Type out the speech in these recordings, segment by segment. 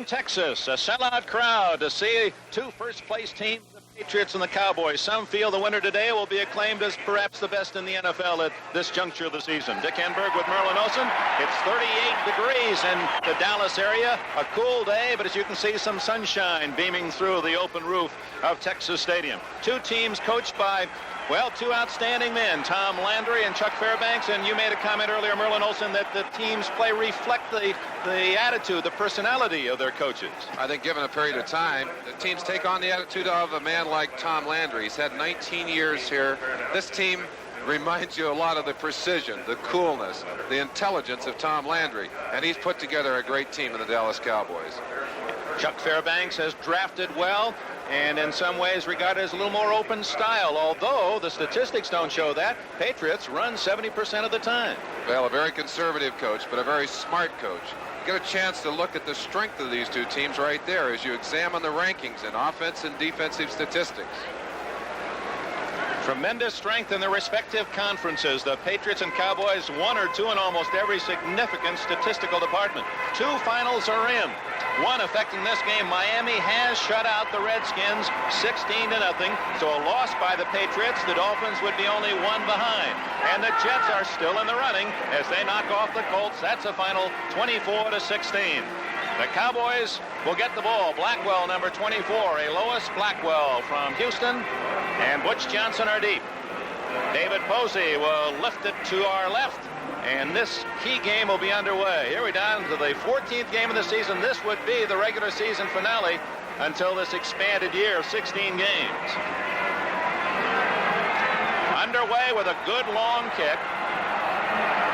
Texas, a sellout crowd to see two first-place teams, the Patriots and the Cowboys. Some feel the winner today will be acclaimed as perhaps the best in the NFL at this juncture of the season. Dick Enberg with Merlin Olsen. It's 38 degrees in the Dallas area. A cool day, but as you can see, some sunshine beaming through the open roof of Texas Stadium. Two teams coached by, well, two outstanding men, Tom Landry and Chuck Fairbanks. And you made a comment earlier, Merlin Olsen, that the team's play reflect the attitude, the personality of their coaches. I think given a period of time, the teams take on the attitude of a man like Tom Landry. He's had 19 years here. This team reminds you a lot of the precision, the coolness, the intelligence of Tom Landry. And he's put together a great team in the Dallas Cowboys. Chuck Fairbanks has drafted well, and in some ways regarded as a little more open style, although the statistics don't show that. Patriots run 70% of the time. Well, a very conservative coach, but a very smart coach. Get a chance to look at the strength of these two teams right there as you examine the rankings in offense and defensive statistics. Tremendous strength in their respective conferences. The Patriots and Cowboys 1 or 2 in almost every significant statistical department. 2 finals are in. One affecting this game. Miami has shut out the Redskins 16-0. So a loss by the Patriots. The Dolphins would be only 1 behind. And the Jets are still in the running as they knock off the Colts. That's a final 24-16. The Cowboys will get the ball. Blackwell, number 24, a Lois Blackwell from Houston, and Butch Johnson are deep. David Posey will lift it to our left, and this key game will be underway. Here we're down to the 14th game of the season. This would be the regular season finale until this expanded year of 16 games. Underway with a good long kick.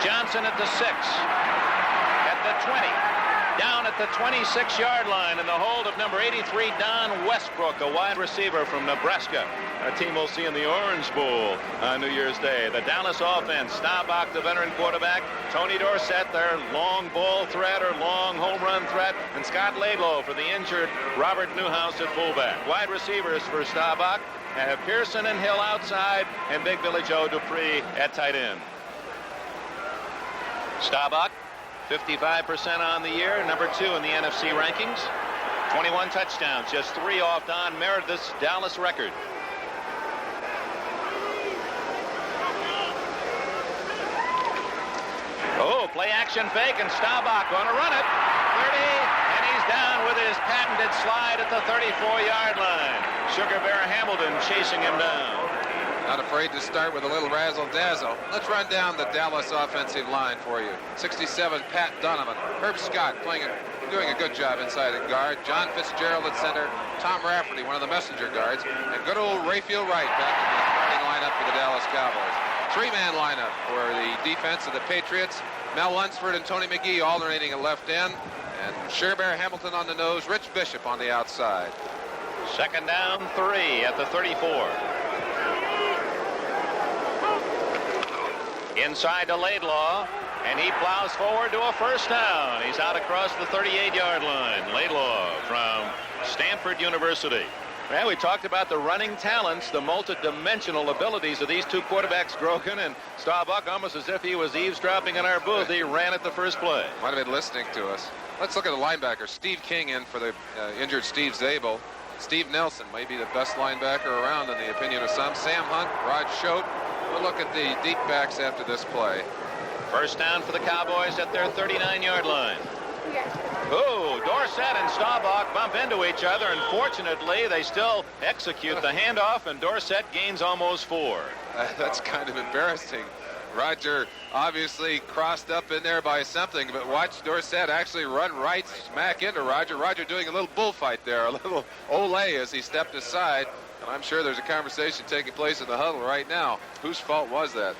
Johnson at the 6, at the 20. Down at the 26-yard line in the hold of number 83, Don Westbrook, a wide receiver from Nebraska. A team we'll see in the Orange Bowl on New Year's Day. The Dallas offense, Staubach, the veteran quarterback, Tony Dorsett, their long ball threat or long home run threat, and Scott Laidlaw for the injured Robert Newhouse at fullback. Wide receivers for Staubach have Pearson and Hill outside, and Big Billy Joe Dupree at tight end. Staubach, 55% on the year, number 2 in the NFC rankings. 21 touchdowns, just 3 off Don Meredith's Dallas record. Oh, play action fake, and Staubach going to run it. 30, and he's down with his patented slide at the 34-yard line. Sugar Bear Hamilton chasing him down. Not afraid to start with a little razzle-dazzle. Let's run down the Dallas offensive line for you. 67, Pat Donovan. Herb Scott doing a good job inside at guard. John Fitzgerald at center. Tom Rafferty, one of the messenger guards. And good old Rayfield Wright back in the starting lineup for the Dallas Cowboys. 3-man lineup for the defense of the Patriots. Mel Lunsford and Tony McGee alternating at left end. And Sugar Bear Hamilton on the nose. Rich Bishop on the outside. Second down, 3 at the 34. Inside to Laidlaw, and he plows forward to a first down. He's out across the 38-yard line. Laidlaw from Stanford University. Well, we talked about the running talents, the multi-dimensional abilities of these two quarterbacks, Grogan and Staubach, almost as if he was eavesdropping in our booth. He ran at the first play. Might have been listening to us. Let's look at the linebacker. Steve King in for the injured Steve Zabel. Steve Nelson may be the best linebacker around in the opinion of some. Sam Hunt, Rod Schote. We'll look at the deep backs after this play. First down for the Cowboys at their 39-yard line. Oh, Dorsett and Staubach bump into each other, and fortunately they still execute the handoff, and Dorsett gains almost 4. That's kind of embarrassing. Roger obviously crossed up in there by something, but watch Dorsett actually run right smack into Roger. Roger doing a little bullfight there, a little ole as he stepped aside. And I'm sure there's a conversation taking place in the huddle right now. Whose fault was that?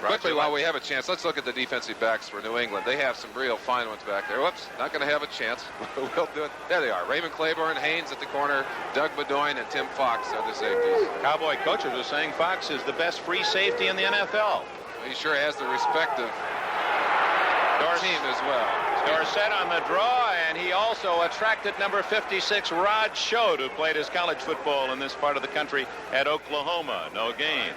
Quickly, while we have a chance, let's look at the defensive backs for New England. They have some real fine ones back there. Whoops, not going to have a chance. We'll do it. There they are. Raymond Claiborne, Haynes at the corner, Doug Bedoin, and Tim Fox are the safeties. Cowboy coaches are saying Fox is the best free safety in the NFL. He sure has the respect of team as well. Dorsett on the draw, and he also attracted number 56, Rod Schote, who played his college football in this part of the country at Oklahoma. No gain.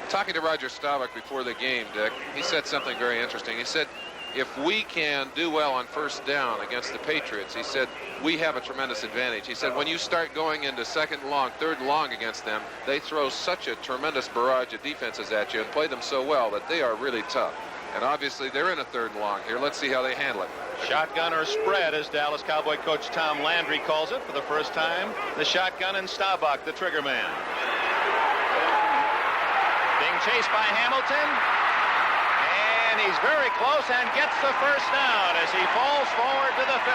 Talking to Roger Staubach before the game, Dick, he said something very interesting. He said, if we can do well on first down against the Patriots, he said, we have a tremendous advantage. He said, when you start going into second and long, third and long against them, they throw such a tremendous barrage of defenses at you and play them so well that they are really tough. And obviously, they're in a third and long here. Let's see how they handle it. Shotgun or spread, as Dallas Cowboy coach Tom Landry calls it for the first time. The shotgun and Staubach, the trigger man. Being chased by Hamilton. And he's very close and gets the first down as he falls forward to the 50.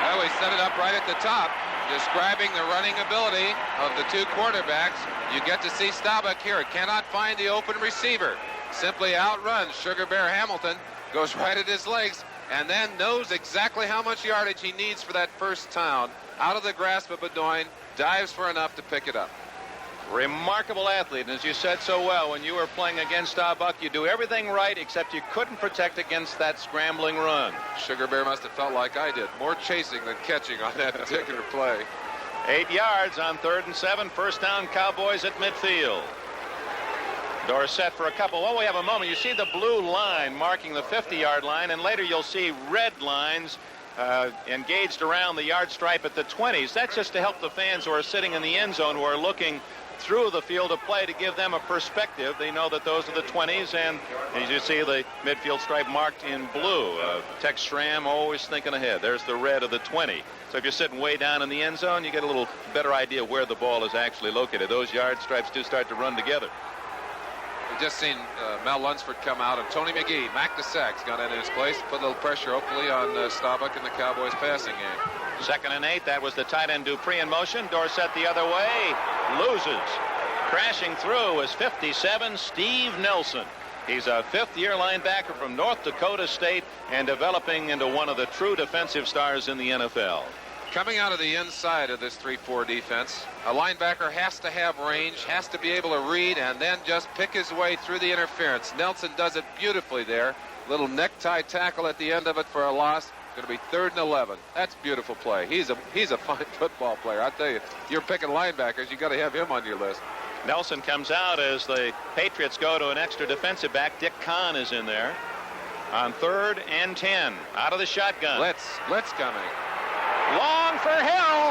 Well, we set it up right at the top, describing the running ability of the two quarterbacks. You get to see Staubach here. Cannot find the open receiver. Simply outruns Sugar Bear Hamilton, goes right at his legs, and then knows exactly how much yardage he needs for that first down. Out of the grasp of Bedoin, dives for enough to pick it up. Remarkable athlete, and as you said so well, when you were playing against Staubach, you do everything right except you couldn't protect against that scrambling run. Sugar Bear must have felt like I did. More chasing than catching on that particular play. 8 yards on 3rd and 7. First down, Cowboys at midfield. Dorsett for a couple. Well, we have a moment. You see the blue line marking the 50-yard line, and later you'll see red lines engaged around the yard stripe at the 20s. That's just to help the fans who are sitting in the end zone, who are looking through the field of play, to give them a perspective. They know that those are the 20s, and as you see the midfield stripe marked in blue. Tex Schramm always thinking ahead. There's the red of the 20. So if you're sitting way down in the end zone, you get a little better idea where the ball is actually located. Those yard stripes do start to run together. We've just seen Mel Lunsford come out, and Tony McGee, Mac DeSax, got in his place, put a little pressure, hopefully, on Staubach and the Cowboys' passing game. 2nd and 8. That was the tight end Dupree in motion. Dorsett the other way. Loses. Crashing through is 57, Steve Nelson. He's a fifth-year linebacker from North Dakota State and developing into one of the true defensive stars in the NFL. Coming out of the inside of this 3-4 defense, a linebacker has to have range, has to be able to read, and then just pick his way through the interference. Nelson does it beautifully there. Little necktie tackle at the end of it for a loss. Going to be 3rd and 11. That's beautiful play. He's a fine football player. I tell you, if you're picking linebackers, you got to have him on your list. Nelson comes out as the Patriots go to an extra defensive back. Dick Kahn is in there on 3rd and 10. Out of the shotgun. Blitz coming. Long for Hill.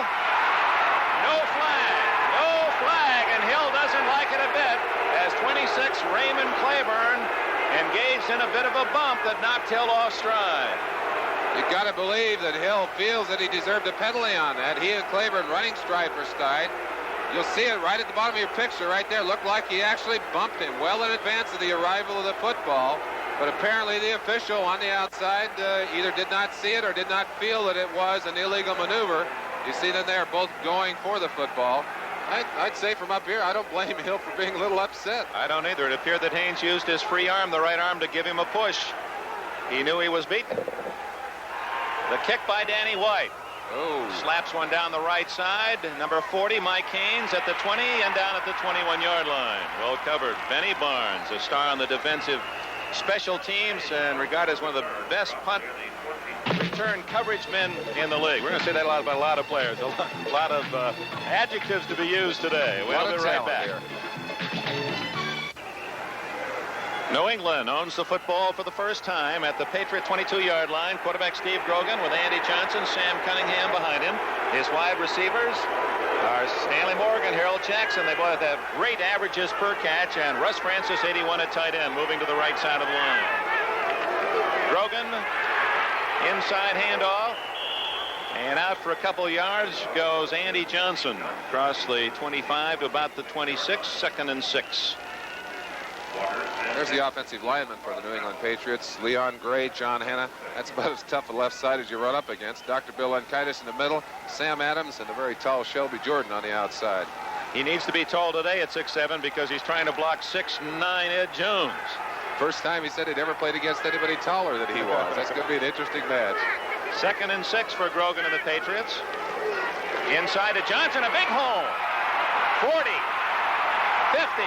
No flag, and Hill doesn't like it a bit as 26 Raymond Claiborne engaged in a bit of a bump that knocked Hill off stride. You got to believe that Hill feels that he deserved a penalty on that. He and Claiborne running stride for stride. You'll see it right at the bottom of your picture right there. Looked like he actually bumped him well in advance of the arrival of the football. But apparently the official on the outside either did not see it or did not feel that it was an illegal maneuver. You see that they're both going for the football. I'd say from up here, I don't blame Hill for being a little upset. I don't either. It appeared that Haynes used his free arm, the right arm, to give him a push. He knew he was beaten. The kick by Danny White. Oh. Slaps one down the right side. Number 40, Mike Haynes at the 20 and down at the 21-yard line. Well covered. Benny Barnes, a star on the defensive special teams and regarded as one of the best punt return coverage men in the league. We're going to say that a lot about a lot of players. A lot of adjectives to be used today. We'll be right back. Here. New England owns the football for the first time at the Patriot 22-yard line. Quarterback Steve Grogan with Andy Johnson, Sam Cunningham behind him. His wide receivers are Stanley Morgan, Harold Jackson. They both have great averages per catch, and Russ Francis, 81 at tight end, moving to the right side of the line. Grogan, inside handoff, and out for a couple yards goes Andy Johnson across the 25 to about the 26, 2nd and 6. There's the offensive lineman for the New England Patriots. Leon Gray, John Hanna. That's about as tough a left side as you run up against. Dr. Bill Unkaitis in the middle. Sam Adams and the very tall Shelby Jordan on the outside. He needs to be tall today at 6'7" because he's trying to block 6'9" Ed Jones. First time he said he'd ever played against anybody taller than he was. That's going to be an interesting match. 2nd and 6 for Grogan and the Patriots. Inside to Johnson, a big hole. 40, 50,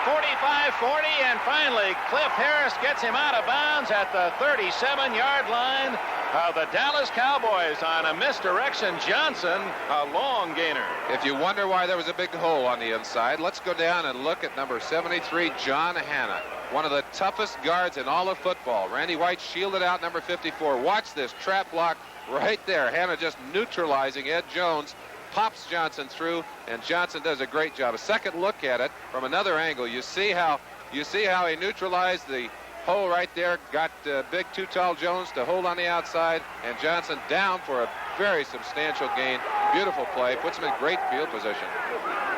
45-40, and finally Cliff Harris gets him out of bounds at the 37-yard line of the Dallas Cowboys on a misdirection. Johnson, a long gainer. If you wonder why there was a big hole on the inside, let's go down and look at number 73, John Hanna. One of the toughest guards in all of football. Randy White shielded out number 54. Watch this trap block right there. Hanna just neutralizing Ed Jones. Pops Johnson through, and Johnson does a great job. A second look at it from another angle. You see how he neutralized the hole right there. Got big Too Tall Jones to hold on the outside, and Johnson down for a very substantial gain. Beautiful play. Puts him in great field position.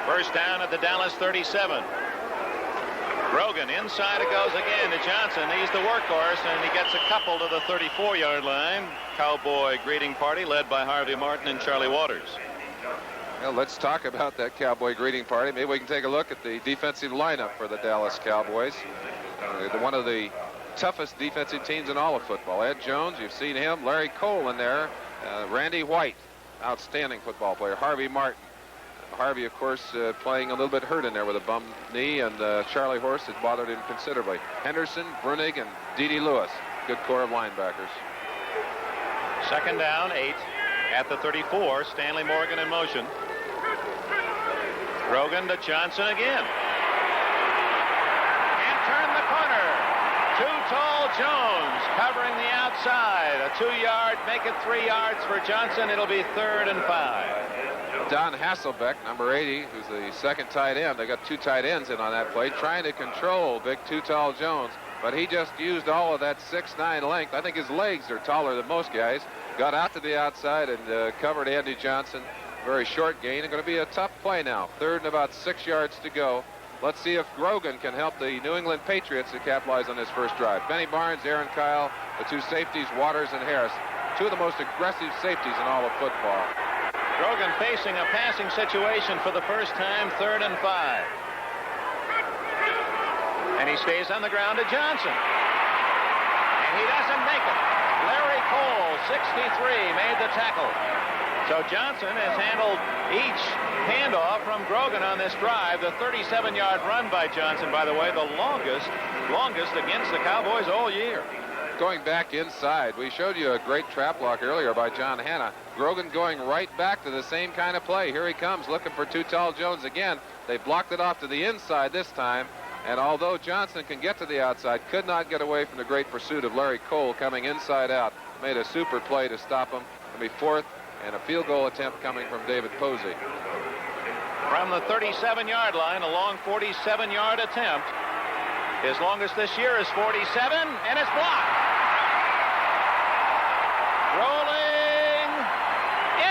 First down at the Dallas 37. Grogan inside it goes again to Johnson. He's the workhorse, and he gets a couple to the 34-yard line. Cowboy greeting party led by Harvey Martin and Charlie Waters. Well, let's talk about that Cowboy greeting party. Maybe we can take a look at the defensive lineup for the Dallas Cowboys. One of the toughest defensive teams in all of football. Ed Jones, you've seen him. Larry Cole in there. Randy White, outstanding football player. Harvey Martin. Harvey, of course, playing a little bit hurt in there with a bum knee, and Charlie Horse has bothered him considerably. Henderson, Brunig, and D.D. Lewis. Good core of linebackers. Second down, 8 at the 34. Stanley Morgan in motion. Grogan to Johnson again. And turn the corner. Too Tall Jones covering the outside. A 2-yard, make it 3 yards for Johnson. It'll be 3rd and 5. Don Hasselbeck, number 80, who's the second tight end. They got 2 tight ends in on that play, trying to control big Too Tall Jones. But he just used all of that 6'9" length. I think his legs are taller than most guys. Got out to the outside and covered Andy Johnson. Very short gain, and going to be a tough play now. 3rd and about 6 yards to go. Let's see if Grogan can help the New England Patriots to capitalize on this first drive. Benny Barnes, Aaron Kyle, the 2 safeties, Waters and Harris. 2 of the most aggressive safeties in all of football. Grogan facing a passing situation for the first time, 3rd and 5. And he stays on the ground to Johnson. And he doesn't make it. Larry Cole, 63, made the tackle. So Johnson has handled each handoff from Grogan on this drive. The 37-yard run by Johnson, by the way, the longest against the Cowboys all year. Going back inside, we showed you a great trap block earlier by John Hanna. Grogan going right back to the same kind of play. Here he comes looking for Too Tall Jones again. They blocked it off to the inside this time. And although Johnson can get to the outside, could not get away from the great pursuit of Larry Cole coming inside out. Made a super play to stop him. It'll be 4th and a field goal attempt coming from David Posey. From the 37-yard line, a long 47-yard attempt. His longest this year is 47, and it's blocked. Rolling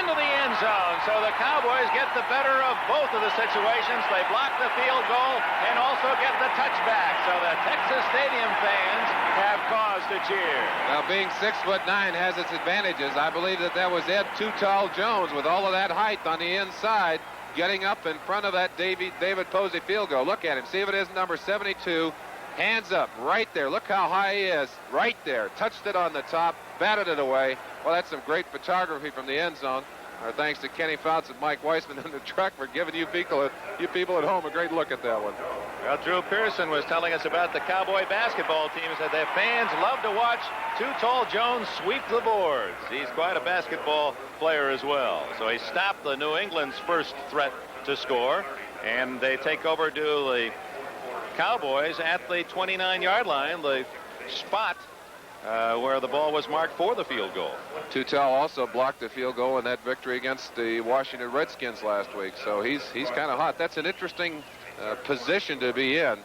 into the end zone. So the Cowboys get the better of both of the situations. They block the field goal and also get the touchback. So the Texas Stadium fans have cause to cheer. Now, being 6'9" has its advantages. I believe that was Ed Too Tall Jones with all of that height on the inside, getting up in front of that David Posey field goal. Look at him. See if it is number 72. Hands up right there. Look how high he is. Right there. Touched it on the top. Batted it away. Well, that's some great photography from the end zone. Our thanks to Kenny Fouts and Mike Weissman in the truck for giving you people at home a great look at that one. Well, Drew Pearson was telling us about the Cowboy basketball team. He said their fans love to watch Too Tall Jones sweep the boards. He's quite a basketball player as well. So he stopped the New England's first threat to score, and they take over to the Cowboys at the 29-yard line, the spot where the ball was marked for the field goal. Too Tall also blocked the field goal in that victory against the Washington Redskins last week. So he's kind of hot. That's an interesting position to be in.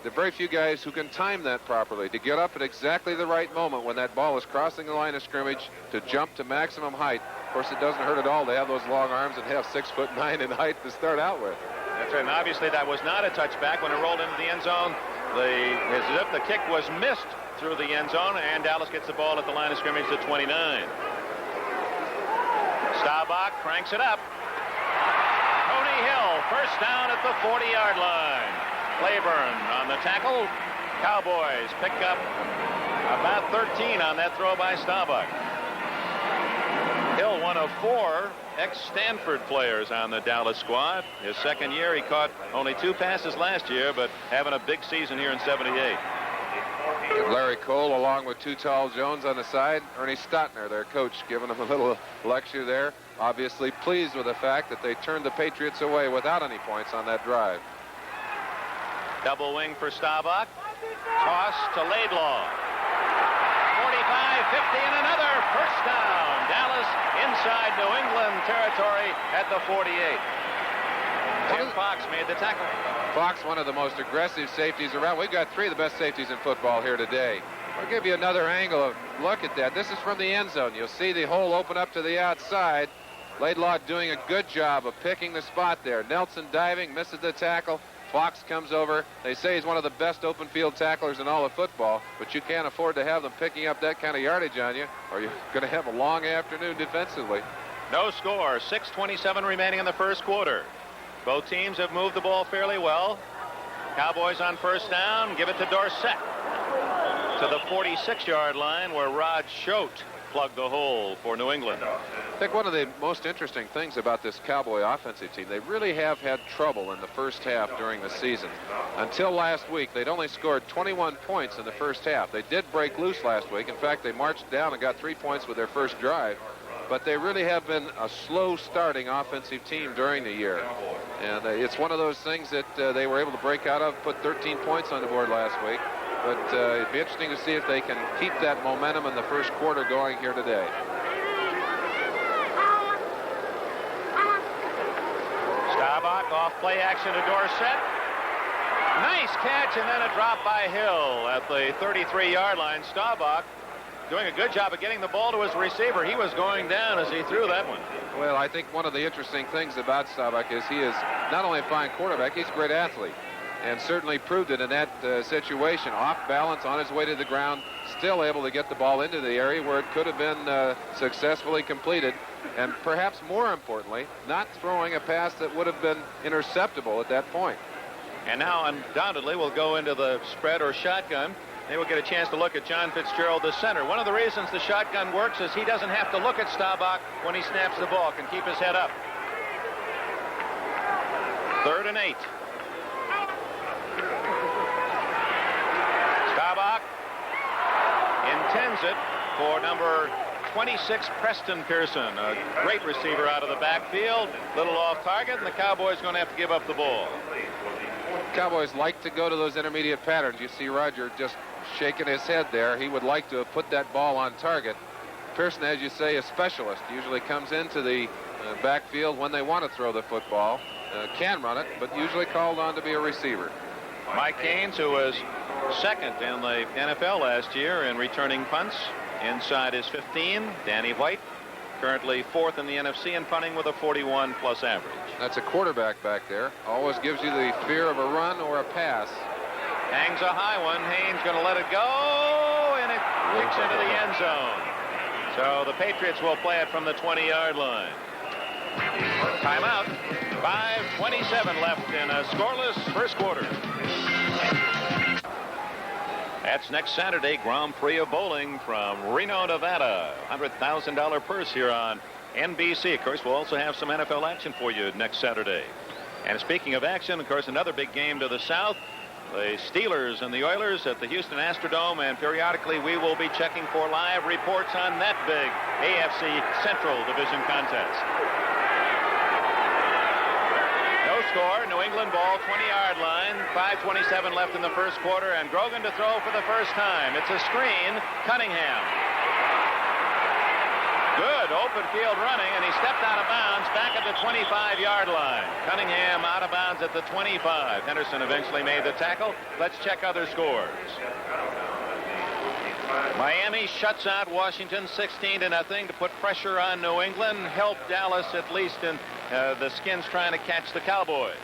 There are very few guys who can time that properly, to get up at exactly the right moment when that ball is crossing the line of scrimmage, to jump to maximum height. Of course, it doesn't hurt at all to have those long arms and have 6'9" in height to start out with. That's right, and obviously that was not a touchback when it rolled into the end zone. The kick was missed through the end zone, and Dallas gets the ball at the line of scrimmage to 29. Staubach cranks it up. Tony Hill, first down at the 40-yard line. Claiborne on the tackle. Cowboys pick up about 13 on that throw by Staubach. Hill, one of 4 ex-Stanford players on the Dallas squad. His second year, he caught only 2 passes last year, but having a big season here in '78. And Larry Cole, along with Too Tall Jones on the side. Ernie Stotner, their coach, giving them a little lecture there. Obviously pleased with the fact that they turned the Patriots away without any points on that drive. Double wing for Staubach. Toss to Laidlaw. 45, 50, and another first down. Dallas inside New England territory at the 48. Tim Fox made the tackle. Fox, one of the most aggressive safeties around. We've got 3 of the best safeties in football here today. I'll give you another angle of look at that. This is from the end zone. You'll see the hole open up to the outside. Laidlaw doing a good job of picking the spot there. Nelson diving, misses the tackle. Fox comes over. They say he's one of the best open field tacklers in all of football, but you can't afford to have them picking up that kind of yardage on you, or you're going to have a long afternoon defensively. No score. 6:27 remaining in the first quarter. Both teams have moved the ball fairly well. Cowboys on first down. Give it to Dorsett to the 46-yard line, where Rod Schote plugged the hole for New England. I think one of the most interesting things about this Cowboy offensive team, they really have had trouble in the first half during the season. Until last week, they'd only scored 21 points in the first half. They did break loose last week. In fact, they marched down and got 3 points with their first drive. But they really have been a slow starting offensive team during the year. And it's one of those things that they were able to break out of, put 13 points on the board last week. But it'd be interesting to see if they can keep that momentum in the first quarter going here today. Staubach off play action to Dorsett. Nice catch, and then a drop by Hill at the 33-yard line. Staubach doing a good job of getting the ball to his receiver. He was going down as he threw that one. Well, I think one of the interesting things about Staubach is he is not only a fine quarterback, he's a great athlete. And certainly proved it in that situation. Off balance, on his way to the ground, still able to get the ball into the area where it could have been successfully completed. And perhaps more importantly, not throwing a pass that would have been interceptable at that point. And now undoubtedly we'll go into the spread or shotgun. They will get a chance to look at John Fitzgerald, the center. One of the reasons the shotgun works is he doesn't have to look at Staubach when he snaps the ball, can keep his head up. 3rd and 8. Staubach intends it for number 26, Preston Pearson, a great receiver out of the backfield. Little off target, and the Cowboys going to have to give up the ball. Cowboys like to go to those intermediate patterns. You see Roger just shaking his head there. He would like to have put that ball on target. Pearson, as you say, a specialist. Usually comes into the backfield when they want to throw the football. Can run it, but usually called on to be a receiver. Mike Haynes, who was second in the NFL last year in returning punts, inside his 15. Danny White, currently 4th in the NFC in punting with a 41-plus average. That's a quarterback back there. Always gives you the fear of a run or a pass. Hangs a high one. Haynes going to let it go, and it kicks into the end zone. So the Patriots will play it from the 20-yard line. Timeout. 5:27 left in a scoreless first quarter. That's next Saturday, Grand Prix of Bowling from Reno, Nevada. $100,000 purse here on NBC. Of course, we'll also have some NFL action for you next Saturday. And speaking of action, of course, another big game to the south. The Steelers and the Oilers at the Houston Astrodome, and periodically we will be checking for live reports on that big AFC Central Division contest. No score, New England ball, 20-yard line, 5:27 left in the first quarter, and Grogan to throw for the first time. It's a screen, Cunningham. Good open field running, and he stepped out of bounds back at the 25-yard line. Cunningham out of bounds at the 25. Henderson eventually made the tackle. Let's check other scores. Miami shuts out Washington 16-0 to put pressure on New England, help Dallas at least in the Skins trying to catch the Cowboys.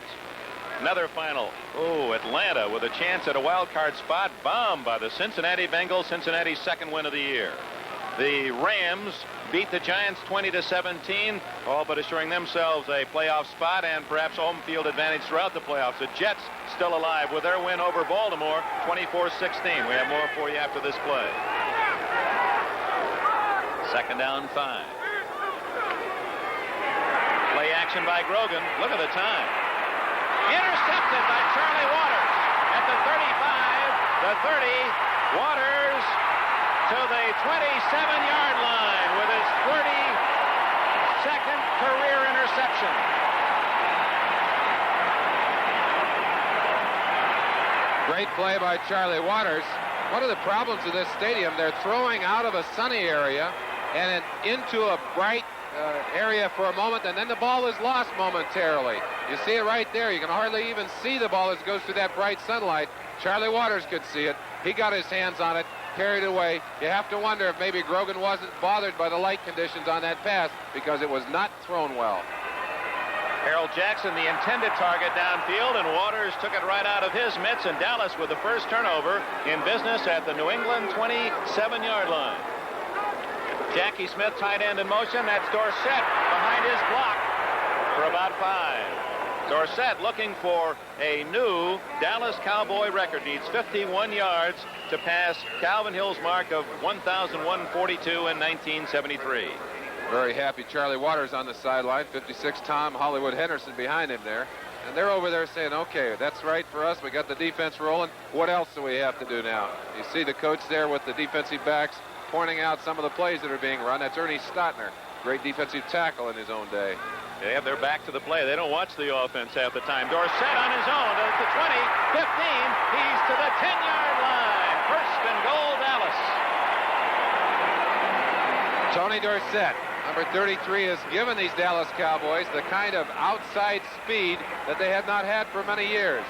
Another final. Oh, Atlanta with a chance at a wild card spot, bombed by the Cincinnati Bengals. Cincinnati's second win of the year. The Rams beat the Giants 20-17, all but assuring themselves a playoff spot and perhaps home field advantage throughout the playoffs. The Jets still alive with their win over Baltimore 24-16. We have more for you after this play. 2nd down 5. action by Grogan. Look at the time. Intercepted by Charlie Waters at the 35, the 30. Waters to the 27-yard line with his 32nd career interception. Great play by Charlie Waters. One of the problems of this stadium, they're throwing out of a sunny area and into a bright area for a moment, and then the ball is lost momentarily. You see it right there. You can hardly even see the ball as it goes through that bright sunlight. Charlie Waters could see it. He got his hands on it, carried it away. You have to wonder if maybe Grogan wasn't bothered by the light conditions on that pass because it was not thrown well. Harold Jackson, the intended target downfield, and Waters took it right out of his mitts, and Dallas with the first turnover in business at the New England 27-yard line. Jackie Smith, tight end in motion. That's Dorsett behind his block for about 5. Dorsett looking for a new Dallas Cowboy record. Needs 51 yards to pass Calvin Hill's mark of 1,142 in 1973. Very happy Charlie Waters on the sideline. 56 Tom Hollywood Henderson behind him there. And they're over there saying, okay, that's right for us. We got the defense rolling. What else do we have to do now? You see the coach there with the defensive backs pointing out some of the plays that are being run. That's Ernie Stotner. Great defensive tackle in his own day. They have their back to the play. They don't watch the offense half the time. Dorsett on his own at the 20, 15. He's to the 10-yard line. First and goal, Dallas. Tony Dorsett, number 33, has given these Dallas Cowboys the kind of outside speed that they have not had for many years.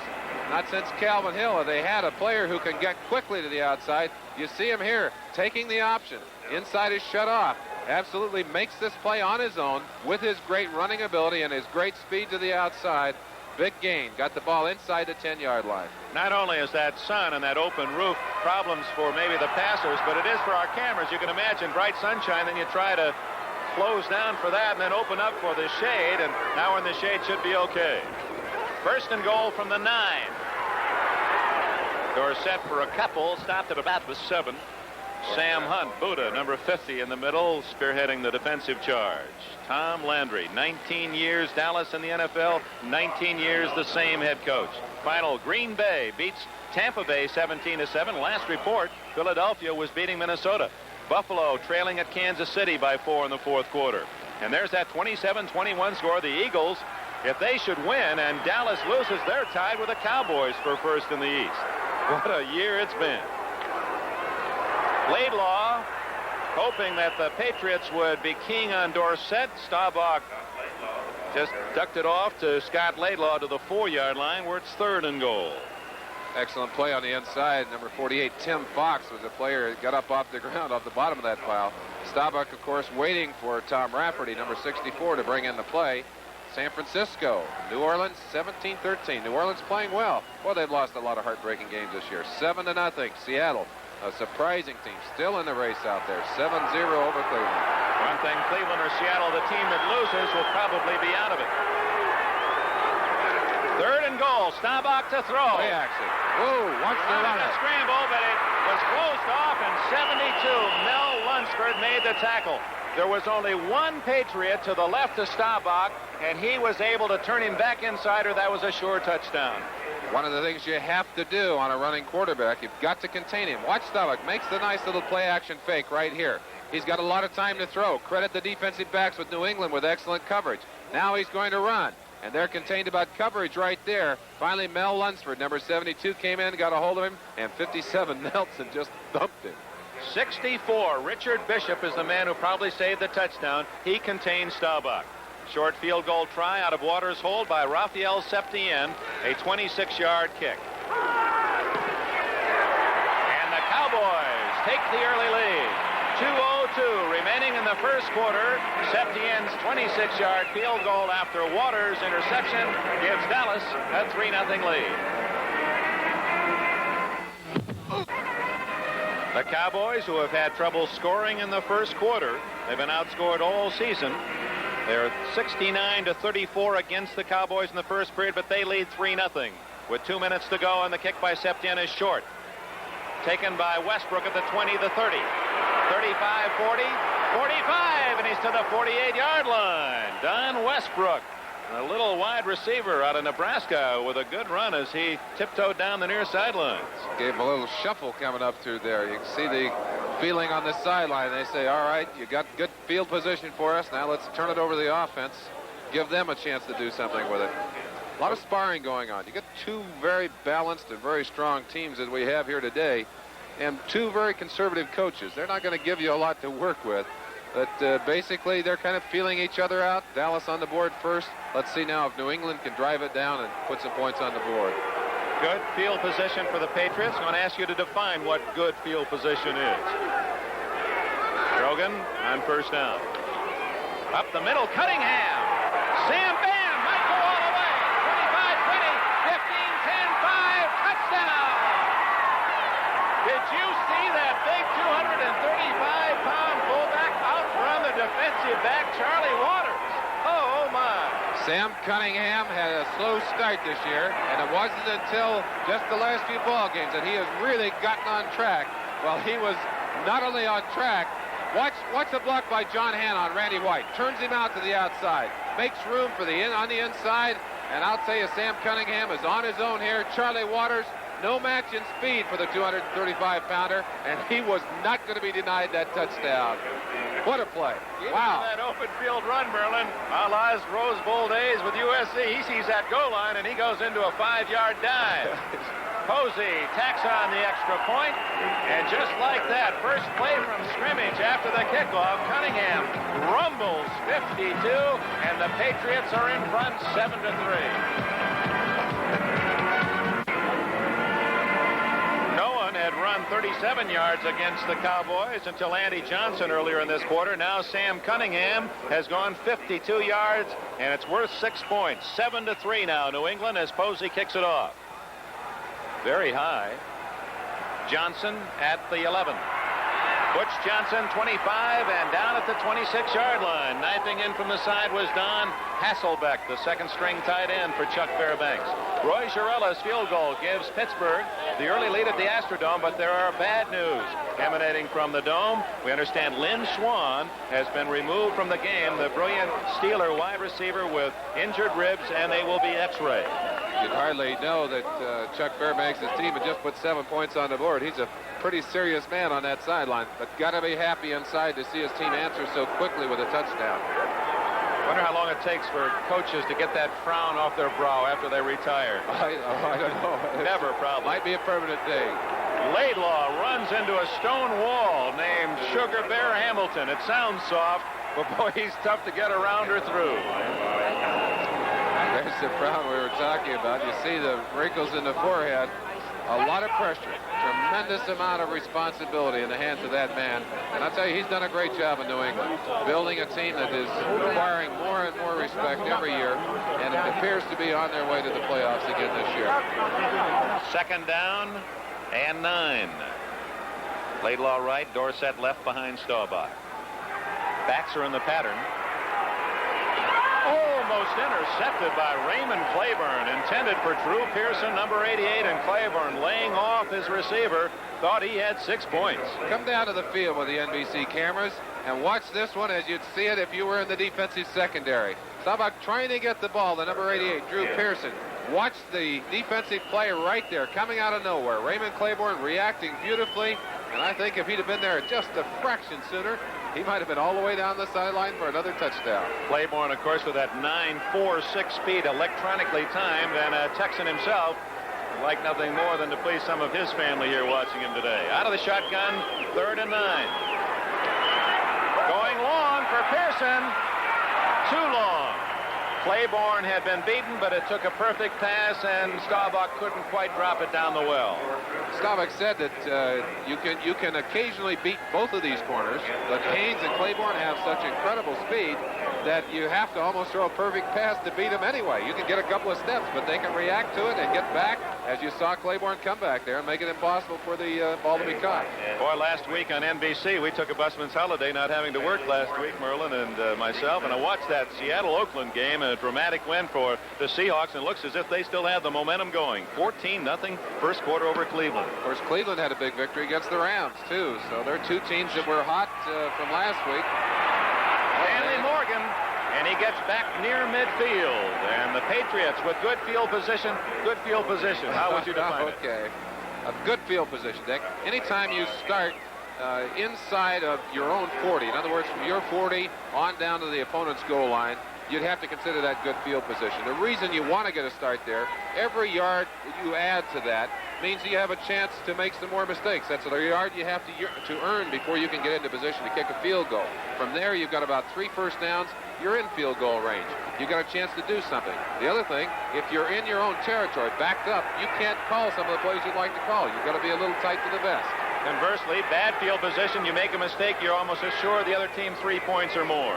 Not since Calvin Hill have they had a player who can get quickly to the outside. You see him here taking the option. Inside is shut off. Absolutely makes this play on his own with his great running ability and his great speed to the outside. Big gain. Got the ball inside the 10-yard line. Not only is that sun and that open roof problems for maybe the passers, but it is for our cameras. You can imagine bright sunshine, then you try to close down for that and then open up for the shade, and now we're in the shade, should be okay. First and goal from the 9. Dorsett for a couple, stopped at about the 7. Sam Hunt, Buddha, number 50 in the middle, spearheading the defensive charge. Tom Landry, 19 years Dallas in the NFL, 19 years the same head coach. Final, Green Bay beats Tampa Bay 17-7. Last report, Philadelphia was beating Minnesota. Buffalo trailing at Kansas City by 4 in the fourth quarter. And there's that 27-21 score. The Eagles, if they should win and Dallas loses, they're tied with the Cowboys for first in the East. What a year it's been. Laidlaw, hoping that the Patriots would be keying on Dorsett. Staubach just ducked it off to Scott Laidlaw to the 4-yard line where it's third and goal. Excellent play on the inside. Number 48, Tim Fox, was a player that got up off the ground off the bottom of that pile. Staubach, of course, waiting for Tom Rafferty, number 64, to bring in the play. San Francisco, New Orleans, 17-13. New Orleans playing well. Well, they've lost a lot of heartbreaking games this year. 7-0. Seattle, a surprising team, still in the race out there. 7-0 over Cleveland. One thing, Cleveland or Seattle, the team that loses will probably be out of it. Third and goal. Staubach to throw. Play action. Whoa, watch the runner. A scramble, but it was closed off, and 72. Mel Lunsford made the tackle. There was only one Patriot to the left of Staubach, and he was able to turn him back inside, or that was a sure touchdown. One of the things you have to do on a running quarterback, you've got to contain him. Watch Staubach makes the nice little play action fake right here. He's got a lot of time to throw. Credit the defensive backs with New England with excellent coverage. Now he's going to run, and they're contained about coverage right there. Finally, Mel Lunsford, number 72, came in, got a hold of him, and 57, Nelson just thumped him. 64, Richard Bishop is the man who probably saved the touchdown. He contained Staubach. Short field goal try out of Waters' hold by Rafael Septien, a 26-yard kick. And the Cowboys take the early lead. 2:02 remaining in the first quarter. Septien's 26-yard field goal after Waters' interception gives Dallas a 3-0 lead. The Cowboys, who have had trouble scoring in the first quarter, they've been outscored all season. They're 69-34 against the Cowboys in the first period, but they lead 3-0 with 2 minutes to go, and the kick by Septien is short. Taken by Westbrook at the 20, the 30, 35, 40, 45, and he's to the 48-yard line. Don Westbrook a little wide receiver out of Nebraska with a good run as he tiptoed down the near sidelines. Gave a little shuffle coming up through there. You can see the feeling on the sideline. They say, all right, you got good field position for us. Now let's turn it over to the offense. Give them a chance to do something with it. A lot of sparring going on. You got two very balanced and very strong teams that we have here today, and two very conservative coaches. They're not going to give you a lot to work with, but basically they're kind of feeling each other out. Dallas on the board first. Let's see now if New England can drive it down and put some points on the board. Good field position for the Patriots. I'm going to ask you to define what good field position is. Grogan on first down. Up the middle, Cunningham. Sam Bam might go all the way. 25, 20, 15, 10, 5, touchdown. Did you see that big 235-pound fullback outrun the defensive back, Charlie Waters? Oh, my. Sam Cunningham had a slow start this year, and it wasn't until just the last few ball games that he has really gotten on track. Well, he was not only on track. Watch the block by John Hanna on Randy White. Turns him out to the outside. Makes room for on the inside. And I'll tell you, Sam Cunningham is on his own here. Charlie Waters, no match in speed for the 235-pounder. And he was not going to be denied that touchdown. What a play. Wow. That open field run, Merlin, a la his Rose Bowl days with USC. He sees that goal line, and he goes into a 5-yard dive. Posey tacks on the extra point, and just like that, first play from scrimmage after the kickoff, Cunningham rumbles 52, and the Patriots are in front 7-3. No one had run 37 yards against the Cowboys until Andy Johnson earlier in this quarter. Now Sam Cunningham has gone 52 yards, and it's worth 6 points. 7-3 now, New England, as Posey kicks it off. Very high. Johnson at the 11. Butch Johnson, 25, and down at the 26-yard line. Knifing in from the side was Don Hasselbeck, the second-string tight end for Chuck Fairbanks. Roy Girella's field goal gives Pittsburgh the early lead at the Astrodome, but there are bad news emanating from the Dome. We understand Lynn Swan has been removed from the game, the brilliant Steeler wide receiver with injured ribs, and they will be x-rayed. You'd hardly know that Chuck Fairbanks' team had just put 7 points on the board. He's a pretty serious man on that sideline, but got to be happy inside to see his team answer so quickly with a touchdown. Wonder how long it takes for coaches to get that frown off their brow after they retire. I don't know. Never, probably. Might be a permanent thing. Laidlaw runs into a stone wall named Sugar Bear Hamilton. It sounds soft, but boy, he's tough to get around or through. There's the frown we were talking about. You see the wrinkles in the forehead. A lot of pressure. Tremendous amount of responsibility in the hands of that man. And I'll tell you, he's done a great job in New England, building a team that is acquiring more and more respect every year, and it appears to be on their way to the playoffs again this year. Second down and 9. Laidlaw right, Dorsett left behind Staubach. Backs are in the pattern. Almost intercepted by Raymond Claiborne, intended for Drew Pearson, number 88, and Claiborne laying off his receiver, thought he had 6 points. Come down to the field with the NBC cameras and watch this one as you'd see it if you were in the defensive secondary. Staubach trying to get the ball, the number 88, Drew Pearson. Watch the defensive play right there, coming out of nowhere. Raymond Claiborne reacting beautifully, and I think if he'd have been there just a fraction sooner, he might have been all the way down the sideline for another touchdown. Claiborne, of course, with that 9.46 speed, electronically timed, and Texan himself would like nothing more than to please some of his family here watching him today. Out of the shotgun, 3rd and 9. Going long for Pearson. Too long. Claiborne had been beaten, but it took a perfect pass, and Staubach couldn't quite drop it down the well. Staubach said that you can occasionally beat both of these corners, but Haynes and Claiborne have such incredible speed that you have to almost throw a perfect pass to beat them anyway. You can get a couple of steps, but they can react to it and get back, as you saw Claiborne come back there and make it impossible for the ball to be caught. Boy, last week on NBC, we took a busman's holiday, not having to work last week, Merlin and myself, and I watched that Seattle-Oakland game, a dramatic win for the Seahawks, and it looks as if they still have the momentum going. 14-0 first quarter over Cleveland. Of course, Cleveland had a big victory against the Rams, too, so they're two teams that were hot from last week. Stanley Morgan, And he gets back near midfield. And the Patriots with good field position. Good field position. How would you define it? Okay. A good field position, Dick. Anytime you start inside of your own 40, in other words, from your 40 on down to the opponent's goal line, you'd have to consider that good field position. The reason you want to get a start there, every yard you add to that means you have a chance to make some more mistakes. That's a yard you have to earn before you can get into position to kick a field goal. From there, you've got about 3 first downs. You're in field goal range. You've got a chance to do something. The other thing, if you're in your own territory, backed up, you can't call some of the plays you'd like to call. You've got to be a little tight to the vest. Conversely, bad field position, you make a mistake, you're almost assured the other team 3 points or more.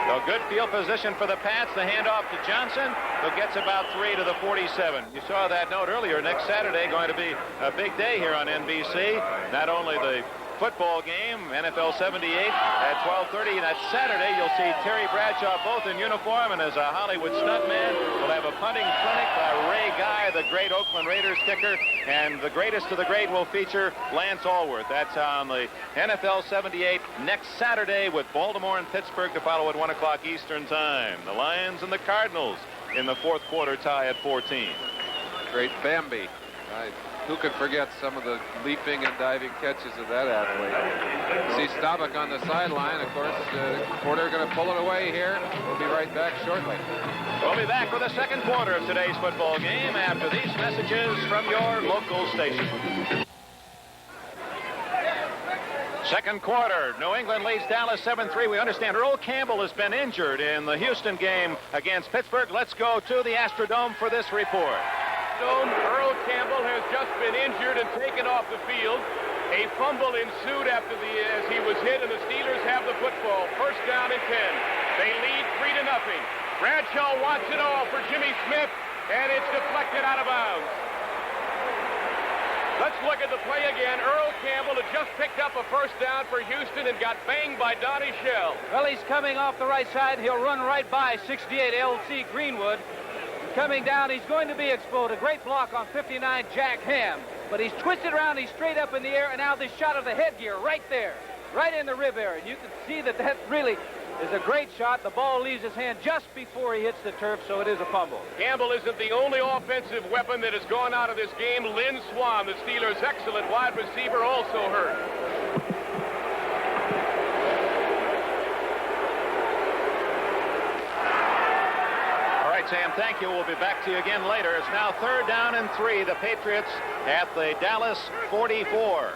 So good field position for the Pats. The handoff to Johnson, who gets about 3 to the 47. You saw that note earlier. Next Saturday going to be a big day here on NBC. Not only the football game, NFL 78 at 12:30. And that Saturday, you'll see Terry Bradshaw both in uniform and as a Hollywood stuntman. We'll have a punting clinic by Ray Guy, the great Oakland Raiders kicker. And the greatest of the great will feature Lance Allworth. That's on the NFL 78 next Saturday with Baltimore and Pittsburgh to follow at 1 o'clock Eastern time. The Lions and the Cardinals in the fourth quarter tie at 14. Great Bambi. Who could forget some of the leaping and diving catches of that athlete? See Staubach on the sideline. Of course, Porter going to pull it away here. We'll be right back shortly. We'll be back with the second quarter of today's football game after these messages from your local station. Second quarter, New England leads Dallas 7-3. We understand Earl Campbell has been injured in the Houston game against Pittsburgh. Let's go to the Astrodome for this report. Earl Campbell has just been injured and taken off the field. A fumble ensued as he was hit, and the Steelers have the football. First down and 10. They lead 3-0. Bradshaw wants it all for Jimmy Smith, and it's deflected out of bounds. Let's look at the play again. Earl Campbell had just picked up a first down for Houston and got banged by Donnie Shell. Well, he's coming off the right side. He'll run right by 68 L.C. Greenwood. Coming down, he's going to be exploded. A great block on 59 Jack Ham. But he's twisted around, he's straight up in the air, and now this shot of the headgear right there, right in the rib area. And you can see that really is a great shot. The ball leaves his hand just before he hits the turf, so it is a fumble. Campbell isn't the only offensive weapon that has gone out of this game. Lynn Swan, the Steelers' excellent wide receiver, also hurt. Sam, thank you. We'll be back to you again later. It's now 3rd down and 3. The Patriots at the Dallas 44.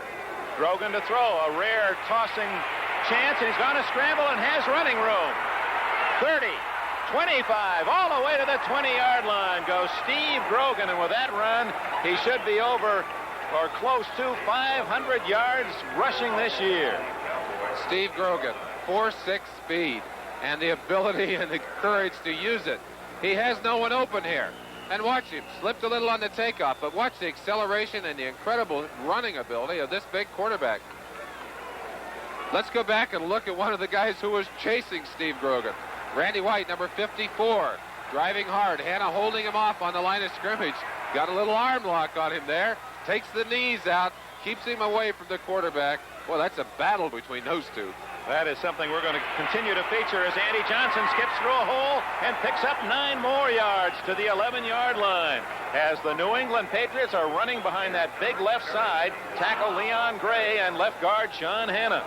Grogan to throw. A rare tossing chance, and he's going to scramble and has running room. 30, 25, all the way to the 20-yard line goes Steve Grogan, and with that run, he should be over or close to 500 yards rushing this year. Steve Grogan, 4.6 speed, and the ability and the courage to use it. He has no one open here. And watch him. Slipped a little on the takeoff, but watch the acceleration and the incredible running ability of this big quarterback. Let's go back and look at one of the guys who was chasing Steve Grogan. Randy White, number 54, driving hard. Hanna holding him off on the line of scrimmage. Got a little arm lock on him there. Takes the knees out. Keeps him away from the quarterback. Well, that's a battle between those two. That is something we're going to continue to feature as Andy Johnson skips through a hole and picks up 9 more yards to the 11-yard line. As the New England Patriots are running behind that big left side, tackle Leon Gray and left guard Sean Hanna.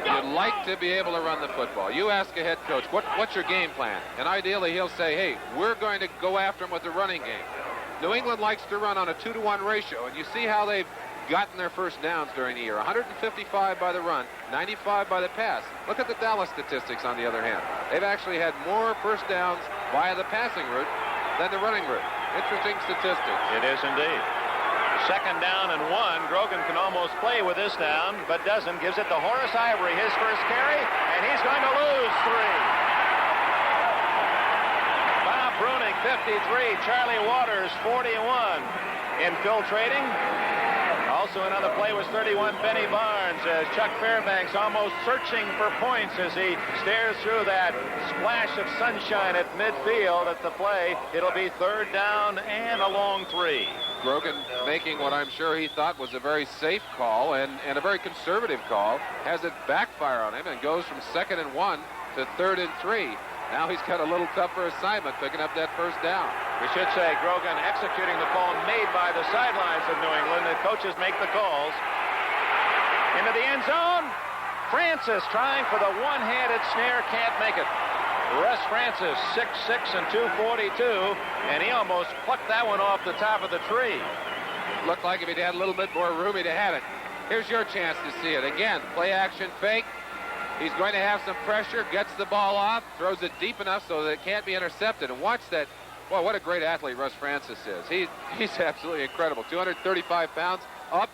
You'd like to be able to run the football. You ask a head coach, what's your game plan? And ideally, he'll say, hey, we're going to go after him with the running game. New England likes to run on a 2-to-1 ratio, and you see how they've gotten their first downs during the year. 155 by the run, 95 by the pass. Look at the Dallas statistics on the other hand. They've actually had more first downs via the passing route than the running route. Interesting statistics. It is indeed. 2nd down and 1. Grogan can almost play with this down, but doesn't. Gives it to Horace Ivory, his first carry, and he's going to lose 3. Bob Bruning, 53. Charlie Waters, 41. Infiltrating. Also another play was 31 Benny Barnes as Chuck Fairbanks almost searching for points as he stares through that splash of sunshine at midfield at the play. It'll be 3rd down and a long 3. Grogan making what I'm sure he thought was a very safe call and a very conservative call. Has it backfire on him and goes from 2nd and 1 to 3rd and 3. Now he's got a little tougher assignment picking up that first down. We should say Grogan executing the call made by the sidelines of New England. The coaches make the calls. Into the end zone. Francis trying for the one-handed snare, can't make it. Russ Francis, 6'6" and 242, and he almost plucked that one off the top of the tree. Looked like if he'd had a little bit more room, he'd have had it. Here's your chance to see it. Again, play action fake. He's going to have some pressure, gets the ball off, throws it deep enough so that it can't be intercepted. And watch that. Well, what a great athlete Russ Francis is. He's absolutely incredible. 235 pounds, up,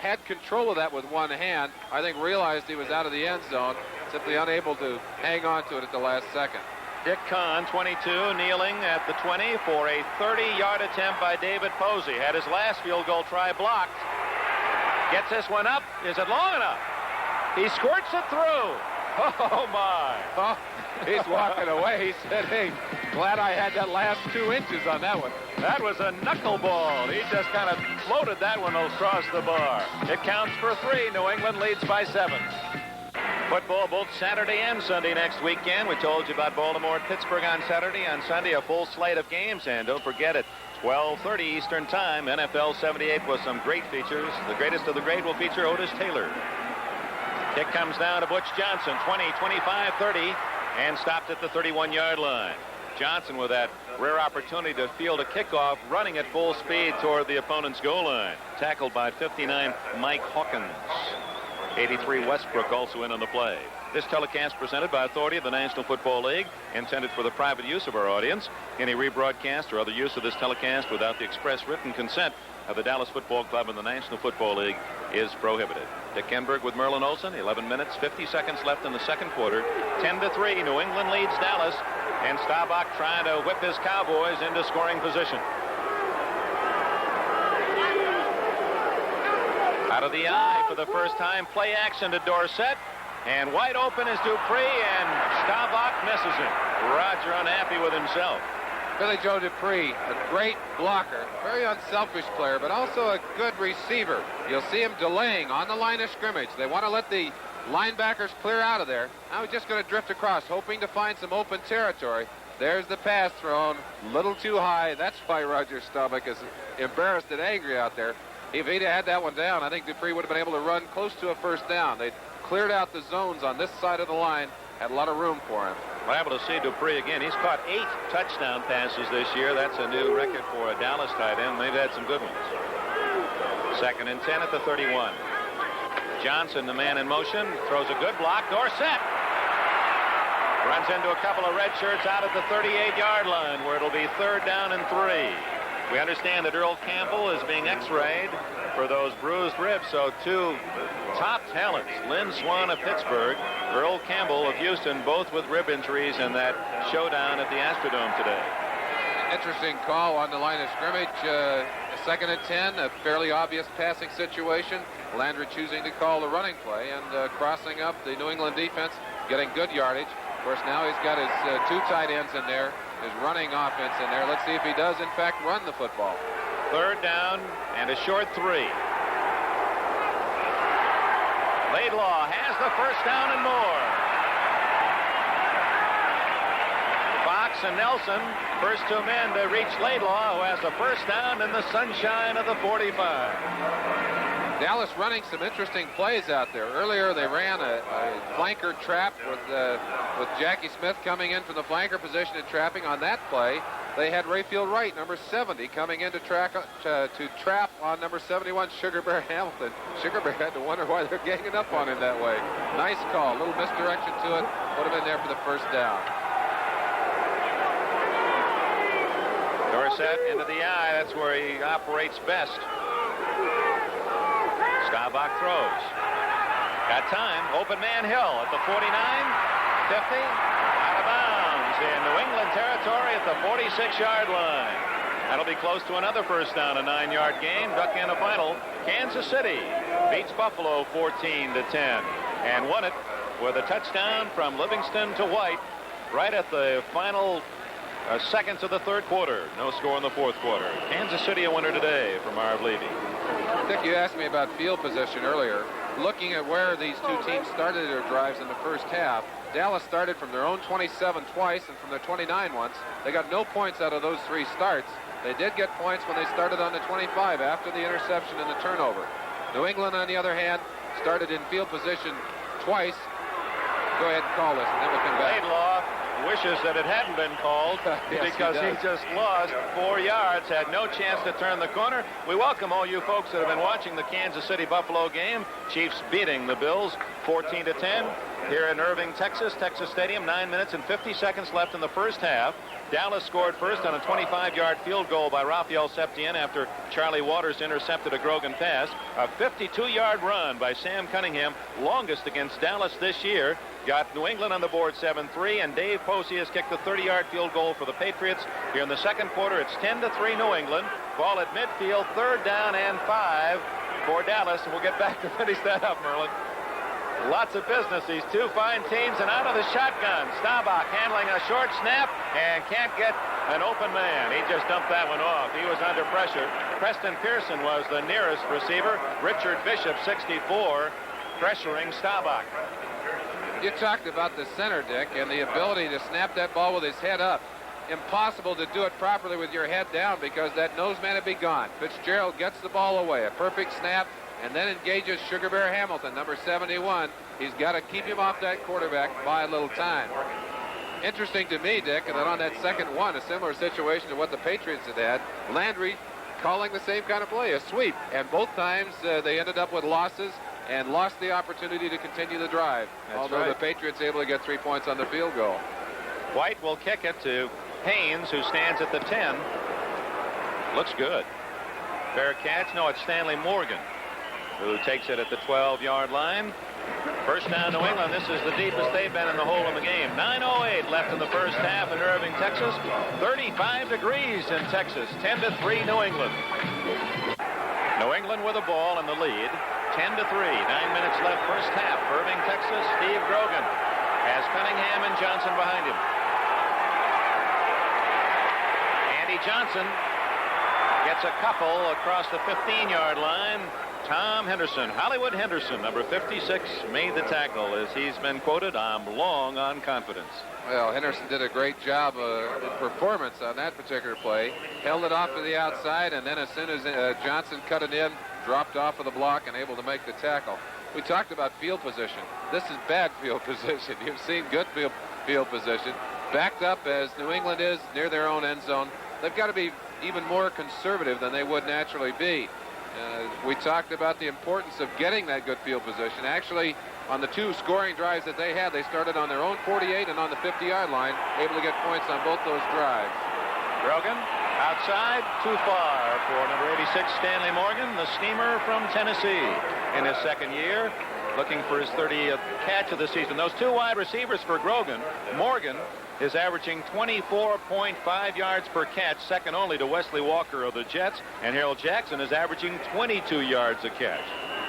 had control of that with one hand. I think realized he was out of the end zone, simply unable to hang on to it at the last second. Dick Kahn, 22, kneeling at the 20 for a 30-yard attempt by David Posey. Had his last field goal try blocked. Gets this one up. Is it long enough? He squirts it through. Oh, my. Oh, he's walking away. He said, hey, glad I had that last 2 inches on that one. That was a knuckleball. He just kind of floated that one across the bar. It counts for 3. New England leads by 7. Football both Saturday and Sunday next weekend. We told you about Baltimore and Pittsburgh on Saturday. On Sunday, a full slate of games. And don't forget it, 12:30 Eastern Time, NFL 78 with some great features. The greatest of the great will feature Otis Taylor. Kick comes down to Butch Johnson, 20, 25, 30, and stopped at the 31-yard line. Johnson with that rare opportunity to field a kickoff, running at full speed toward the opponent's goal line. Tackled by 59 Mike Hawkins. 83 Westbrook also in on the play. This telecast presented by authority of the National Football League, intended for the private use of our audience. Any rebroadcast or other use of this telecast without the express written consent of the Dallas Football Club and the National Football League is prohibited. Dick Enberg with Merlin Olsen. 11 minutes, 50 seconds left in the second quarter. 10-3. New England leads Dallas. And Staubach trying to whip his Cowboys into scoring position. Out of the eye for the first time. Play action to Dorsett. And wide open is Dupree, and Staubach misses him. Roger unhappy with himself. Billy Joe Dupree, a great blocker, very unselfish player, but also a good receiver. You'll see him delaying on the line of scrimmage. They want to let the linebackers clear out of there. Now he's just going to drift across, hoping to find some open territory. There's the pass thrown, a little too high. That's why Roger Staubach is embarrassed and angry out there. If he'd had that one down, I think Dupree would have been able to run close to a first down. They cleared out the zones on this side of the line, had a lot of room for him. We're able to see Dupree again. He's caught 8 touchdown passes this year. That's a new record for a Dallas tight end. They've had some good ones. 2nd and 10 at the 31. Johnson, the man in motion, throws a good block. Dorsett runs into a couple of red shirts out at the 38-yard line, where it'll be 3rd down and 3. We understand that Earl Campbell is being x-rayed for those bruised ribs. So 2 top talents, Lynn Swann of Pittsburgh, Earl Campbell of Houston, both with rib injuries in that showdown at the Astrodome today. Interesting call on the line of scrimmage. 2nd and 10, a fairly obvious passing situation. Landry choosing to call the running play and crossing up the New England defense, getting good yardage. Of course, now he's got his 2 tight ends in there, his running offense in there. Let's see if he does, in fact, run the football. 3rd down and a short 3. Laidlaw has the first down and more. Fox and Nelson, first 2 men to reach Laidlaw, who has the first down in the sunshine of the 45. Dallas running some interesting plays out there. Earlier they ran a flanker trap with Jackie Smith coming in from the flanker position and trapping. On that play, they had Rayfield Wright, number 70, coming in to trap on number 71, Sugar Bear Hamilton. Sugar Bear had to wonder why they're ganging up on him that way. Nice call, a little misdirection to it. Would have been there for the first down. Dorsett into the eye. That's where he operates best. Staubach throws. Got time. Open man Hill at the 49, 50, out of bounds in New England territory at the 46-yard line. That'll be close to another first down, a 9-yard gain. Duck in the final. Kansas City beats Buffalo 14-10 and won it with a touchdown from Livingston to White right at the final seconds of the 3rd quarter. No score in the 4th quarter. Kansas City a winner today for Marv Levy. Dick, you asked me about field position earlier. Looking at where these 2 teams started their drives in the first half, Dallas started from their own 27 twice and from their 29 once. They got no points out of those 3 starts. They did get points when they started on the 25 after the interception and the turnover. New England, on the other hand, started in field position twice. Go ahead and call this, and then we'll come back. Laidlaw wishes that it hadn't been called Yes, because he just lost 4 yards, had no chance to turn the corner. We welcome all you folks that have been watching the Kansas City-Buffalo game. Chiefs beating the Bills 14-10 here in Irving, Texas Stadium. 9 minutes and 50 seconds left in the first half. Dallas scored first on a 25-yard field goal by Rafael Septien after Charlie Waters intercepted a Grogan pass. A 52-yard run by Sam Cunningham, longest against Dallas this year, got New England on the board 7-3, and Dave Posey has kicked the 30-yard field goal for the Patriots. Here in the second quarter, it's 10-3 New England. Ball at midfield, 3rd down and 5 for Dallas, and we'll get back to finish that up, Merlin. Lots of business, these two fine teams, and out of the shotgun, Staubach handling a short snap and can't get an open man. He just dumped that one off. He was under pressure. Preston Pearson was the nearest receiver. Richard Bishop, 64, pressuring Staubach. You talked about the center, Dick, and the ability to snap that ball with his head up. Impossible to do it properly with your head down because that nose man would be gone. Fitzgerald gets the ball away, a perfect snap, and then engages Sugar Bear Hamilton, number 71. He's got to keep him off that quarterback by a little time. Interesting to me, Dick, that on that second one, a similar situation to what the Patriots had, Landry calling the same kind of play, a sweep. And both times they ended up with losses and lost the opportunity to continue the drive. That's although right. the Patriots able to get 3 points on the field goal. White will kick it to Haynes, who stands at the 10. Looks good. Fair catch. No, it's Stanley Morgan who takes it at the 12-yard line. First down New England. This is the deepest they've been in the whole of the game. 9:08 left in the first half in Irving, Texas. 35 degrees in Texas. 10-3 New England. New England with the ball in the lead. 10-3. 9 minutes left first half. Irving, Texas. Steve Grogan has Cunningham and Johnson behind him. Andy Johnson gets a couple across the 15-yard line. Tom Henderson, Hollywood Henderson, number 56, made the tackle. As he's been quoted, "I'm long on confidence." Well, Henderson did a great job in performance on that particular play. Held it off to the outside, and then as soon as Johnson cut it in, dropped off of the block and able to make the tackle. We talked about field position. This is bad field position. You've seen good field position. Backed up as New England is near their own end zone. They've got to be even more conservative than they would naturally be. We talked about the importance of getting that good field position. Actually, on the 2 scoring drives that they had, they started on their own 48 and on the 50-yard line, able to get points on both those drives. Grogan outside, too far for number 86 Stanley Morgan, the steamer from Tennessee, in his second year, looking for his 30th catch of the season. Those 2 wide receivers for Grogan. Morgan is averaging 24.5 yards per catch, second only to Wesley Walker of the Jets, and Harold Jackson is averaging 22 yards a catch.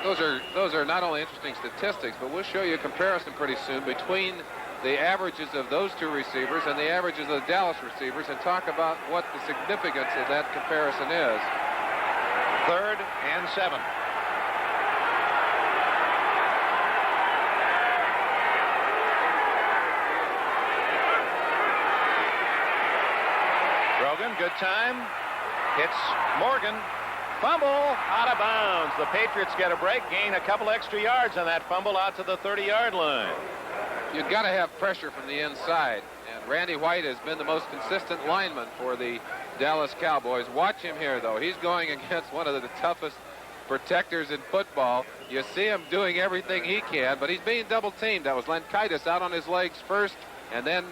Those are not only interesting statistics, but we'll show you a comparison pretty soon between the averages of those 2 receivers and the averages of the Dallas receivers, and talk about what the significance of that comparison is. 3rd and 7. Grogan, good time. It's Morgan. Fumble out of bounds. The Patriots get a break, gain a couple extra yards on that fumble out to the 30-yard line. You've got to have pressure from the inside, and Randy White has been the most consistent lineman for the Dallas Cowboys. Watch him here, though. He's going against one of the toughest protectors in football. You see him doing everything he can, but he's being double-teamed. That was Lenkaitis out on his legs first, and then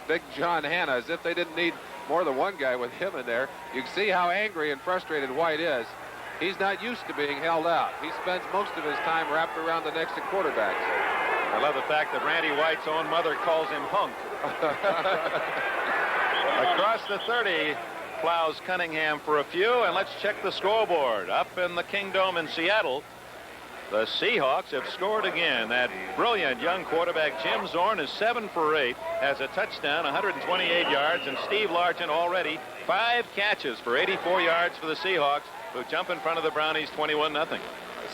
Big John Hanna, as if they didn't need more than one guy with him in there. You can see how angry and frustrated White is. He's not used to being held out. He spends most of his time wrapped around the necks of quarterbacks. I love the fact that Randy White's own mother calls him Hunk. Across the 30, plows Cunningham for a few, and let's check the scoreboard. Up in the Kingdome in Seattle, the Seahawks have scored again. That brilliant young quarterback Jim Zorn is 7 for 8, has a touchdown, 128 yards, and Steve Largent already 5 catches for 84 yards for the Seahawks, who jump in front of the Brownies 21-0. The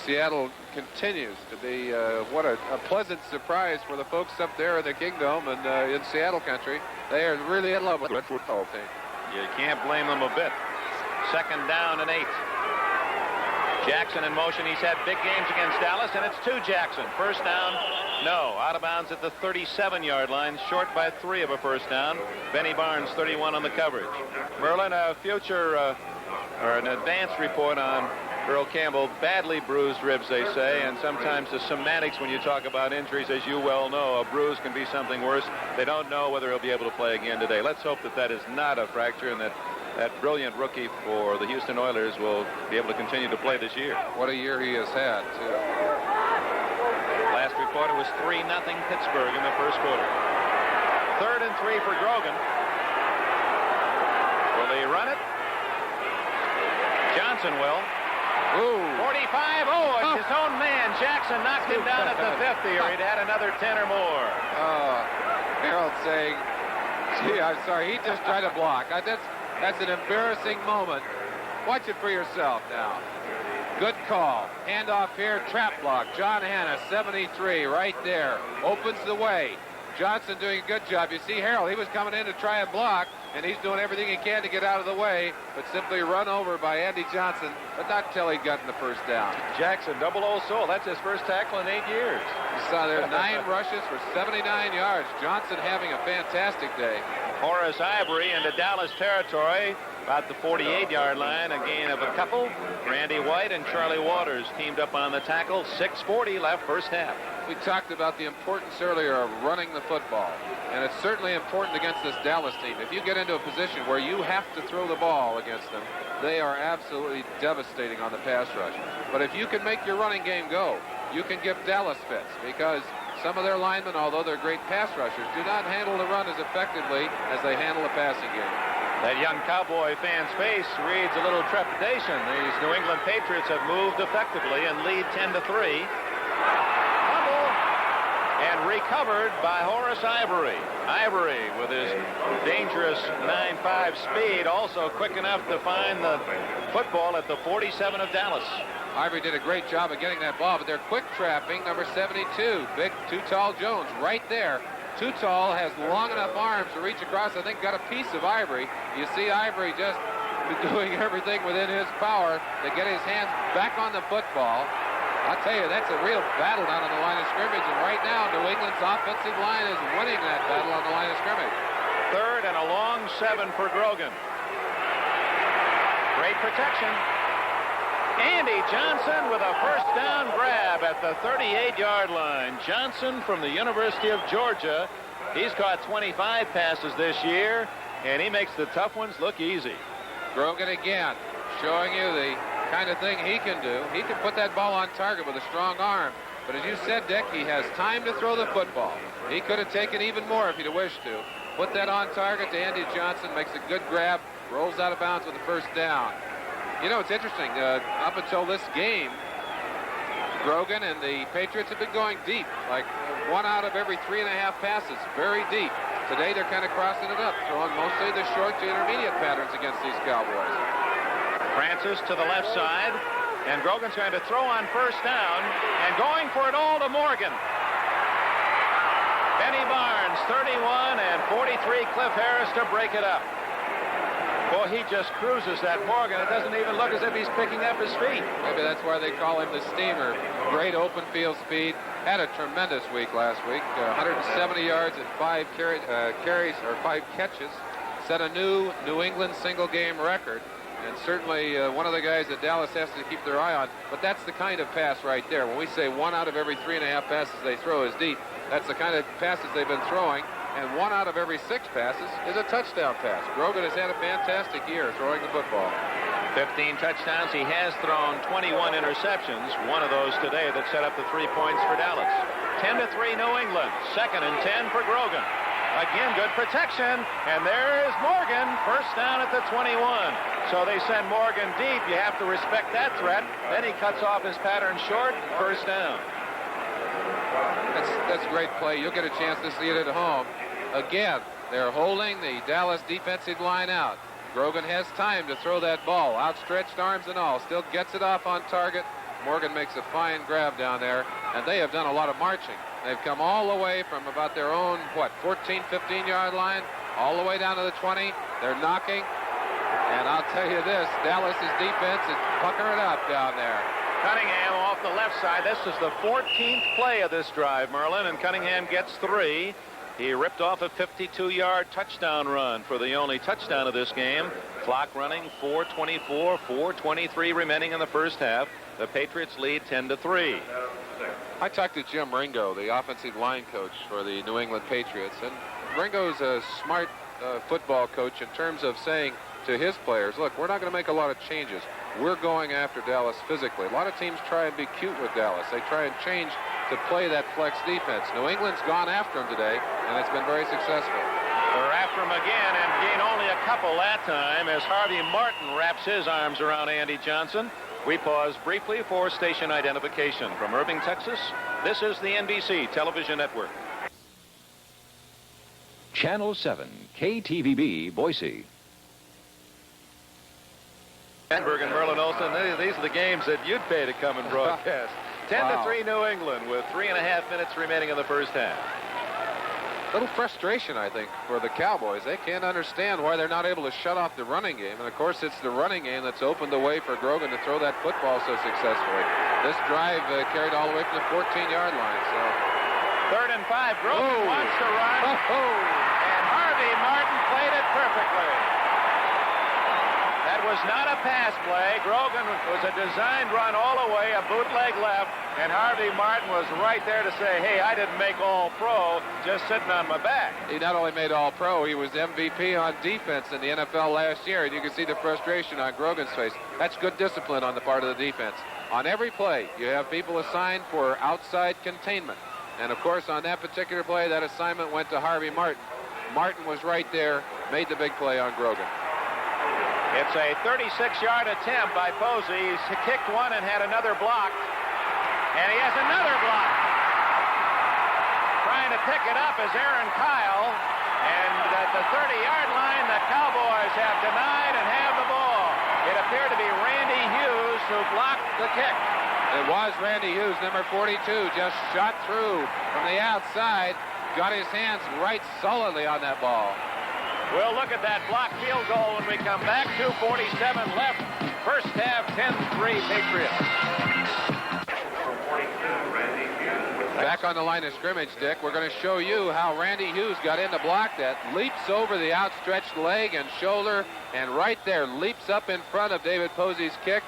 Seattle continues to be what a pleasant surprise for the folks up there in the Kingdom and in Seattle country. They are really in love with the football team. You can't blame them a bit. 2nd down and 8. Jackson in motion. He's had big games against Dallas, and it's to Jackson. 1st down, no. Out of bounds at the 37-yard line, short by 3 of a 1st down. Benny Barnes, 31 on the coverage. Merlin, a future or an advanced report on Earl Campbell. Badly bruised ribs, they say, and sometimes the semantics when you talk about injuries, as you well know, a bruise can be something worse. They don't know whether he'll be able to play again today. Let's hope that that is not a fracture and that brilliant rookie for the Houston Oilers will be able to continue to play this year. What a year he has had, too. Last report, it was 3-0 Pittsburgh in the 1st quarter. 3rd and 3 for Grogan. Will they run it? Johnson will. Ooh. 45. Oh, it's his own man. Jackson knocked him down at the 50, or he'd had another 10 or more. Harold saying, gee, I'm sorry, he just tried to block. That's an embarrassing moment. Watch it for yourself now. Good call. Handoff here, trap block. John Hanna, 73, right there. Opens the way. Johnson doing a good job. You see Harold, he was coming in to try and block, and he's doing everything he can to get out of the way, but simply run over by Andy Johnson, but not till he got in the 1st down. Jackson, double O soul. That's his first tackle in 8 years. You saw there 9 rushes for 79 yards. Johnson having a fantastic day. Horace Ivory into Dallas territory, about the 48-yard line, a gain of a couple. Randy White and Charlie Waters teamed up on the tackle. 6:40 left, 1st half. We talked about the importance earlier of running the football, and it's certainly important against this Dallas team. If you get into a position where you have to throw the ball against them, they are absolutely devastating on the pass rush. But if you can make your running game go, you can give Dallas fits, because some of their linemen, although they're great pass rushers, do not handle the run as effectively as they handle the passing game. That young Cowboy fan's face reads a little trepidation. These New England Patriots have moved effectively and lead 10-3. Fumble and recovered by Horace Ivory. Ivory with his dangerous 9.5 speed, also quick enough to find the football at the 47 of Dallas. Ivory did a great job of getting that ball, but they're quick trapping number 72, big Too Tall Jones, right there. Too Tall has long enough arms to reach across. I think got a piece of Ivory. You see Ivory just doing everything within his power to get his hands back on the football. I'll tell you, that's a real battle down on the line of scrimmage, and right now New England's offensive line is winning that battle on the line of scrimmage. 3rd and a long 7 for Grogan. Great protection. Andy Johnson with a 1st down grab at the 38-yard line. Johnson from the University of Georgia. He's caught 25 passes this year, and he makes the tough ones look easy. Grogan again, showing you the kind of thing he can do. He can put that ball on target with a strong arm. But as you said, Dick, he has time to throw the football. He could have taken even more if he'd have wished to. Put that on target to Andy Johnson, makes a good grab, rolls out of bounds with a 1st down. You know, it's interesting. Up until this game, Grogan and the Patriots have been going deep, like 1 out of every 3.5 passes, very deep. Today, they're kind of crossing it up, throwing mostly the short to intermediate patterns against these Cowboys. Francis to the left side, and Grogan's going to throw on 1st down, and going for it all to Morgan. Benny Barnes, 31, and 43, Cliff Harris to break it up. Boy, he just cruises that Morgan. It doesn't even look as if he's picking up his feet. Maybe that's why they call him the Steamer. Great open field speed. Had a tremendous week last week. 170 yards and 5 carries or 5 catches. Set a new New England single game record. And certainly one of the guys that Dallas has to keep their eye on. But that's the kind of pass right there. When we say 1 out of every 3.5 passes they throw is deep, that's the kind of passes they've been throwing. And 1 out of every 6 passes is a touchdown pass. Grogan has had a fantastic year throwing the football. 15 touchdowns. He has thrown 21 interceptions. One of those today that set up the 3 points for Dallas. 10-3 New England. 2nd and 10 for Grogan. Again, good protection. And there is Morgan. 1st down at the 21. So they send Morgan deep. You have to respect that threat. Then he cuts off his pattern short. 1st down. That's a great play. You'll get a chance to see it at home. Again, they're holding the Dallas defensive line out. Grogan has time to throw that ball. Outstretched arms and all. Still gets it off on target. Morgan makes a fine grab down there, and they have done a lot of marching. They've come all the way from about their own, 14, 15-yard line, all the way down to the 20. They're knocking. And I'll tell you this, Dallas's defense is puckering up down there. Cunningham off the left side. This is the 14th play of this drive, Merlin, and Cunningham gets 3. He ripped off a 52-yard touchdown run for the only touchdown of this game. Clock running, 4:24, 4:23 remaining in the first half. The Patriots lead 10-3. I talked to Jim Ringo, the offensive line coach for the New England Patriots, and Ringo's a smart football coach in terms of saying to his players, look, we're not going to make a lot of changes. We're going after Dallas physically. A lot of teams try and be cute with Dallas. They try and change to play that flex defense. New England's gone after him today, and it's been very successful. They're after him again and gain only a couple that time as Harvey Martin wraps his arms around Andy Johnson. We pause briefly for station identification. From Irving, Texas, this is the NBC Television Network. Channel 7, KTVB, Boise. Sandberg and Merlin Olsen, these are the games that you'd pay to come and broadcast. 10-3 New England with 3.5 minutes remaining in the first half. A little frustration, I think, for the Cowboys. They can't understand why they're not able to shut off the running game. And, of course, it's the running game that's opened the way for Grogan to throw that football so successfully. This drive carried all the way from the 14-yard line. So 3rd and 5. Grogan wants to run. And Harvey Martin played it perfectly. That was not a pass play. Grogan was a designed run all the way, a bootleg left, and Harvey Martin was right there to say, hey, I didn't make all-pro, just sitting on my back. he not only made all-pro, he was MVP on defense in the NFL last year, and you can see the frustration on Grogan's face. That's good discipline on the part of the defense. On every play, you have people assigned for outside containment. And, of course, on that particular play, that assignment went to Harvey Martin. Martin was right there, made the big play on Grogan. It's a 36-yard attempt by Posey. He's kicked one and had another block. And he has another block. Trying to pick it up is Aaron Kyle. And at the 30-yard line, the Cowboys have denied and have the ball. It appeared to be Randy Hughes who blocked the kick. It was Randy Hughes, number 42, just shot through from the outside. Got his hands right solidly on that ball. We'll look at that blocked field goal when we come back. 2:47 left. First half, 10-3 Patriots. Back on the line of scrimmage, Dick, we're going to show you how Randy Hughes got in to block that. Leaps over the outstretched leg and shoulder, and right there leaps up in front of David Posey's kick.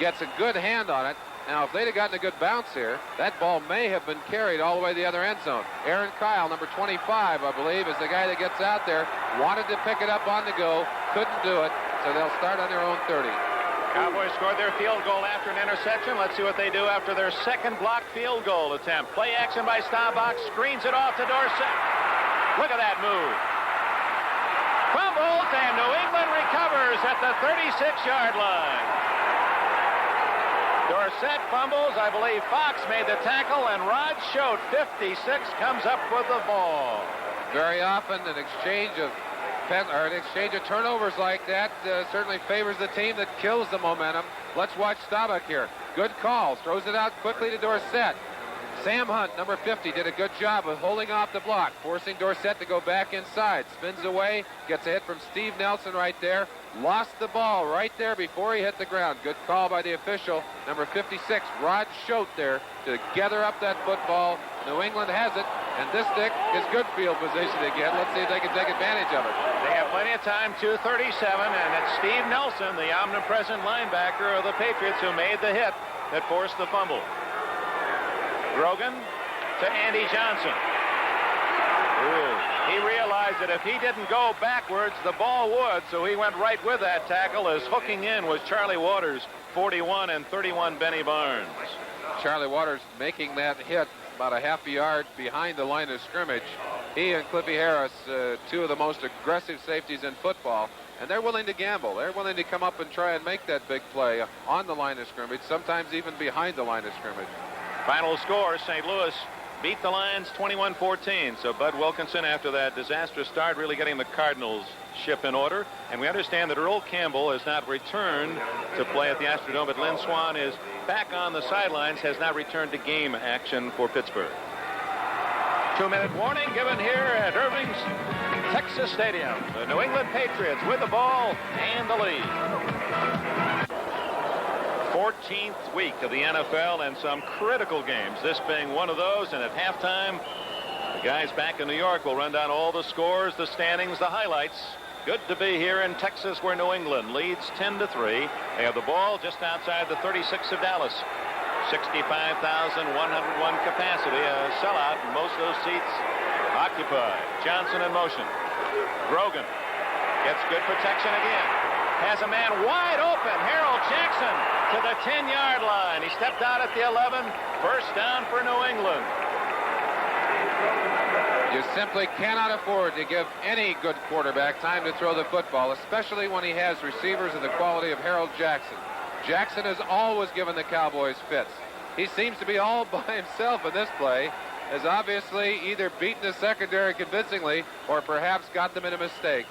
Gets a good hand on it. Now, if they'd have gotten a good bounce here, that ball may have been carried all the way to the other end zone. Aaron Kyle, number 25, I believe, is the guy that gets out there. Wanted to pick it up on the go, couldn't do it, so they'll start on their own 30. Cowboys scored their field goal after an interception. Let's see what they do after their second blocked field goal attempt. Play action by Staubach, screens it off to Dorsett. Look at that move. Fumbles, and New England recovers at the 36-yard line. Dorsett fumbles. I believe Fox made the tackle, and Rod Schote, 56, comes up with the ball. Very often an exchange of turnovers like that certainly favors the team that kills the momentum. Let's watch Staubach here. Good call. Throws it out quickly to Dorsett. Sam Hunt, number 50, did a good job of holding off the block, forcing Dorsett to go back inside. Spins away, gets a hit from Steve Nelson right there. Lost the ball right there before he hit the ground. Good call by the official, number 56, Rod Schote there to gather up that football. New England has it, and this, Dick, is good field position again. Let's see if they can take advantage of it. They have plenty of time, 2:37, and it's Steve Nelson, the omnipresent linebacker of the Patriots, who made the hit that forced the fumble. Grogan to Andy Johnson. He realized that if he didn't go backwards, the ball would, so he went right with that tackle, as hooking in was Charlie Waters, 41, and 31 Benny Barnes. Charlie Waters making that hit about a half a yard behind the line of scrimmage. He and Cliffy Harris, two of the most aggressive safeties in football, and they're willing to gamble. They're willing to come up and try and make that big play on the line of scrimmage, sometimes even behind the line of scrimmage. Final score, St. Louis beat the Lions 21-14. So Bud Wilkinson, after that disastrous start, really getting the Cardinals ship in order. And we understand that Earl Campbell has not returned to play at the Astrodome, but Lynn Swann is back on the sidelines, has not returned to game action for Pittsburgh. 2-minute warning given here at Irving's Texas Stadium. The New England Patriots with the ball and the lead. 14th week of the NFL and some critical games, this being one of those. And at halftime, the guys back in New York will run down all the scores, the standings, the highlights. Good to be here in Texas, where New England leads 10-3. They have the ball just outside the 36 of Dallas. 65,101 capacity, a sellout, and most of those seats occupied. Johnson in motion. Grogan gets good protection again. Has a man wide open. Harold Jackson to the 10-yard line. He stepped out at the 11. First down for New England. You simply cannot afford to give any good quarterback time to throw the football, especially when he has receivers of the quality of Harold Jackson. Jackson has always given the Cowboys fits. He seems to be all by himself in this play, has obviously either beaten the secondary convincingly or perhaps got them in a mistake.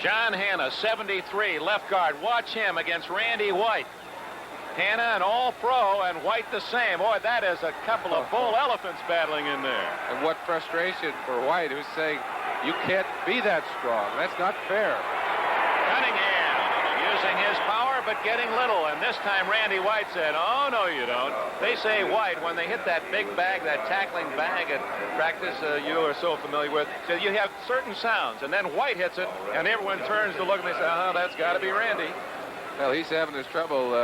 John Hanna, 73, left guard. Watch him against Randy White. Hanna, an all-pro, and White the same. Boy, that is a couple of bull elephants battling in there. And what frustration for White, who's saying, you can't be that strong. That's not fair. Cunningham using his power, but getting little. And this time, Randy White said, oh, no, you don't. They say White, when they hit that big bag, that tackling bag at practice you are so familiar with, so you have certain sounds. And then White hits it, and everyone turns to look, and they say, oh, that's got to be Randy. Well, he's having his trouble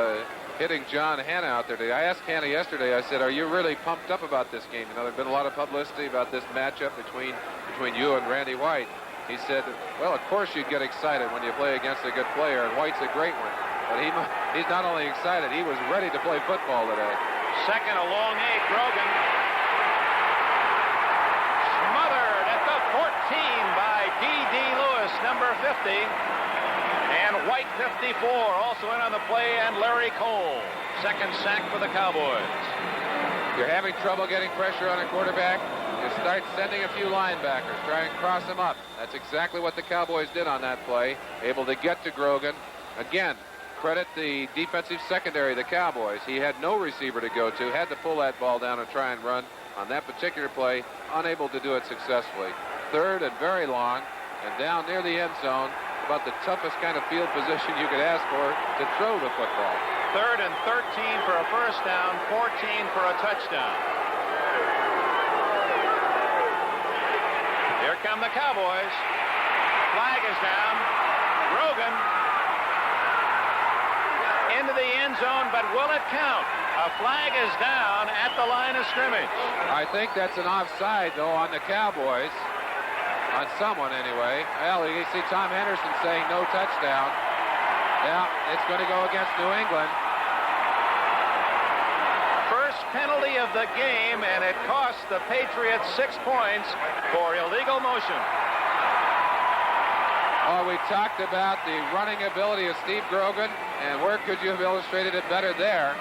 hitting John Hanna out there today. I asked Hanna yesterday, I said, are you really pumped up about this game? You know, there's been a lot of publicity about this matchup between you and Randy White. He said, well, of course you'd get excited when you play against a good player, and White's a great one. But he's not only excited, he was ready to play football today. Second, a long 8, Grogan. Smothered at the 14 by D.D. Lewis, number 50. And White, 54, also in on the play, and Larry Cole. Second sack for the Cowboys. You're having trouble getting pressure on a quarterback, you start sending a few linebackers, try and cross them up. That's exactly what the Cowboys did on that play, able to get to Grogan. Again, credit the defensive secondary, the Cowboys. He had no receiver to go to, had to pull that ball down and try and run on that particular play, unable to do it successfully. Third and very long, and down near the end zone, about the toughest kind of field position you could ask for to throw the football. Third and 13 for a first down, 14 for a touchdown. Here come the Cowboys. Flag is down. Grogan into the end zone, but will it count? A flag is down at the line of scrimmage. I think that's an offside, though, on the Cowboys. On someone, anyway. Well, you see Tom Henderson saying no touchdown. Yeah, it's going to go against New England. First penalty of the game, and it cost the Patriots 6 points for illegal motion. Oh, we talked about the running ability of Steve Grogan, and where could you have illustrated it better there?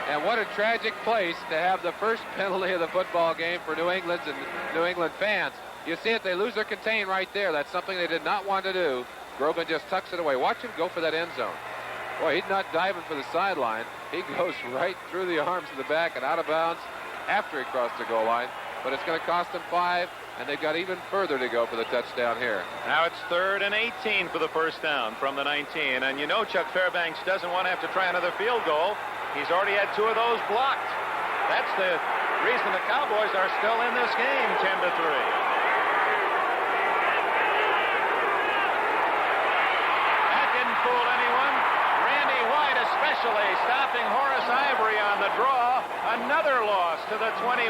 And what a tragic place to have the first penalty of the football game for New England and New England fans. You see it, they lose their contain right there. That's something they did not want to do. Grogan just tucks it away. Watch him go for that end zone. Boy, he's not diving for the sideline. He goes right through the arms of the back and out of bounds after he crossed the goal line. But it's going to cost them 5, and they've got even further to go for the touchdown here. Now it's 3rd and 18 for the first down from the 19. And you know Chuck Fairbanks doesn't want to have to try another field goal. He's already had 2 of those blocked. That's the reason the Cowboys are still in this game, 10-3. Fool anyone. Randy White especially stopping Horace Ivory on the draw. Another loss to the 21,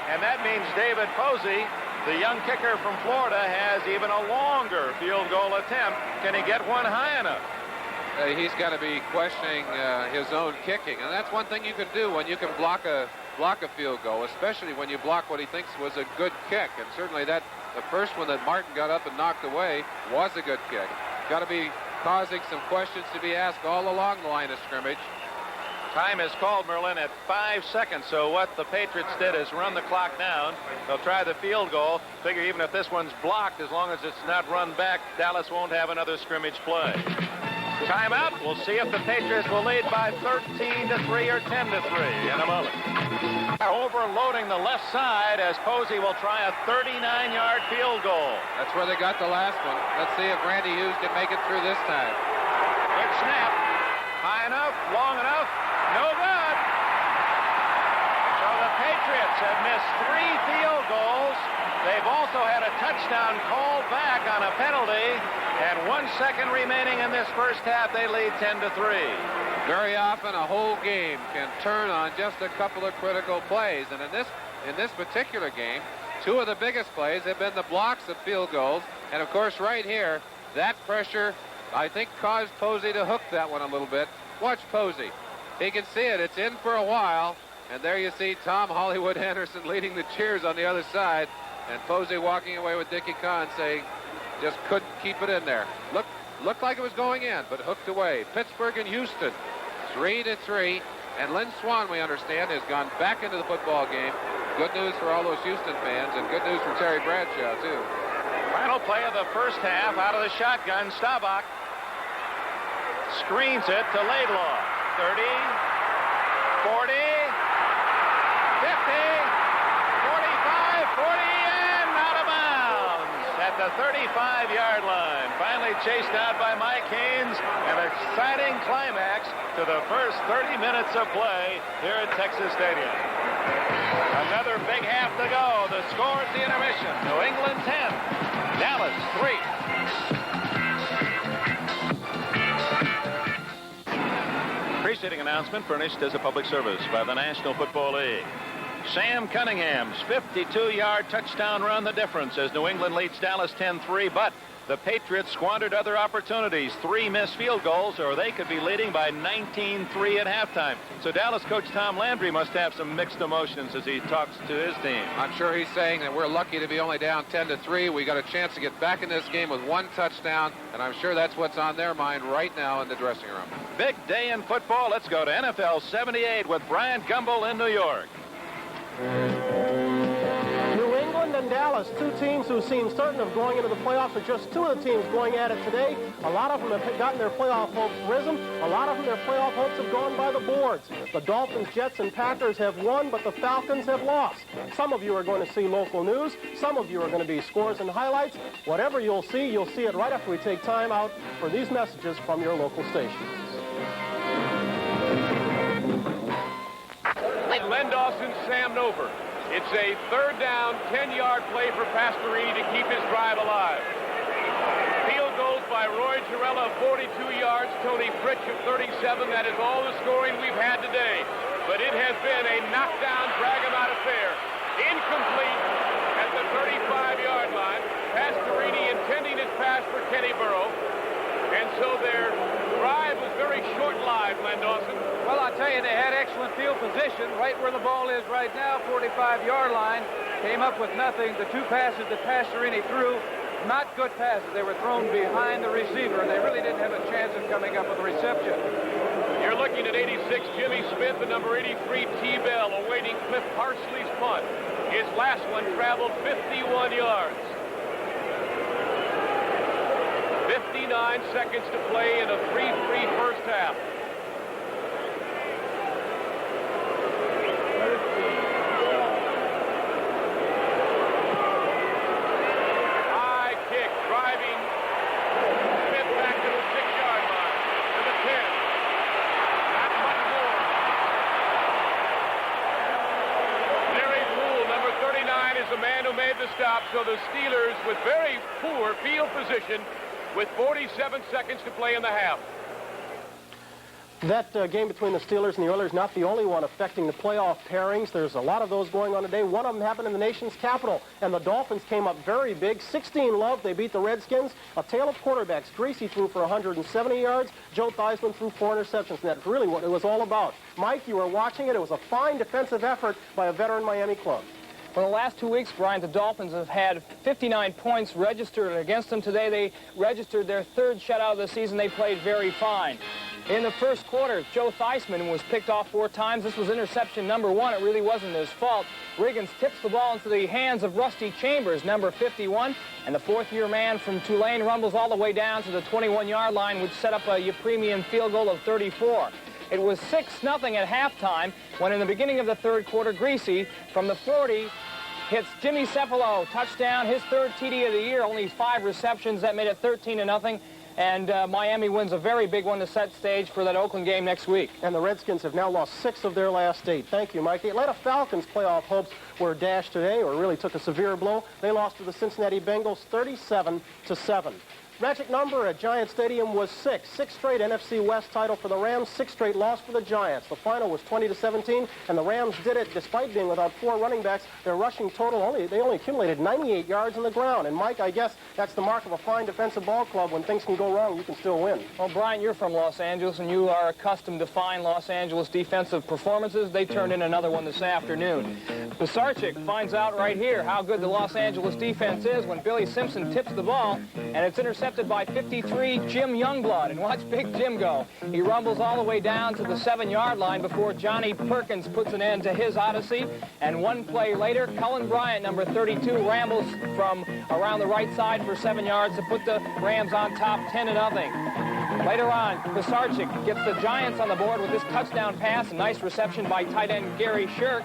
and that means David Posey, the young kicker from Florida, has even a longer field goal attempt. Can he get one high enough? He's got to be questioning his own kicking, and that's one thing you can do when you can block a field goal, especially when you block what he thinks was a good kick. And certainly the first one that Martin got up and knocked away was a good kick. Got to be causing some questions to be asked all along the line of scrimmage. Time is called, Merlin, at 5 seconds. So what the Patriots did is run the clock down. They'll try the field goal. Figure even if this one's blocked, as long as it's not run back, Dallas won't have another scrimmage play. Timeout. We'll see if the Patriots will lead by 13-3 or 10-3 in a moment. Overloading the left side as Posey will try a 39-yard field goal. That's where they got the last one. Let's see if Randy Hughes can make it through this time. Good snap. High enough, long enough, no good. So the Patriots have missed 3 field goals. They've also had a touchdown called back on a penalty. And 1 second remaining in this first half, they lead 10-3. Very often a whole game can turn on just a couple of critical plays. And in this particular game, 2 of the biggest plays have been the blocks of field goals. And of course, right here, that pressure, I think, caused Posey to hook that one a little bit. Watch Posey. He can see it. It's in for a while. And there you see Tom Hollywood Anderson leading the cheers on the other side. And Posey walking away with Dickie Kahn saying, just couldn't keep it in there. Looked like it was going in, but hooked away. Pittsburgh and Houston, 3-3. And Lynn Swann, we understand, has gone back into the football game. Good news for all those Houston fans, and good news for Terry Bradshaw, too. Final play of the first half, out of the shotgun, Staubach screens it to Laidlaw. 30, 40, 50, 45, 40, and out of bounds at the 35-yard line. Finally chased out by Mike Haynes. An exciting climax to the first 30 minutes of play here at Texas Stadium. Another big half to go. The score at the intermission. New England 10, Dallas 3. Preceding announcement furnished as a public service by the National Football League. Sam Cunningham's 52-yard touchdown run the difference as New England leads Dallas 10-3, but the Patriots squandered other opportunities. 3 missed field goals, or they could be leading by 19-3 at halftime. So Dallas coach Tom Landry must have some mixed emotions as he talks to his team. I'm sure he's saying that we're lucky to be only down 10-3. We got a chance to get back in this game with 1 touchdown, and I'm sure that's what's on their mind right now in the dressing room. Big day in football. Let's go to NFL 78 with Bryant Gumbel in New York. New England and Dallas, 2 teams who seem certain of going into the playoffs, are just 2 of the teams going at it today. A lot of them have gotten their playoff hopes risen. A lot of them, their playoff hopes have gone by the boards. The Dolphins, Jets, and Packers have won, but the Falcons have lost. Some of you are going to see local news. Some of you are going to be scores and highlights. Whatever you'll see it right after we take time out for these messages from your local stations. Len Dawson, Sam Nover. It's a 3rd down, 10-yard play for Pastorini to keep his drive alive. Field goals by Roy Girella of 42 yards, Tony Fritsch of 37. That is all the scoring we've had today. But it has been a knockdown, drag-em-out affair. Incomplete at the 35-yard line. Pastorini intending his pass for Kenny Burrow. And so their drive was very short-lived, Len Dawson. Well, I'll tell you, they had excellent field position right where the ball is right now, 45-yard line. Came up with nothing. The 2 passes that Pastorini threw, not good passes. They were thrown behind the receiver, and they really didn't have a chance of coming up with a reception. You're looking at 86 Jimmy Smith and number 83 T-Bell awaiting Cliff Parsley's punt. His last one traveled 51 yards. 59 seconds to play in a 3-3 first half. High kick, driving Smith back to the 6-yard line, to the 10. Not much more. Larry Poole, number 39, is the man who made the stop, so the Steelers, with very poor field position, with 47 seconds to play in the half. That game between the Steelers and the Oilers, not the only one affecting the playoff pairings. There's a lot of those going on today. One of them happened in the nation's capital, and the Dolphins came up very big. 16-love, they beat the Redskins. A tale of quarterbacks. Greasy threw for 170 yards. Joe Theismann threw 4 interceptions, and that's really what it was all about. Mike, you were watching it. It was a fine defensive effort by a veteran Miami club. For the last 2 weeks, Brian, the Dolphins have had 59 points registered against them. Today they registered their 3rd shutout of the season. They played very fine. In the first quarter, Joe Theismann was picked off 4 times. This was interception number 1. It really wasn't his fault. Riggins tips the ball into the hands of Rusty Chambers, number 51, and the 4th-year man from Tulane rumbles all the way down to the 21-yard line, which set up a premium field goal of 34. It was 6-0 at halftime when in the beginning of the third quarter, Greasy from the 40 hits Jimmy Cefalo, touchdown, his 3rd TD of the year, only 5 receptions. That made it 13-0. And Miami wins a very big one to set stage for that Oakland game next week. And the Redskins have now lost 6 of their last 8. Thank you, Mike. The Atlanta Falcons' playoff hopes were dashed today, or really took a severe blow. They lost to the Cincinnati Bengals 37-7. Magic number at Giant Stadium was 6. 6 straight NFC West title for the Rams, 6 straight loss for the Giants. The final was 20-17, and the Rams did it despite being without 4 running backs. Their rushing total, they only accumulated 98 yards on the ground. And Mike, I guess that's the mark of a fine defensive ball club. When things can go wrong, you can still win. Well, Brian, you're from Los Angeles, and you are accustomed to fine Los Angeles defensive performances. They turned in another one this afternoon. Pisarcik finds out right here how good the Los Angeles defense is when Billy Simpson tips the ball, and it's intercepted by 53 Jim Youngblood. And watch Big Jim go. He rumbles all the way down to the 7-yard line before Johnny Perkins puts an end to his odyssey. And 1 play later, Cullen Bryant, number 32, rambles from around the right side for 7 yards to put the Rams on top 10-0. Later on, Pisarcik gets the Giants on the board with this touchdown pass. A nice reception by tight end Gary Shirk.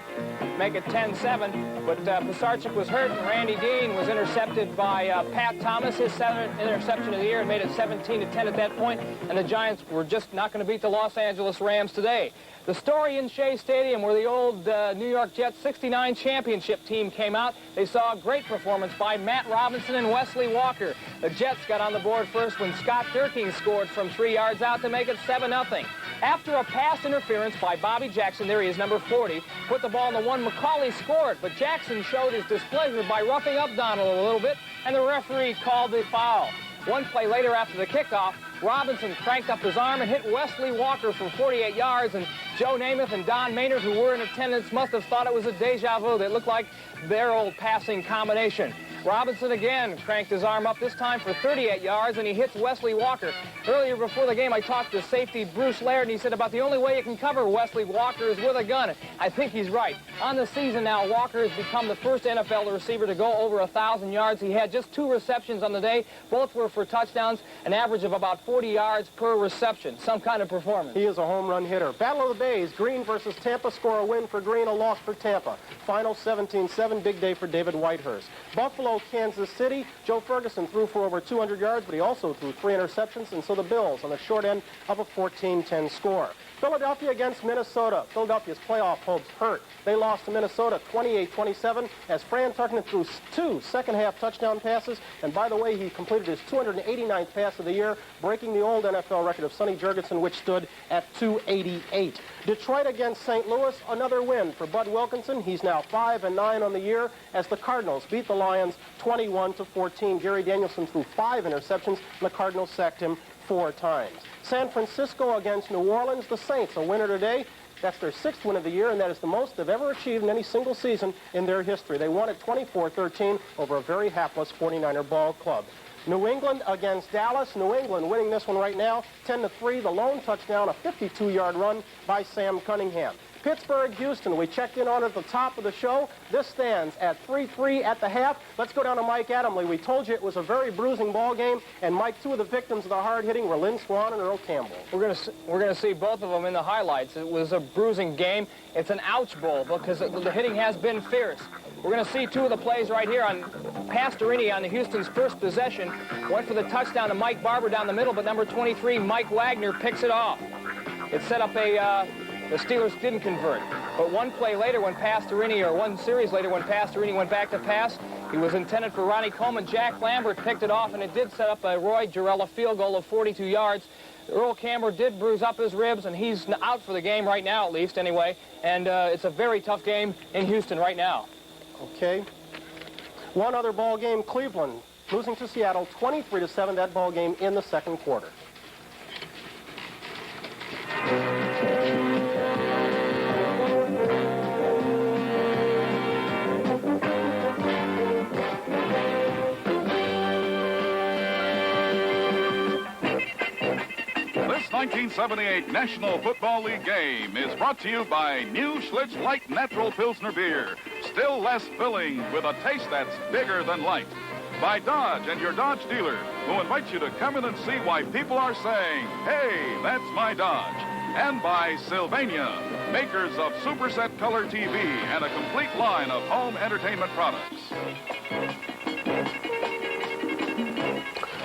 Make it 10-7. But Pisarcik was hurt, and Randy Dean was intercepted by Pat Thomas, his 7th interception of the year, and made it 17-10 at that point. And the Giants were just not going to beat the Los Angeles Rams today. The story in Shea Stadium, where the old New York Jets 69 championship team came out, they saw a great performance by Matt Robinson and Wesley Walker. The Jets got on the board first when Scott Durking scored from 3 yards out to make it 7-0. After a pass interference by Bobby Jackson, there he is, number 40, put the ball in the one, McCauley scored, but Jackson showed his displeasure by roughing up Donald a little bit, and the referee called the foul. 1 play later after the kickoff, Robinson cranked up his arm and hit Wesley Walker for 48 yards, and Joe Namath and Don Maynard, who were in attendance, must have thought it was a deja vu. They looked like their old passing combination. Robinson again cranked his arm up, this time for 38 yards, and he hits Wesley Walker. Earlier before the game, I talked to safety Bruce Laird, and he said about the only way you can cover Wesley Walker is with a gun. I think he's right. On the season now, Walker has become the first NFL receiver to go over 1,000 yards. He had just 2 receptions on the day. Both were for touchdowns, an average of about 40 yards per reception. Some kind of performance. He is a home run hitter. Battle of the Bays, Green versus Tampa. Score a win for Green, a loss for Tampa. Final 17-7, big day for David Whitehurst. Buffalo, Kansas City. Joe Ferguson threw for over 200 yards, but he also threw 3 interceptions, and so the Bills on the short end of a 14-10 score. Philadelphia against Minnesota. Philadelphia's playoff hopes hurt. They lost to Minnesota 28-27 as Fran Tarkenton threw 2 second-half touchdown passes. And by the way, he completed his 289th pass of the year, breaking the old NFL record of Sonny Jurgensen, which stood at 288. Detroit against St. Louis, another win for Bud Wilkinson. He's now 5-9 on the year as the Cardinals beat the Lions 21-14. Gary Danielson threw 5 interceptions, and the Cardinals sacked him 4 times. San Francisco against New Orleans. The Saints, a winner today. That's their 6th win of the year, and that is the most they've ever achieved in any single season in their history. They won at 24-13 over a very hapless 49er ball club. New England against Dallas. New England winning this one right now, 10-3. The lone touchdown, a 52-yard run by Sam Cunningham. Pittsburgh, Houston, we checked in on it at the top of the show. This stands at 3-3 at the half. Let's go down to Mike Adamle. We told you it was a very bruising ball game, and Mike, 2 of the victims of the hard hitting were Lynn Swann and Earl Campbell. We're gonna see both of them in the highlights. It was a bruising game. It's an ouch bowl because the hitting has been fierce. We're going to see 2 of the plays right here on Pastorini on the Houston's first possession. Went for the touchdown to Mike Barber down the middle, but number 23, Mike Wagner, picks it off. It set up the Steelers didn't convert. But 1 play later when Pastorini, or 1 series later when Pastorini went back to pass, he was intended for Ronnie Coleman. Jack Lambert picked it off, and it did set up a Roy Girella field goal of 42 yards. Earl Camber did bruise up his ribs, and he's out for the game right now, at least, anyway. And it's a very tough game in Houston right now. Okay. 1 other ball game, Cleveland losing to Seattle 23-7, that ball game in the 2nd quarter. This 1978 National Football League game is brought to you by New Schlitz Light Natural Pilsner Beer. Still less filling with a taste that's bigger than light. By Dodge and your Dodge dealer, who invites you to come in and see why people are saying, hey, that's my Dodge. And by Sylvania, makers of Superset Color TV and a complete line of home entertainment products.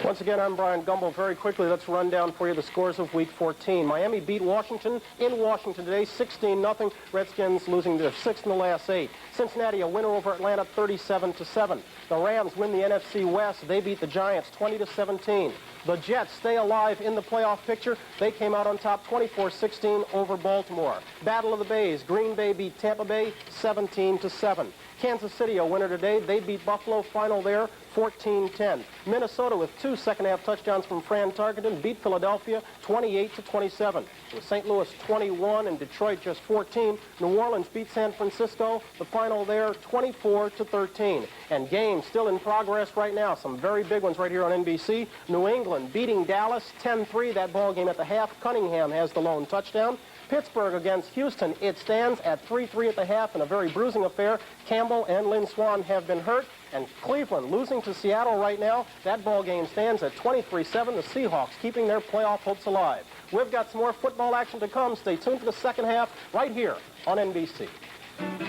Once again, I'm Brian Gumbel. Very quickly, let's run down for you the scores of Week 14. Miami beat Washington in Washington today, 16-0. Redskins losing their 6th in the last 8. Cincinnati, a winner over Atlanta, 37-7. The Rams win the NFC West. They beat the Giants 20-17. The Jets stay alive in the playoff picture. They came out on top 24-16 over Baltimore. Battle of the Bays. Green Bay beat Tampa Bay 17-7. Kansas City, a winner today. They beat Buffalo. Final there, 14-10. Minnesota, with 2 second-half touchdowns from Fran Tarkenton, beat Philadelphia 28-27. With St. Louis 21 and Detroit just 14, New Orleans beat San Francisco. The final there, 24-13. And games still in progress right now. Some very big ones right here on NBC. New England beating Dallas 10-3. That ball game at the half. Cunningham has the lone touchdown. Pittsburgh against Houston. It stands at 3-3 at the half in a very bruising affair. Campbell and Lynn Swann have been hurt. And Cleveland losing to Seattle right now. That ball game stands at 23-7. The Seahawks keeping their playoff hopes alive. We've got some more football action to come. Stay tuned for the second half right here on NBC.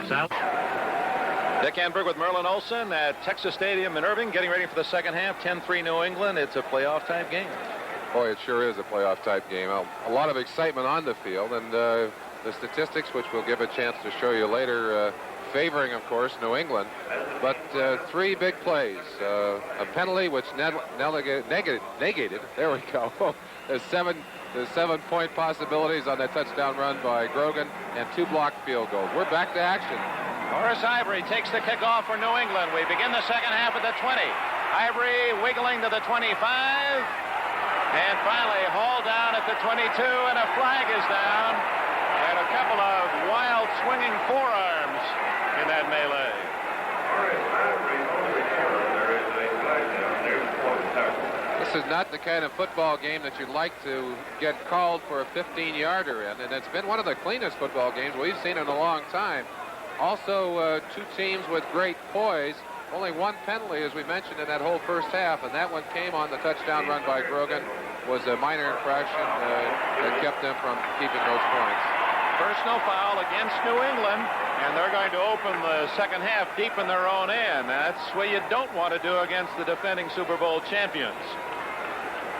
South. Dick Enberg with Merlin Olsen at Texas Stadium in Irving, getting ready for the second half. 10-3 New England. It's a playoff-type game. Boy, it sure is a playoff-type game. A lot of excitement on the field, and the statistics, which we'll give a chance to show you later, favoring, of course, New England. But 3 big plays. A penalty which negated. There we go. There's 7-point possibilities on that touchdown run by Grogan, and 2 blocked field goals. We're back to action. Horace Ivory takes the kickoff for New England. We begin the second half at the 20. Ivory wiggling to the 25. And finally hauled down at the 22, and a flag is down. And a couple of wild swinging forearms in that melee. This is not the kind of football game that you'd like to get called for a 15-yarder in, and it's been one of the cleanest football games we've seen in a long time. Also, 2 teams with great poise. Only 1 penalty, as we mentioned, in that whole first half, and that one came on the touchdown run by Grogan. Was a minor infraction that kept them from keeping those points. Personal foul against New England, and they're going to open the second half deep in their own end. That's what you don't want to do against the defending Super Bowl champions.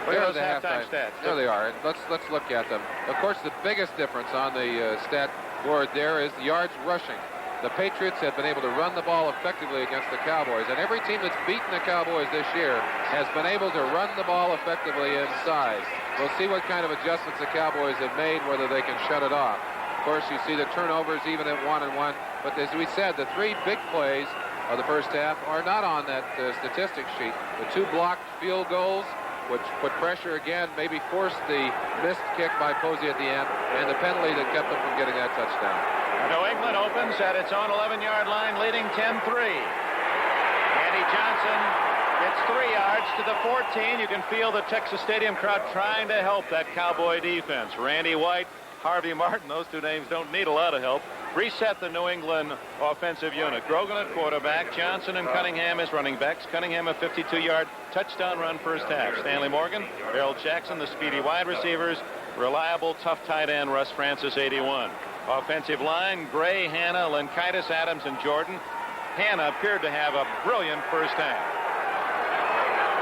Look at those halftime stats. There they are. Let's look at them. Of course, the biggest difference on the stat board there is the yards rushing. The Patriots have been able to run the ball effectively against the Cowboys, and every team that's beaten the Cowboys this year has been able to run the ball effectively inside. We'll see what kind of adjustments the Cowboys have made, whether they can shut it off. Of course, you see the turnovers even at 1-1, but as we said, the 3 big plays of the first half are not on that statistics sheet. The 2 blocked field goals, which put pressure again, maybe forced the missed kick by Posey at the end, and the penalty that kept them from getting that touchdown. New England opens at its own 11-yard line, leading 10-3. Andy Johnson gets 3 yards to the 14. You can feel the Texas Stadium crowd trying to help that Cowboy defense. Randy White, Harvey Martin, those 2 names don't need a lot of help. Reset the New England offensive unit. Grogan at quarterback, Johnson and Cunningham as running backs. Cunningham a 52-yard touchdown run first half. Stanley Morgan, Harold Jackson, the speedy wide receivers. Reliable, tough tight end, Russ Francis, 81. Offensive line, Gray, Hanna, Lenkaitis, Adams, and Jordan. Hanna appeared to have a brilliant first half.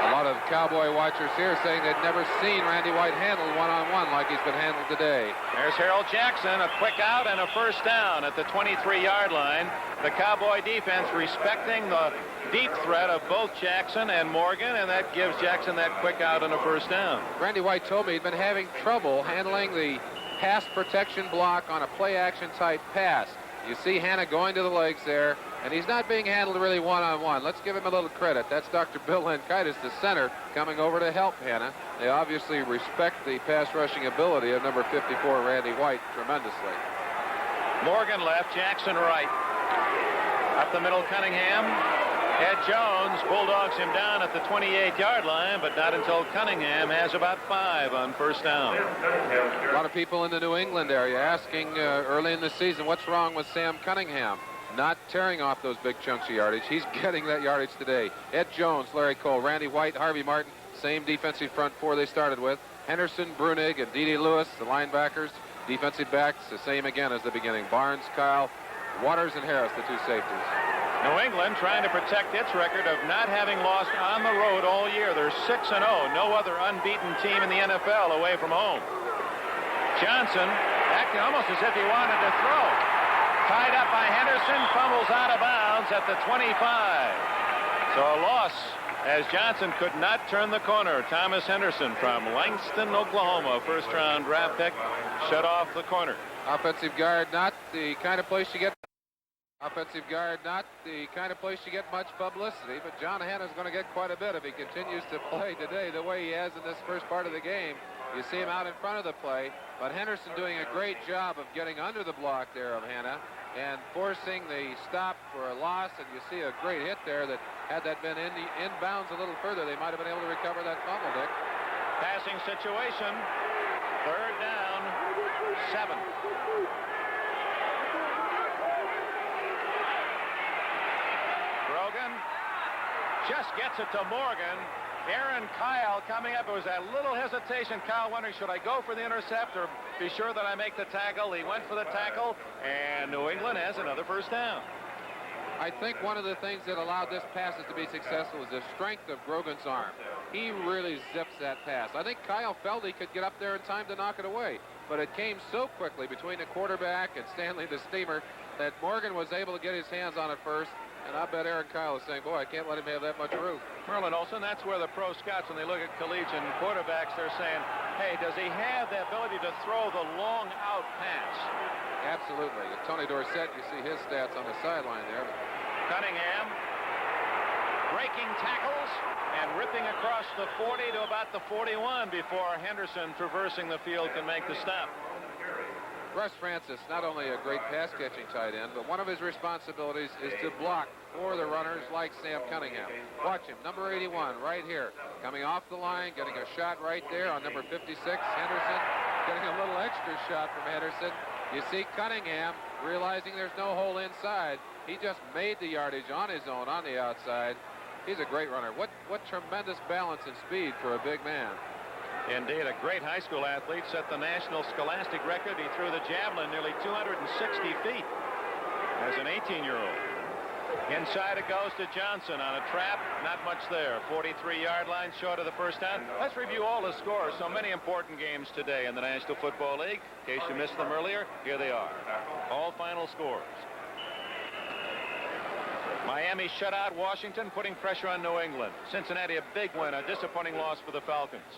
A lot of Cowboy watchers here saying they'd never seen Randy White handled one-on-one like he's been handled today. There's Harold Jackson, a quick out and a first down at the 23-yard line. The Cowboy defense respecting the deep threat of both Jackson and Morgan, and that gives Jackson that quick out and a first down. Randy White told me he'd been having trouble handling the pass protection block on a play-action type pass. You see Hanna going to the legs there, and he's not being handled really one-on-one. Let's give him a little credit. That's Dr. Bill Lenkaitis, the center, coming over to help Hanna. They obviously respect the pass-rushing ability of number 54, Randy White, tremendously. Morgan left, Jackson right. Up the middle, Cunningham. Ed Jones bulldogs him down at the 28-yard line, but not until Cunningham has about 5 on first down. A lot of people in the New England area asking early in the season, what's wrong with Sam Cunningham? Not tearing off those big chunks of yardage. He's getting that yardage today. Ed Jones, Larry Cole, Randy White, Harvey Martin, same defensive front four they started with. Henderson, Brunig, and D.D. Lewis, the linebackers. Defensive backs, the same again as the beginning. Barnes, Kyle, Waters, and Harris, the 2 safeties. New England trying to protect its record of not having lost on the road all year. They're 6-0. No other unbeaten team in the NFL away from home. Johnson acting almost as if he wanted to throw. Tied up by Henderson, fumbles out of bounds at the 25. So a loss as Johnson could not turn the corner. Thomas Henderson from Langston, Oklahoma, first-round draft pick, shut off the corner. Offensive guard, not the kind of place you get. Offensive guard, not the kind of place you get much publicity, but John Hanna's going to get quite a bit if he continues to play today the way he has in this first part of the game. You see him out in front of the play, but Henderson doing a great job of getting under the block there of Hanna and forcing the stop for a loss, and you see a great hit there that had that been inbounds a little further, they might have been able to recover that fumble, Dick. Passing situation, third down, 7. Grogan just gets it to Morgan. Aaron Kyle coming up. It was that little hesitation. Kyle wondering, should I go for the intercept or be sure that I make the tackle? He went for the tackle, and New England has another first down. I think one of the things that allowed this passes to be successful is the strength of Grogan's arm. He really zips that pass. I think Kyle felt he could get up there in time to knock it away, but it came so quickly between the quarterback and Stanley the Steamer that Morgan was able to get his hands on it first. And I bet Aaron Kyle is saying, boy, I can't let him have that much room. Merlin Olsen, that's where the pro scouts, when they look at collegiate quarterbacks, they're saying, hey, does he have the ability to throw the long out pass? Absolutely. And Tony Dorsett, you see his stats on the sideline there. Cunningham breaking tackles and ripping across the 40 to about the 41 before Henderson, traversing the field, can make the stop. Russ Francis, not only a great pass-catching tight end, but one of his responsibilities is to block for the runners like Sam Cunningham. Watch him, number 81, right here. Coming off the line, getting a shot right there on number 56, Henderson. Getting a little extra shot from Henderson. You see Cunningham realizing there's no hole inside. He just made the yardage on his own on the outside. He's a great runner. What tremendous balance and speed for a big man. Indeed, a great high school athlete, set the national scholastic record. He threw the javelin nearly 260 feet as an 18-year-old. Inside it goes to Johnson on a trap. Not much there. 43-yard line short of the first down. Let's review all the scores. So many important games today in the National Football League. In case you missed them earlier, here they are. All final scores. Miami shut out Washington, putting pressure on New England. Cincinnati, a big win, a disappointing loss for the Falcons.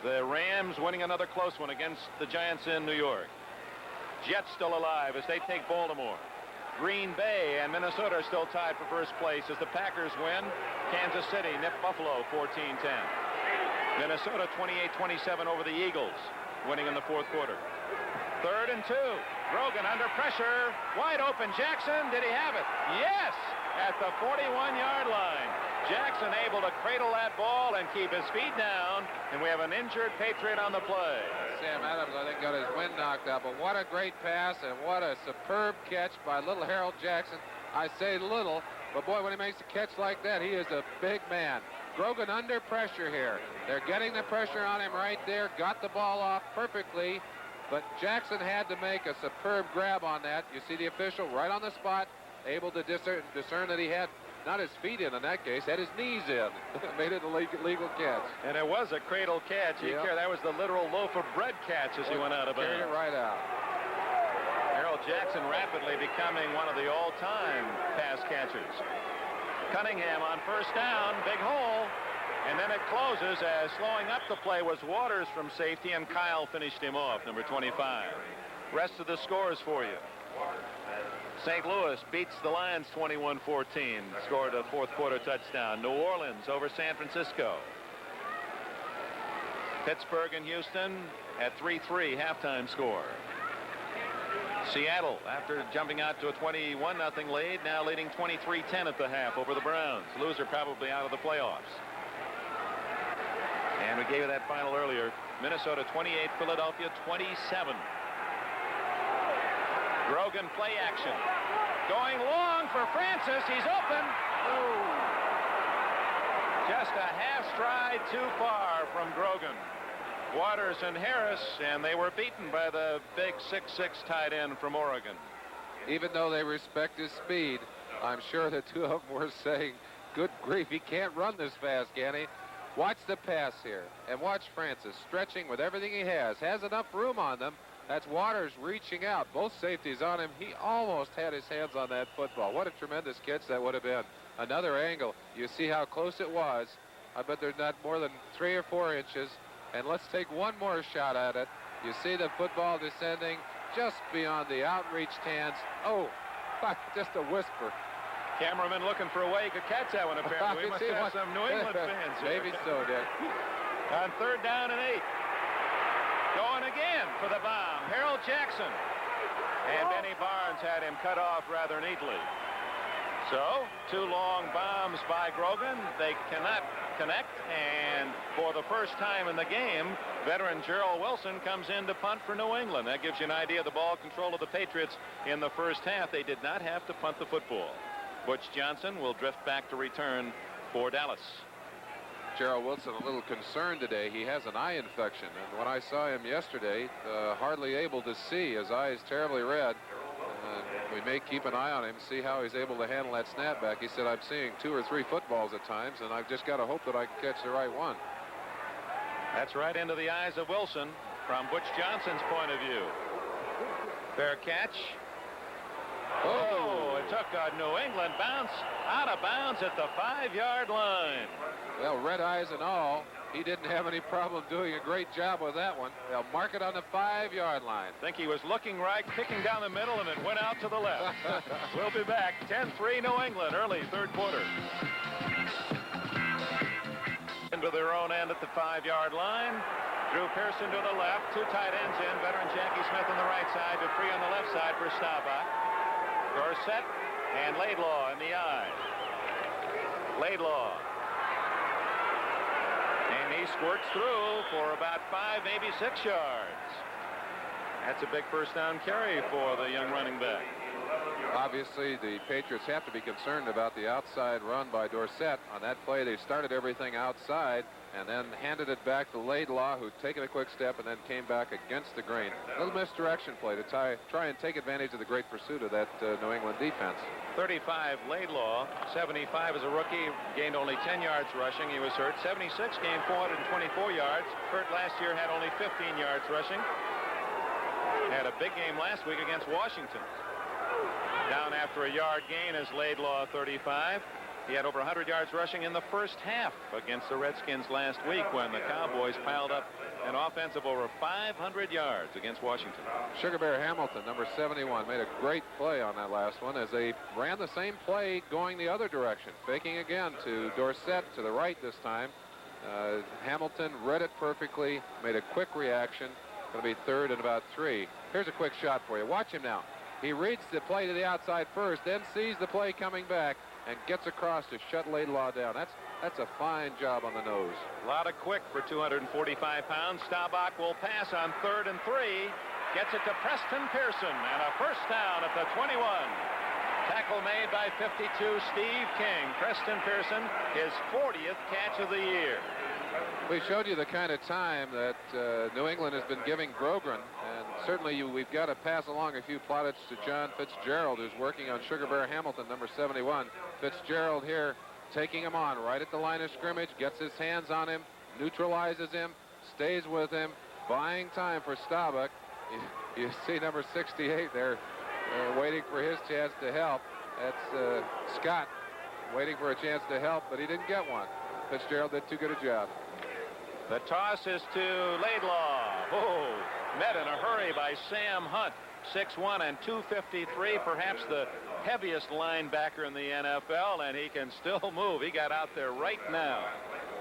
The Rams winning another close one against the Giants in New York. Jets still alive as they take Baltimore. Green Bay and Minnesota are still tied for first place as the Packers win. Kansas City nip Buffalo 14-10. Minnesota 28-27 over the Eagles, winning in the fourth quarter. 3rd and 2. Grogan under pressure. Wide open Jackson. Did he have it? Yes! At the 41-yard line. Jackson able to cradle that ball and keep his feet down, and we have an injured Patriot on the play. Sam Adams, I think, got his wind knocked out, but what a great pass and what a superb catch by little Harold Jackson. I say little, but boy, when he makes a catch like that, he is a big man. Grogan under pressure here. They're getting the pressure on him right there, got the ball off perfectly, but Jackson had to make a superb grab on that. You see the official right on the spot, able to discern that he had not his feet in that case, had his knees in. Made it a legal catch. And it was a cradle catch. Yep. That was the literal loaf of bread catch as he went out of bounds. Carried it right out. Harold Jackson rapidly becoming one of the all-time pass catchers. Cunningham on first down, big hole. And then it closes as slowing up the play was Waters from safety, and Kyle finished him off, number 25. Rest of the scores for you. St. Louis beats the Lions 21-14, scored a fourth quarter touchdown. New Orleans over San Francisco. Pittsburgh and Houston at 3-3 halftime score. Seattle, after jumping out to a 21-0 lead, now leading 23-10 at the half over the Browns. Loser probably out of the playoffs. And we gave you that final earlier. Minnesota 28, Philadelphia 27. Grogan play action. Going long for Francis. He's open. Ooh. Just a half stride too far from Grogan. Waters and Harris, and they were beaten by the big 6'6" tight end from Oregon. Even though they respect his speed, I'm sure the two of them were saying, good grief, he can't run this fast, can he? Watch the pass here, and watch Francis stretching with everything he has enough room on them. That's Waters reaching out. Both safeties on him. He almost had his hands on that football. What a tremendous catch that would have been. Another angle. You see how close it was. I bet they're not more than 3 or 4 inches. And let's take one more shot at it. You see the football descending just beyond the outreached hands. Oh, just a whisper. Cameraman looking for a way he could catch that one, apparently. We must have some New England fans here. Maybe so, Dick. On 3rd down and 8. Going again for the bomb. Harold Jackson. And Benny Barnes had him cut off rather neatly. So, 2 long bombs by Grogan. They cannot connect, and for the first time in the game, veteran Gerald Wilson comes in to punt for New England. That gives you an idea of the ball control of the Patriots in the first half. They did not have to punt the football. Butch Johnson will drift back to return for Dallas. Gerald Wilson a little concerned today. He has an eye infection, and when I saw him yesterday, hardly able to see. His eye is terribly red. We may keep an eye on him, see how he's able to handle that snapback. He said, I'm seeing 2 or 3 footballs at times, and I've just got to hope that I can catch the right one. That's right into the eyes of Wilson from Butch Johnson's point of view. Fair catch. Oh, it took a New England bounce out of bounds at the 5-yard line. Well, red eyes and all, he didn't have any problem doing a great job with that one. They'll mark it on the 5-yard line. I think he was looking right, kicking down the middle, and it went out to the left. We'll be back. 10-3 New England, early 3rd quarter. Into their own end at the 5-yard line. Drew Pearson to the left. 2 tight ends in. Veteran Jackie Smith on the right side. Dupree on the left side for Staubach. Dorsett and Laidlaw in the eye. Laidlaw. And he squirts through for about 5, maybe 6 yards. That's a big first down carry for the young running back. Obviously, the Patriots have to be concerned about the outside run by Dorsett. On that play, they started everything outside and then handed it back to Laidlaw, who'd taken a quick step and then came back against the grain. A little misdirection play to try and take advantage of the great pursuit of that New England defense. 35 Laidlaw, 75 as a rookie, gained only 10 yards rushing. He was hurt. 76 gained 424 yards. Hurt last year, had only 15 yards rushing. Had a big game last week against Washington. Down after a yard gain is Laidlaw, 35. He had over 100 yards rushing in the first half against the Redskins last week when the Cowboys piled up an offense of over 500 yards against Washington. Sugar Bear Hamilton, number 71, made a great play on that last one as they ran the same play going the other direction. Faking again to Dorsett to the right this time. Hamilton read it perfectly, made a quick reaction. Going to be 3rd and about 3. Here's a quick shot for you. Watch him now. He reads the play to the outside first, then sees the play coming back and gets across to shut Laidlaw down. That's a fine job on the nose. A lot of quick for 245 pounds. Staubach will pass on 3rd and 3. Gets it to Preston Pearson and a first down at the 21. Tackle made by 52 Steve King. Preston Pearson, his 40th catch of the year. We showed you the kind of time that New England has been giving Grogan, and certainly we've got to pass along a few plaudits to John Fitzgerald, who's working on Sugar Bear Hamilton, number 71. Fitzgerald here taking him on right at the line of scrimmage, gets his hands on him, neutralizes him, stays with him, buying time for Staubach. You see number 68 there waiting for his chance to help. That's Scott waiting for a chance to help, but he didn't get one. Fitzgerald did too good a job. The toss is to Laidlaw. Oh, met in a hurry by Sam Hunt. 6'1" and 253, perhaps the heaviest linebacker in the NFL, and he can still move. He got out there right now.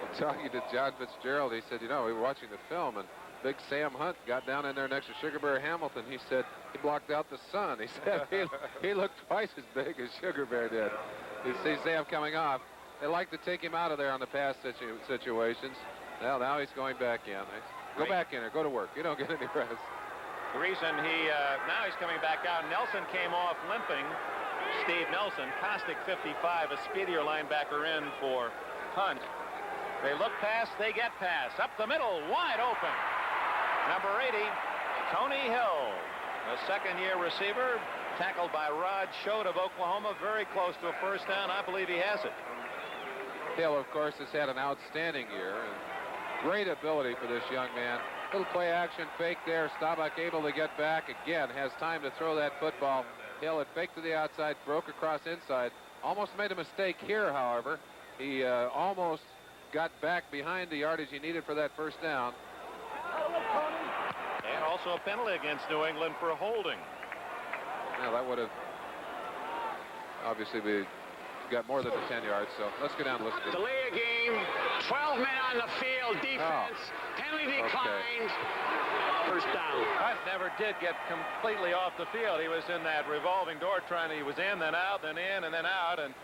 Well, talking to John Fitzgerald, he said, you know, we were watching the film, and Big Sam Hunt got down in there next to Sugar Bear Hamilton. He said he blocked out the sun. He said he looked twice as big as Sugar Bear did. You see Sam coming off. They like to take him out of there on the pass situations. Well, now he's going back in. Go back in there. Go to work. You don't get any rest. The reason now he's coming back out. Nelson came off limping. Steve Nelson, caustic 55, a speedier linebacker in for Hunt. They look pass, they get pass. Up the middle, wide open. Number 80, Tony Hill, a second-year receiver, tackled by Rod Schode of Oklahoma, very close to a first down. I believe he has it. Hill, of course, has had an outstanding year. And great ability for this young man. Little play action fake there. Staubach able to get back again. Has time to throw that football. Hill had faked to the outside, broke across inside. Almost made a mistake here, however. He almost got back behind the yardage he needed for that first down. And also a penalty against New England for holding. Now that would have obviously got more than the 10 yards. So let's go down and listen to it. Delay a game. 12 men on the field. Defense. Penalty declined. First down. Hunt never did get completely off the field. He was in that revolving door he was in, then out, then in, and then out, and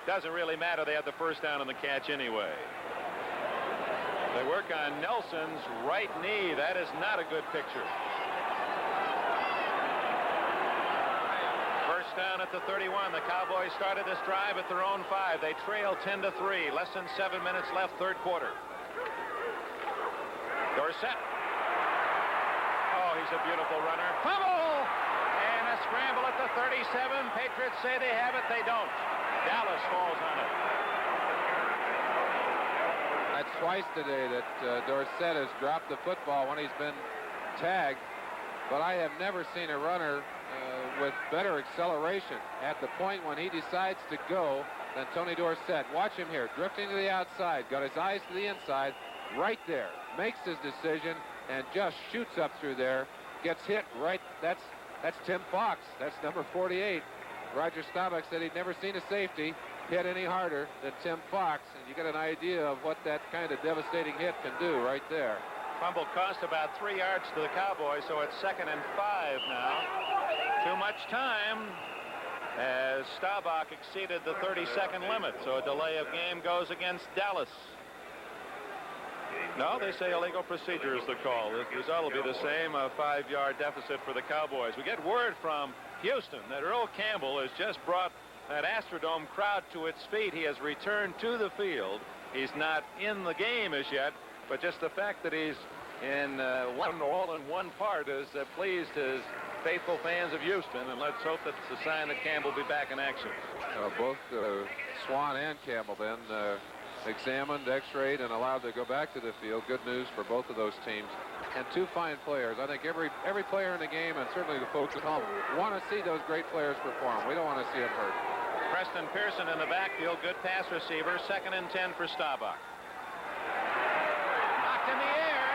doesn't really matter. They had the first down on the catch anyway. They work on Nelson's right knee. That is not a good picture. First down at the 31. The Cowboys started this drive at their own 5. They trail 10-3. Less than 7 minutes left, third quarter. Dorsett. Oh, he's a beautiful runner. Fumble! And a scramble at the 37. Patriots say they have it. They don't. Dallas falls on it. That's twice today that Dorsett has dropped the football when he's been tagged. But I have never seen a runner with better acceleration at the point when he decides to go than Tony Dorsett. Watch him here, drifting to the outside, got his eyes to the inside, right there, makes his decision, and just shoots up through there, gets hit right. That's Tim Fox. That's number 48. Roger Staubach said he'd never seen a safety hit any harder than Tim Fox, and you get an idea of what that kind of devastating hit can do right there. Fumble cost about 3 yards to the Cowboys, so it's 2nd and 5 now. Too much time as Staubach exceeded the 30-second limit, so a delay of game goes against Dallas. No, they say illegal procedure is the call. The result will be the same, a 5-yard deficit for the Cowboys. We get word from Houston that Earl Campbell has just brought that Astrodome crowd to its feet. He has returned to the field. He's not in the game as yet, but just the fact that he's in all in one part has pleased his faithful fans of Houston, and let's hope that's a sign that Campbell will be back in action. Both Swan and Campbell then examined, x-rayed, and allowed to go back to the field. Good news for both of those teams. And two fine players. I think every player in the game, and certainly the folks at home, want to see those great players perform. We don't want to see them hurt. Preston Pearson in the backfield, good pass receiver, 2nd and 10 for Staubach. Knocked in the air,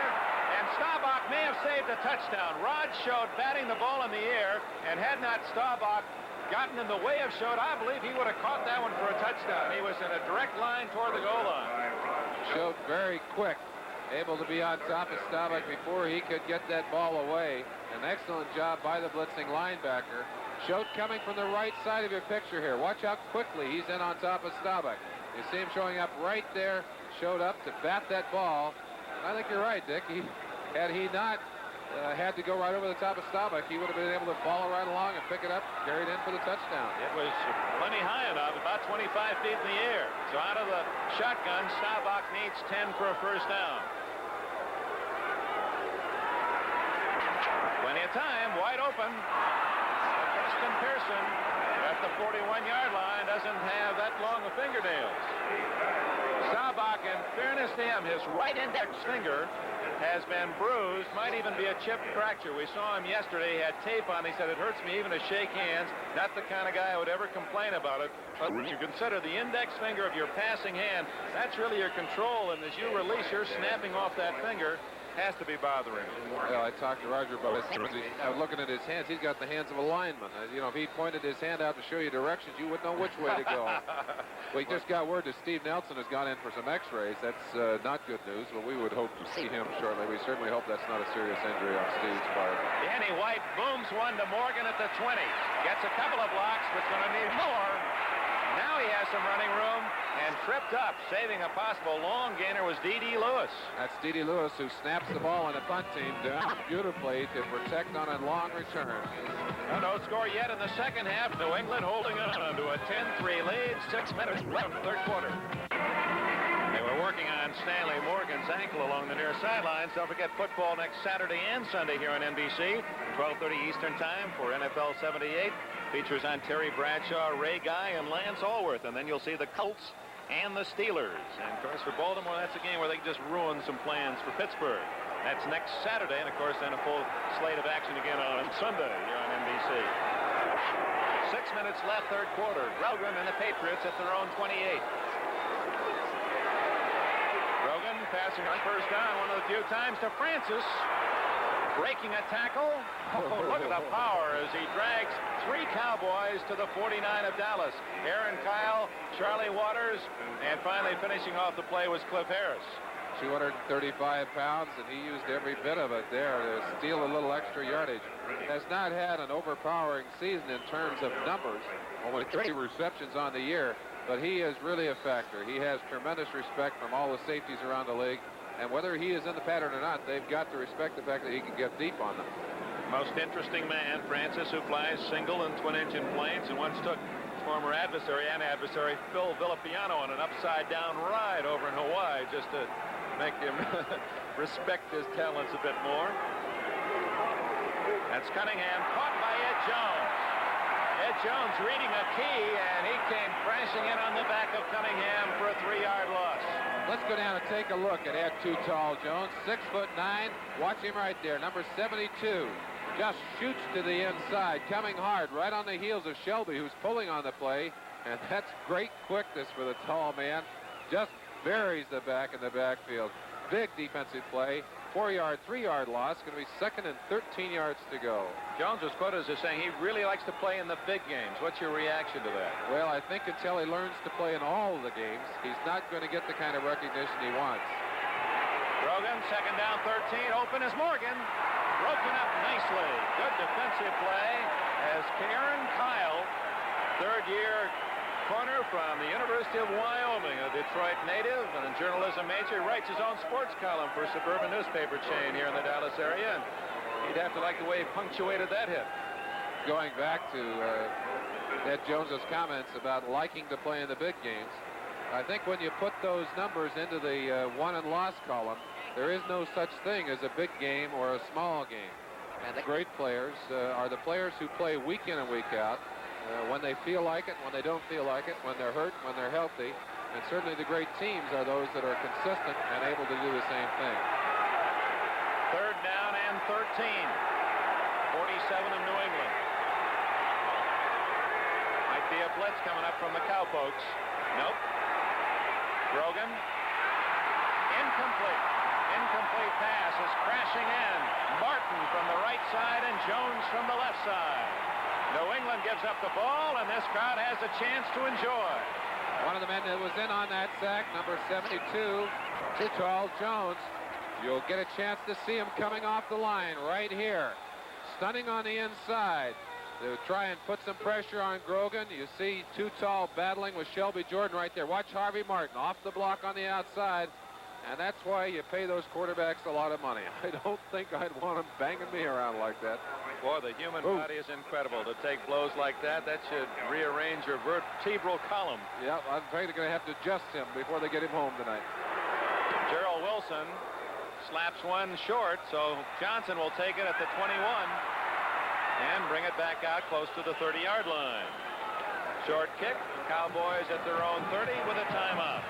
and Staubach may have saved a touchdown. Rod Schode batting the ball in the air, and had not Staubach gotten in the way of Schode, I believe he would have caught that one for a touchdown. He was in a direct line toward the goal line. Schode very quick, able to be on top of Staubach before he could get that ball away. An excellent job by the blitzing linebacker. Schode coming from the right side of your picture here. Watch how quickly he's in on top of Staubach. You see him showing up right there. Schode up to bat that ball. I think you're right, Dick. Had he not had to go right over the top of Staubach, he would have been able to follow right along and pick it up, carry it in for the touchdown. It was plenty high enough, about 25 feet in the air. So out of the shotgun, Staubach needs 10 for a first down. Plenty of time, wide open. Preston Pearson at the 41-yard line doesn't have that long of fingernails. Staubach, in fairness to him, his right index finger has been bruised, might even be a chipped fracture. We saw him yesterday, he had tape on. He said, it hurts me even to shake hands. Not the kind of guy who would ever complain about it. But when you consider the index finger of your passing hand, that's really your control. And as you release, you're snapping off that finger. Has to be bothering him. Well, I talked to Roger about it. Looking at his hands, he's got the hands of a lineman. You know, if he pointed his hand out to show you directions, you wouldn't know which way to go. We just got word that Steve Nelson has gone in for some x-rays. That's not good news, but we would hope to see him shortly. We certainly hope that's not a serious injury on Steve's part. Danny White booms one to Morgan at the 20. Gets a couple of blocks, but's going to need more. Now he has some running room and tripped up. Saving a possible long gainer was D.D. Lewis. That's D.D. Lewis, who snaps the ball on the punt team down beautifully to protect on a long return. No score yet in the second half. New England holding on to a 10-3 lead. 6 minutes left, third quarter. They were working on Stanley Morgan's ankle along the near sidelines. Don't forget football next Saturday and Sunday here on NBC. 12:30 Eastern Time for NFL 78. Features on Terry Bradshaw, Ray Guy, and Lance Allworth. And then you'll see the Colts and the Steelers. And, of course, for Baltimore, that's a game where they can just ruin some plans for Pittsburgh. That's next Saturday. And, of course, then a full slate of action again on Sunday here on NBC. 6 minutes left, third quarter. Grogan and the Patriots at their own 28. Grogan passing on first down one of the few times to Francis. Breaking a tackle. Oh, look at the power as he drags 3 Cowboys to the 49 of Dallas. Aaron Kyle, Charlie Waters, and finally finishing off the play was Cliff Harris. 235 pounds, and he used every bit of it there to steal a little extra yardage. Has not had an overpowering season in terms of numbers, only 3 receptions on the year, but he is really a factor. He has tremendous respect from all the safeties around the league. And whether he is in the pattern or not, they've got to respect the fact that he can get deep on them. Most interesting man, Francis, who flies single and twin-engine planes and once took former adversary Phil Villapiano on an upside-down ride over in Hawaii just to make him respect his talents a bit more. That's Cunningham, caught by Ed Jones. Ed Jones reading a key, and he came crashing in on the back of Cunningham for a 3-yard loss. Let's go down and take a look at Ed Too Tall Jones, 6'9". Watch him right there, number 72. Just shoots to the inside, coming hard right on the heels of Shelby, who's pulling on the play. And that's great quickness for the tall man. Just buries the back in the backfield. Big defensive play. 4-yard, 3-yard loss. Going to be second and 13 yards to go. Jones was quoted as saying he really likes to play in the big games. What's your reaction to that? Well, I think until he learns to play in all of the games, he's not going to get the kind of recognition he wants. Grogan, second down, 13. Open is Morgan. Broken up nicely. Good defensive play as Aaron Kyle, third-year corner from the University of Wyoming, a Detroit native and a journalism major. He writes his own sports column for a suburban newspaper chain here in the Dallas area. And he'd have to like the way he punctuated that hit. Going back to Ed Jones's comments about liking to play in the big games, I think when you put those numbers into the won and lost column, there is no such thing as a big game or a small game. And the great players are the players who play week in and week out, when they feel like it, when they don't feel like it, when they're hurt, when they're healthy. And certainly the great teams are those that are consistent and able to do the same thing. Third down and 13. 47 of New England. Might be a blitz coming up from the Cowpokes. Nope. Grogan. Incomplete. Incomplete pass is crashing in. Martin from the right side and Jones from the left side. New England gives up the ball, and this crowd has a chance to enjoy. One of the men that was in on that sack, number 72, Too Tall Jones. You'll get a chance to see him coming off the line right here. Stunning on the inside to try and put some pressure on Grogan. You see Too Tall battling with Shelby Jordan right there. Watch Harvey Martin off the block on the outside. And that's why you pay those quarterbacks a lot of money. I don't think I'd want them banging me around like that. Boy, the human body is incredible. To take blows like that, that should rearrange your vertebral column. Yeah, I'm afraid they're going to have to adjust him before they get him home tonight. Gerald Wilson slaps one short, so Johnson will take it at the 21 and bring it back out close to the 30-yard line. Short kick, Cowboys at their own 30 with a timeout.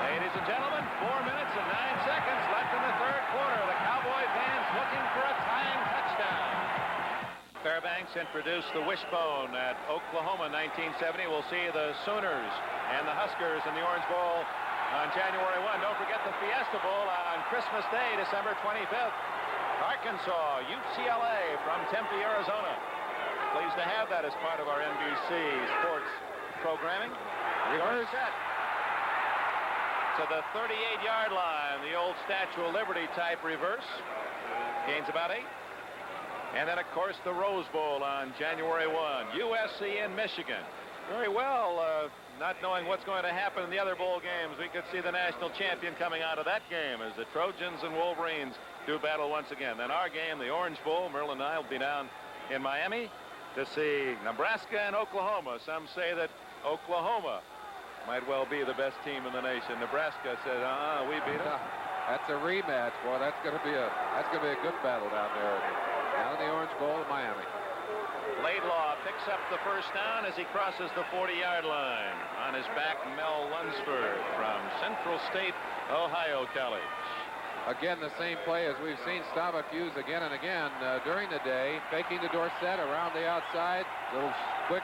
Ladies and gentlemen, 4 minutes and 9 seconds left in the third quarter. The Cowboy fans looking for a tying touchdown. Fairbanks introduced the wishbone at Oklahoma 1970. We'll see the Sooners and the Huskers in the Orange Bowl on January 1. Don't forget the Fiesta Bowl on Christmas Day, December 25th. Arkansas, UCLA from Tempe, Arizona. Pleased to have that as part of our NBC sports programming. Reverse set to the 38-yard line. The old Statue of Liberty type reverse. Gains about 8. And then, of course, the Rose Bowl on January 1. USC in Michigan. Very well, not knowing what's going to happen in the other bowl games, we could see the national champion coming out of that game as the Trojans and Wolverines do battle once again. Then our game, the Orange Bowl, Merlin and I will be down in Miami to see Nebraska and Oklahoma. Some say that Oklahoma might well be the best team in the nation. Nebraska says, we beat them. That's a rematch, boy. That's going to be a good battle down there, down in the Orange Bowl in Miami. Laidlaw picks up the first down as he crosses the 40-yard line. On his back, Mel Lunsford from Central State, Ohio College. Again, the same play as we've seen Staubach use again and again during the day, faking the Dorsett around the outside, little quick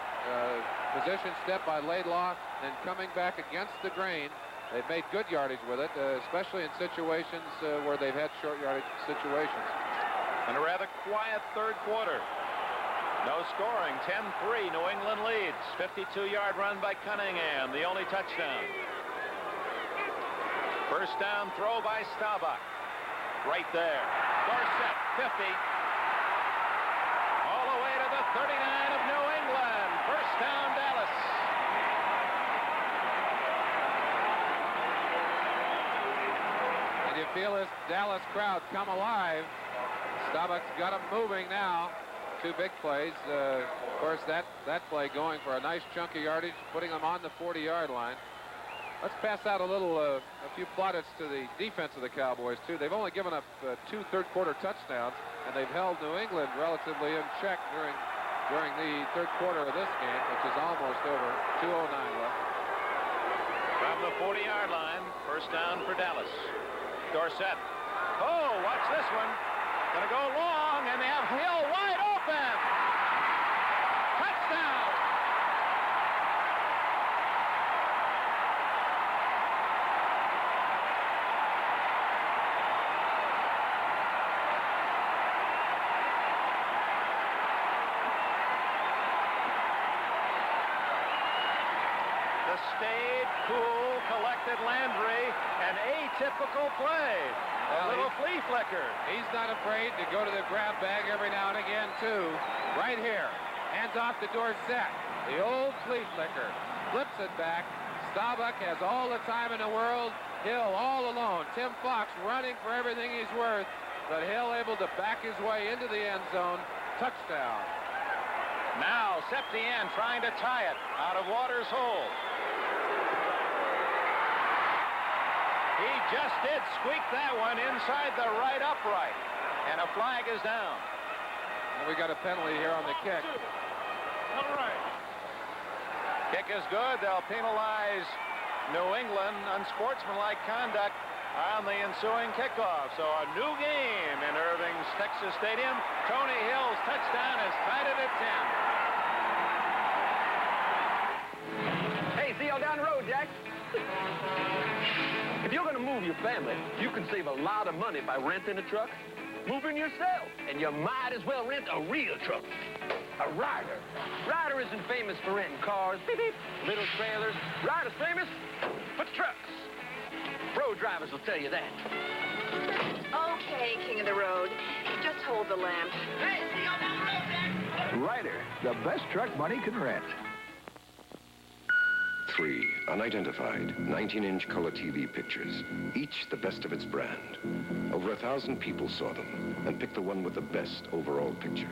position step by Laidlaw, and coming back against the grain. They've made good yardage with it, especially in situations where they've had short yardage situations. And a rather quiet third quarter. No scoring, 10-3, New England leads. 52-yard run by Cunningham, the only touchdown. First down throw by Staubach. Right there. Dorsett, 50. All the way to the 39 of New England. First down, Dallas. And you feel this Dallas crowd come alive. Staubach's got them moving now. Two big plays. Of course, that play going for a nice chunk of yardage, putting them on the 40-yard line. Let's pass out a few plaudits to the defense of the Cowboys, too. They've only given up 2 third-quarter touchdowns, and they've held New England relatively in check during the third quarter of this game, which is almost over. 2:09 left. From the 40-yard line, first down for Dallas. Dorsett. Oh, watch this one. Gonna go long, and they have Hill wide open. Touchdown. The staid, cool, collected Landry, an atypical play. A little flea flicker. He's not afraid to go to the grab bag every now and again, too. Right here. Hands off to Dorsett. The old flea flicker. Flips it back. Staubach has all the time in the world. Hill all alone. Tim Fox running for everything he's worth. But Hill able to back his way into the end zone. Touchdown. Now Septien trying to tie it out of Waters' hole. He just did squeak that one inside the right upright. And a flag is down. And we got a penalty here on the kick. All right. Kick is good. They'll penalize New England unsportsmanlike conduct on the ensuing kickoff. So a new game in Irving's Texas Stadium. Tony Hill's touchdown has tied it at 10. Hey, see y'all down the road, Jack. If you're going to move your family, you can save a lot of money by renting a truck. Moving yourself, and you might as well rent a real truck. A Ryder. Ryder isn't famous for renting cars, beep, beep, little trailers. Ryder's famous for trucks. Pro drivers will tell you that. Okay, King of the Road. Just hold the lamp. Hey, see y'all down the road, Jack. Ryder, the best truck money can rent. 3 unidentified 19-inch color TV pictures, each the best of its brand. Over 1,000 people saw them and picked the one with the best overall picture.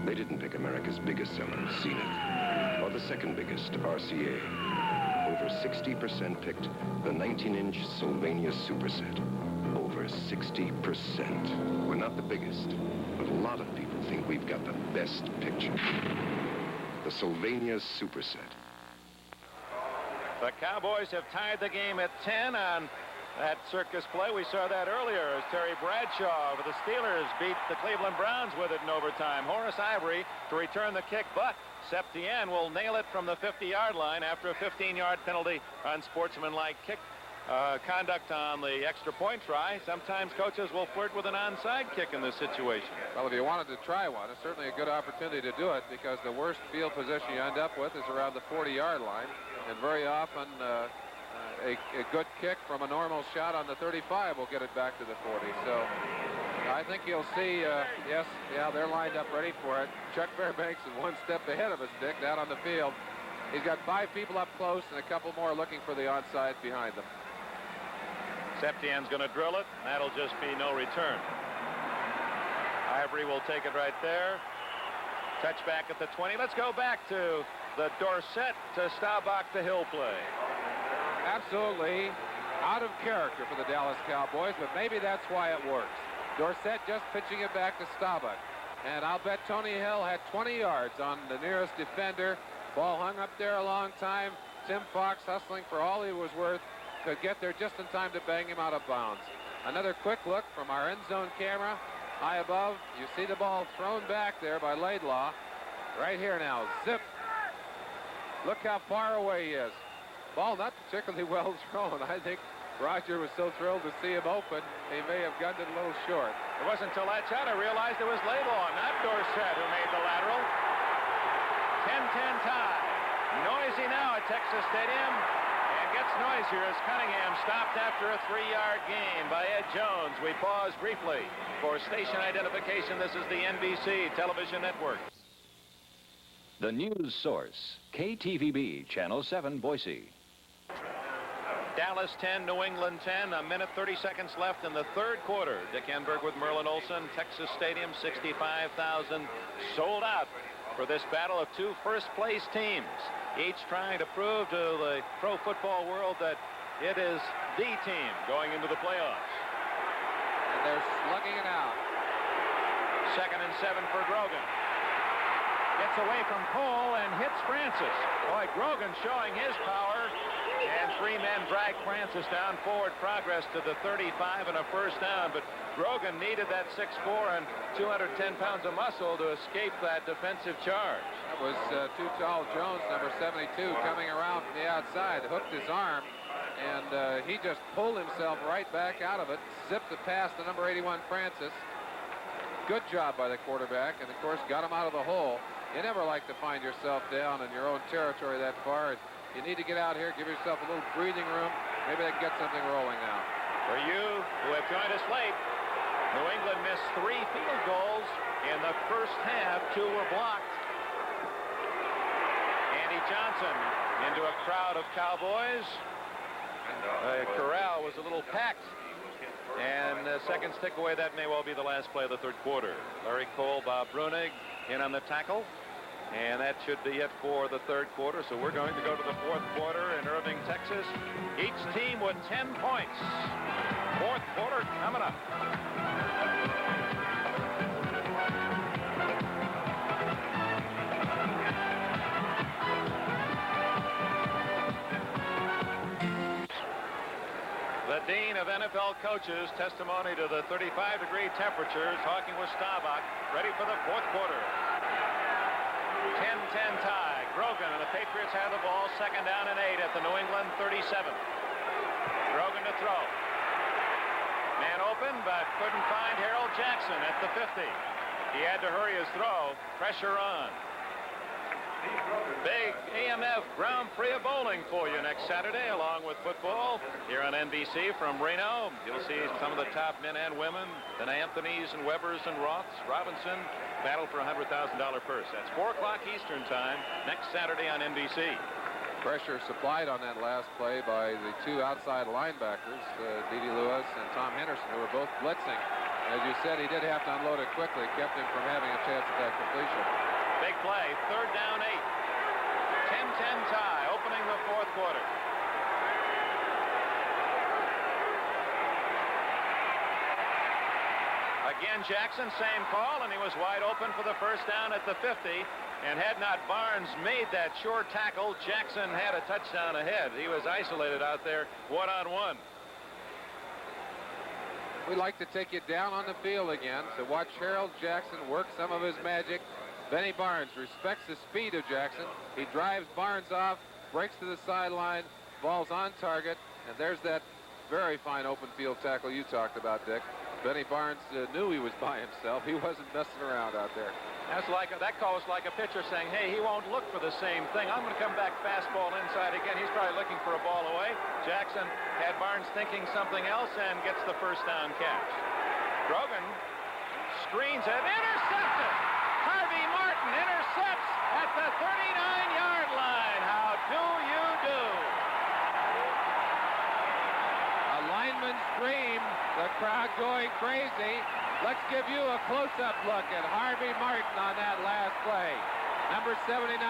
They didn't pick America's biggest seller, Zenith, or the second biggest, RCA. Over 60% picked the 19-inch Sylvania Superset. Over 60%. We're not the biggest, but a lot of people think we've got the best picture. The Sylvania Superset. The Cowboys have tied the game at 10 on that circus play. We saw that earlier as Terry Bradshaw with the Steelers beat the Cleveland Browns with it in overtime. Horace Ivory to return the kick, but Septien will nail it from the 50-yard line after a 15-yard penalty on sportsmanlike kick conduct on the extra point try, sometimes coaches will flirt with an onside kick in this situation. Well, if you wanted to try one, it's certainly a good opportunity to do it, because the worst field position you end up with is around the 40-yard line, and very often a good kick from a normal shot on the 35 will get it back to the 40. So I think you'll see, they're lined up ready for it. Chuck Fairbanks is one step ahead of us, Dick, down on the field. He's got 5 people up close and a couple more looking for the onside behind them. Septien's going to drill it. That'll just be no return. Ivory will take it right there. Touchback at the 20. Let's go back to the Dorsett to Staubach to Hill play. Absolutely out of character for the Dallas Cowboys, but maybe that's why it works. Dorsett just pitching it back to Staubach. And I'll bet Tony Hill had 20 yards on the nearest defender. Ball hung up there a long time. Tim Fox, hustling for all he was worth, could get there just in time to bang him out of bounds. Another quick look from our end zone camera. High above, you see the ball thrown back there by Laidlaw. Right here now, zip. Look how far away he is. Ball not particularly well thrown. I think Roger was so thrilled to see him open, he may have gunned it a little short. It wasn't until that shot I realized it was Laidlaw, not Dorsett, who made the lateral. 10-10 tie. Noisy now at Texas Stadium. Gets noisier as Cunningham stopped after a 3-yard gain by Ed Jones. We pause briefly for station identification. This is the NBC television network. The news source, KTVB, Channel 7, Boise. Dallas 10, New England 10. A minute 30 seconds left in the third quarter. Dick Enberg with Merlin Olsen. Texas Stadium, 65,000 sold out for this battle of 2 first-place teams, each trying to prove to the pro football world that it is the team going into the playoffs. And they're slugging it out. 2nd and 7 for Grogan. Gets away from Cole and hits Francis. Boy, Grogan showing his power. And 3 men drag Francis down. Forward progress to the 35 and a first down. But Grogan needed that 6'4" and 210 pounds of muscle to escape that defensive charge. That was too tall. Jones, number 72, coming around from the outside, hooked his arm, and he just pulled himself right back out of it, zipped it past the number 81 Francis. Good job by the quarterback, and of course got him out of the hole. You never like to find yourself down in your own territory that far. You need to get out here, give yourself a little breathing room. Maybe they can get something rolling now. For you who have joined us late, New England missed 3 field goals in the first half. 2 were blocked. Andy Johnson into a crowd of Cowboys. The corral was a little packed. And seconds tick away. That may well be the last play of the third quarter. Larry Cole, Bob Brunig in on the tackle. And that should be it for the third quarter. So we're going to go to the fourth quarter in Irving, Texas. Each team with 10 points. Fourth quarter coming up. The Dean of NFL Coaches, testimony to the 35-degree temperatures, talking with Staubach, ready for the fourth quarter. 10-10 tie. Grogan and the Patriots have the ball. 2nd down and 8 at the New England 37. Grogan to throw. Man open, but couldn't find Harold Jackson at the 50. He had to hurry his throw. Pressure on. Big AMF Grand Prix of bowling for you next Saturday, along with football here on NBC from Reno. You'll see some of the top men and women, the Anthonys and Webbers and Roths, Robinson, battle for a $100,000 purse. That's 4 o'clock Eastern time next Saturday on NBC. Pressure supplied on that last play by the 2 outside linebackers, Dede Lewis and Tom Henderson, who were both blitzing. As you said, he did have to unload it quickly, kept him from having a chance at that completion. Big play, 3rd down 8. 10-10 tie, opening the fourth quarter. Again, Jackson, same call, and he was wide open for the first down at the 50. And had not Barnes made that short tackle, Jackson had a touchdown ahead. He was isolated out there, one-on-one. We'd like to take you down on the field again to watch Harold Jackson work some of his magic. Benny Barnes respects the speed of Jackson. He drives Barnes off, breaks to the sideline, ball's on target, And there's that very fine open field tackle you talked about, Dick. Benny Barnes knew he was by himself. He wasn't messing around out there. That call was like a pitcher saying, hey, he won't look for the same thing. I'm going to come back fastball inside again. He's probably looking for a ball away. Jackson had Barnes thinking something else and gets the first down catch. Grogan screens it, intercepted. Harvey Martin intercepts at the 39-yard line. How do you do? A lineman scream, the crowd going crazy. Let's give you a close-up look at Harvey Martin on that last play. Number 79.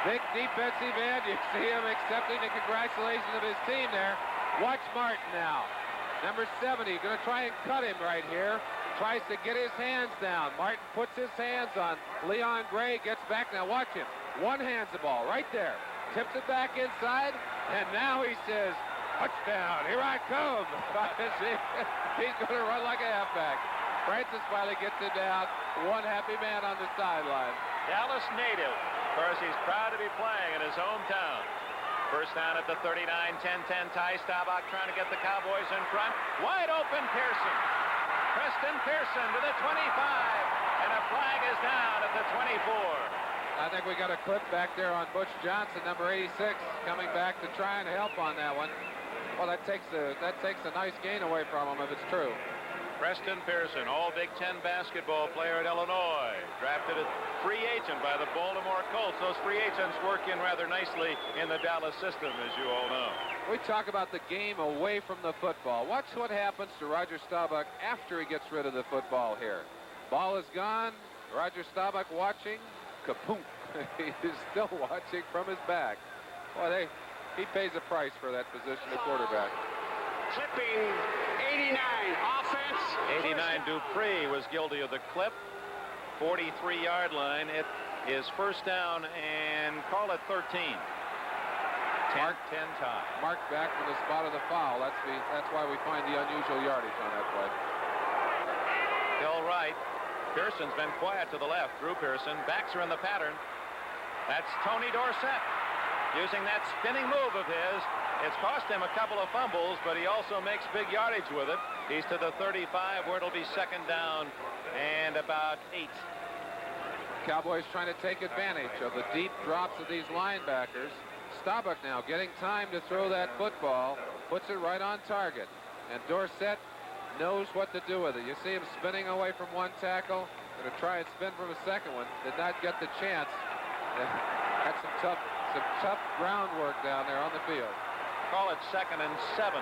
Big defensive end. You see him accepting the congratulations of his team there. Watch Martin now. Number 70, going to try and cut him right here. Tries to get his hands down. Martin puts his hands on Leon Gray, gets back. Now watch him. One hands the ball right there. Tips it back inside, and now he says, touchdown, here I come. He's going to run like a halfback. Francis finally gets it down. One happy man on the sideline. Dallas native. Of course, he's proud to be playing in his hometown. First down at the 39, 10-10 tie. Staubach trying to get the Cowboys in front. Wide open Pearson. Preston Pearson to the 25. And a flag is down at the 24. I think we got a clip back there on Butch Johnson, number 86, coming back to try and help on that one. Well, that takes a nice gain away from him if it's true. Preston Pearson, all Big Ten basketball player at Illinois, drafted a free agent by the Baltimore Colts. Those free agents work in rather nicely in the Dallas system, as you all know. We talk about the game away from the football. Watch what happens to Roger Staubach after he gets rid of the football here. Ball is gone. Roger Staubach watching. Kapoom. He is still watching from his back. Boy, he pays a price for that position of quarterback. Clipping 89 offense. 89 Dupree was guilty of the clip. 43-yard line. It is first down and call it 13. 10 tie. Mark back from the spot of the foul. That's why we find the unusual yardage on that play. Still right. Pearson's been quiet to the left. Drew Pearson. Backs are in the pattern. That's Tony Dorsett using that spinning move of his. It's cost him a couple of fumbles, but he also makes big yardage with it. He's to the 35, where it'll be second down and about 8. Cowboys trying to take advantage of the deep drops of these linebackers. Staubach now getting time to throw that football. Puts it right on target. And Dorsett knows what to do with it. You see him spinning away from one tackle. Going to try and spin from a second one. Did not get the chance. Had some tough groundwork down there on the field. Call it second and 7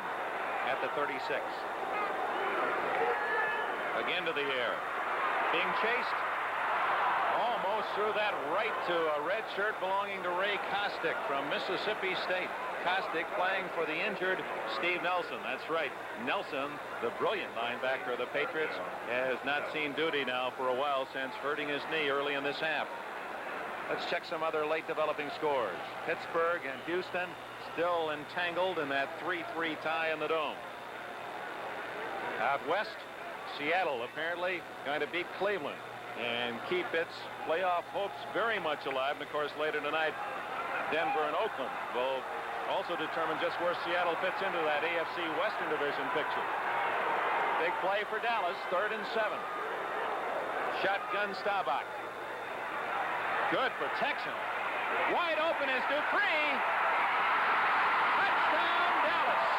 at the 36. Again to the air. Being chased. Almost threw that right to a red shirt belonging to Ray Kostick from Mississippi State. Kostick playing for the injured Steve Nelson. That's right. Nelson, the brilliant linebacker of the Patriots, has not seen duty now for a while since hurting his knee early in this half. Let's check some other late developing scores. Pittsburgh and Houston still entangled in that 3-3 tie in the Dome. Out west, Seattle apparently going to beat Cleveland and keep its playoff hopes very much alive. And of course, later tonight, Denver and Oakland will also determine just where Seattle fits into that AFC Western Division picture. Big play for Dallas, 3rd and 7. Shotgun Staubach. Good protection. Wide open is Dupree. Touchdown, Dallas.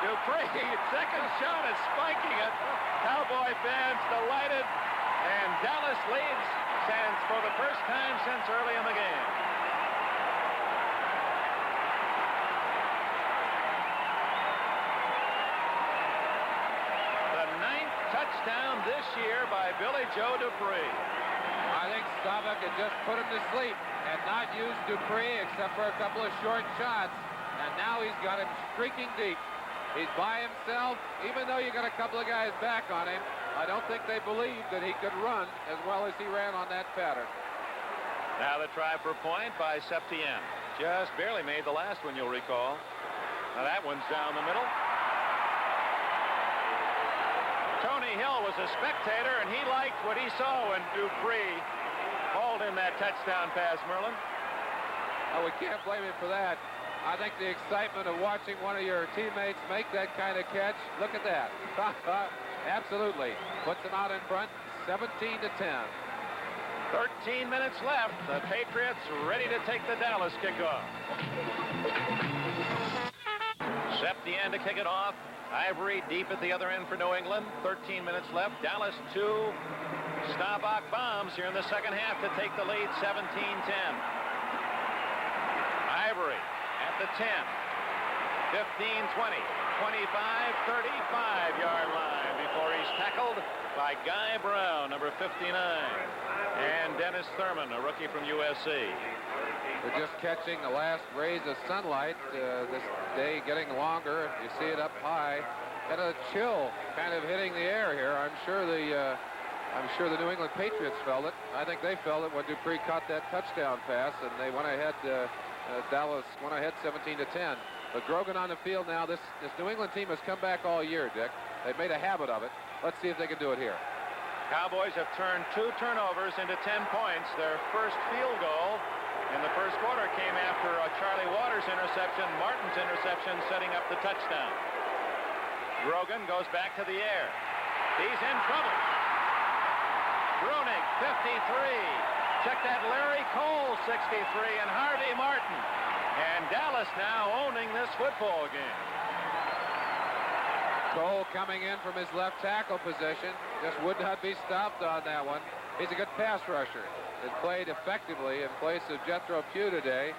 Dupree, second shot is spiking it. Cowboy fans delighted. And Dallas leads for the first time since early in the game. The 9th touchdown this year by Billy Joe Dupree. I think Staubach had just put him to sleep and not used Dupree except for a couple of short shots. And now he's got him streaking deep. He's by himself. Even though you got a couple of guys back on him, I don't think they believed that he could run as well as he ran on that pattern. Now the try for point by Septien. Just barely made the last one, you'll recall. Now that one's down the middle. Tony Hill was a spectator, and he liked what he saw when Dupree hauled in that touchdown pass, Merlin. Oh, we can't blame him for that. I think the excitement of watching one of your teammates make that kind of catch. Look at that. Absolutely. Puts them out in front, 17-10. 13 minutes left. The Patriots ready to take the Dallas kickoff. Septien to kick it off. Ivory deep at the other end for New England. 13 minutes left. Dallas 2. Staubach bombs here in the second half to take the lead, 17-10. Ivory at the 10, 15, 20, 25, 35-yard line before he's tackled by Guy Brown, number 59, and Dennis Thurman, a rookie from USC. We're just catching the last rays of sunlight this day, getting longer. You see it up high, and a chill kind of hitting the air here. I'm sure the New England Patriots felt it. I think they felt it when Dupree caught that touchdown pass, and they went ahead. Dallas went ahead 17-10. But Grogan on the field now. This New England team has come back all year, Dick. They've made a habit of it. Let's see if they can do it here. Cowboys have turned 2 turnovers into 10 points. Their first field goal in the first quarter came after a Charlie Waters interception, Martin's interception setting up the touchdown. Grogan goes back to the air. He's in trouble. Brunig, 53. Check that, Larry Cole, 63, and Harvey Martin. And Dallas now owning this football game. Cole coming in from his left tackle position. Just would not be stopped on that one. He's a good pass rusher. Has played effectively in place of Jethro Pugh today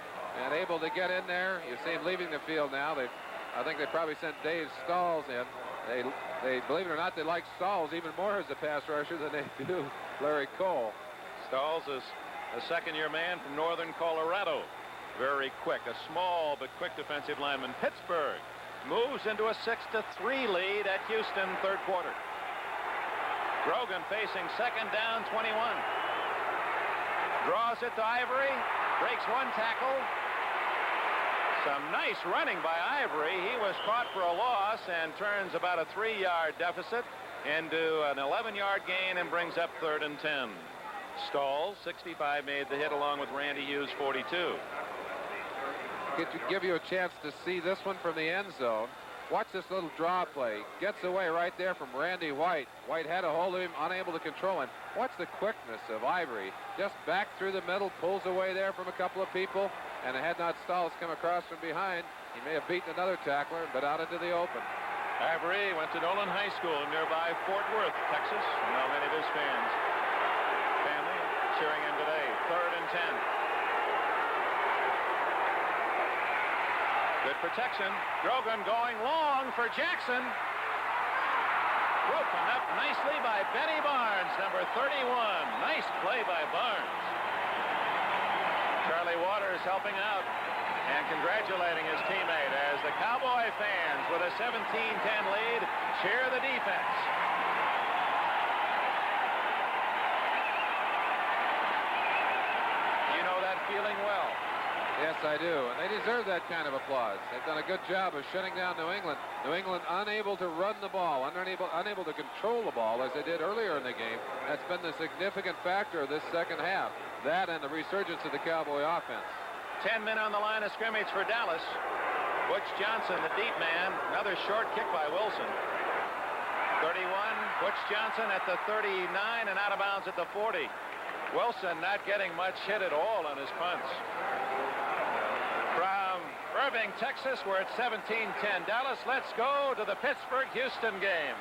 and able to get in there. You see him leaving the field now. I think they probably sent Dave Stalls in. They believe it or not, they like Stalls even more as a pass rusher than they do Larry Cole. Stalls is a second-year man from northern Colorado. Very quick, a small but quick defensive lineman. Pittsburgh moves into a 6-3 lead at Houston, third quarter. Grogan facing second down, 21. Draws it to Ivory, breaks one tackle. Some nice running by Ivory. He was caught for a loss and turns about a 3-yard deficit into an 11-yard gain and brings up 3rd and 10. Stalls, 65, made the hit along with Randy Hughes, 42. Give you a chance to see this one from the end zone. Watch this little draw play. Gets away right there from Randy White. White had a hold of him, unable to control him. Watch the quickness of Ivory. Just back through the middle, pulls away there from a couple of people, and had not Stalls come across from behind, he may have beaten another tackler, but out into the open. Ivory went to Nolan High School nearby Fort Worth, Texas. Now many of his fans. Family cheering him today. 3rd and 10. Good protection. Grogan going long for Jackson. Broken up nicely by Benny Barnes, number 31. Nice play by Barnes. Charlie Waters helping out and congratulating his teammate as the Cowboy fans with a 17-10 lead cheer the defense. You know that feeling well. Yes, I do. And they deserve that kind of applause. They've done a good job of shutting down New England. New England unable to run the ball, unable to control the ball as they did earlier in the game. That's been the significant factor of this second half. That and the resurgence of the Cowboy offense. 10 men on the line of scrimmage for Dallas. Butch Johnson, the deep man. Another short kick by Wilson. 31, Butch Johnson at the 39 and out of bounds at the 40. Wilson not getting much hit at all on his punts. From Irving, Texas, we're at 17-10. Dallas, let's go to the Pittsburgh-Houston game.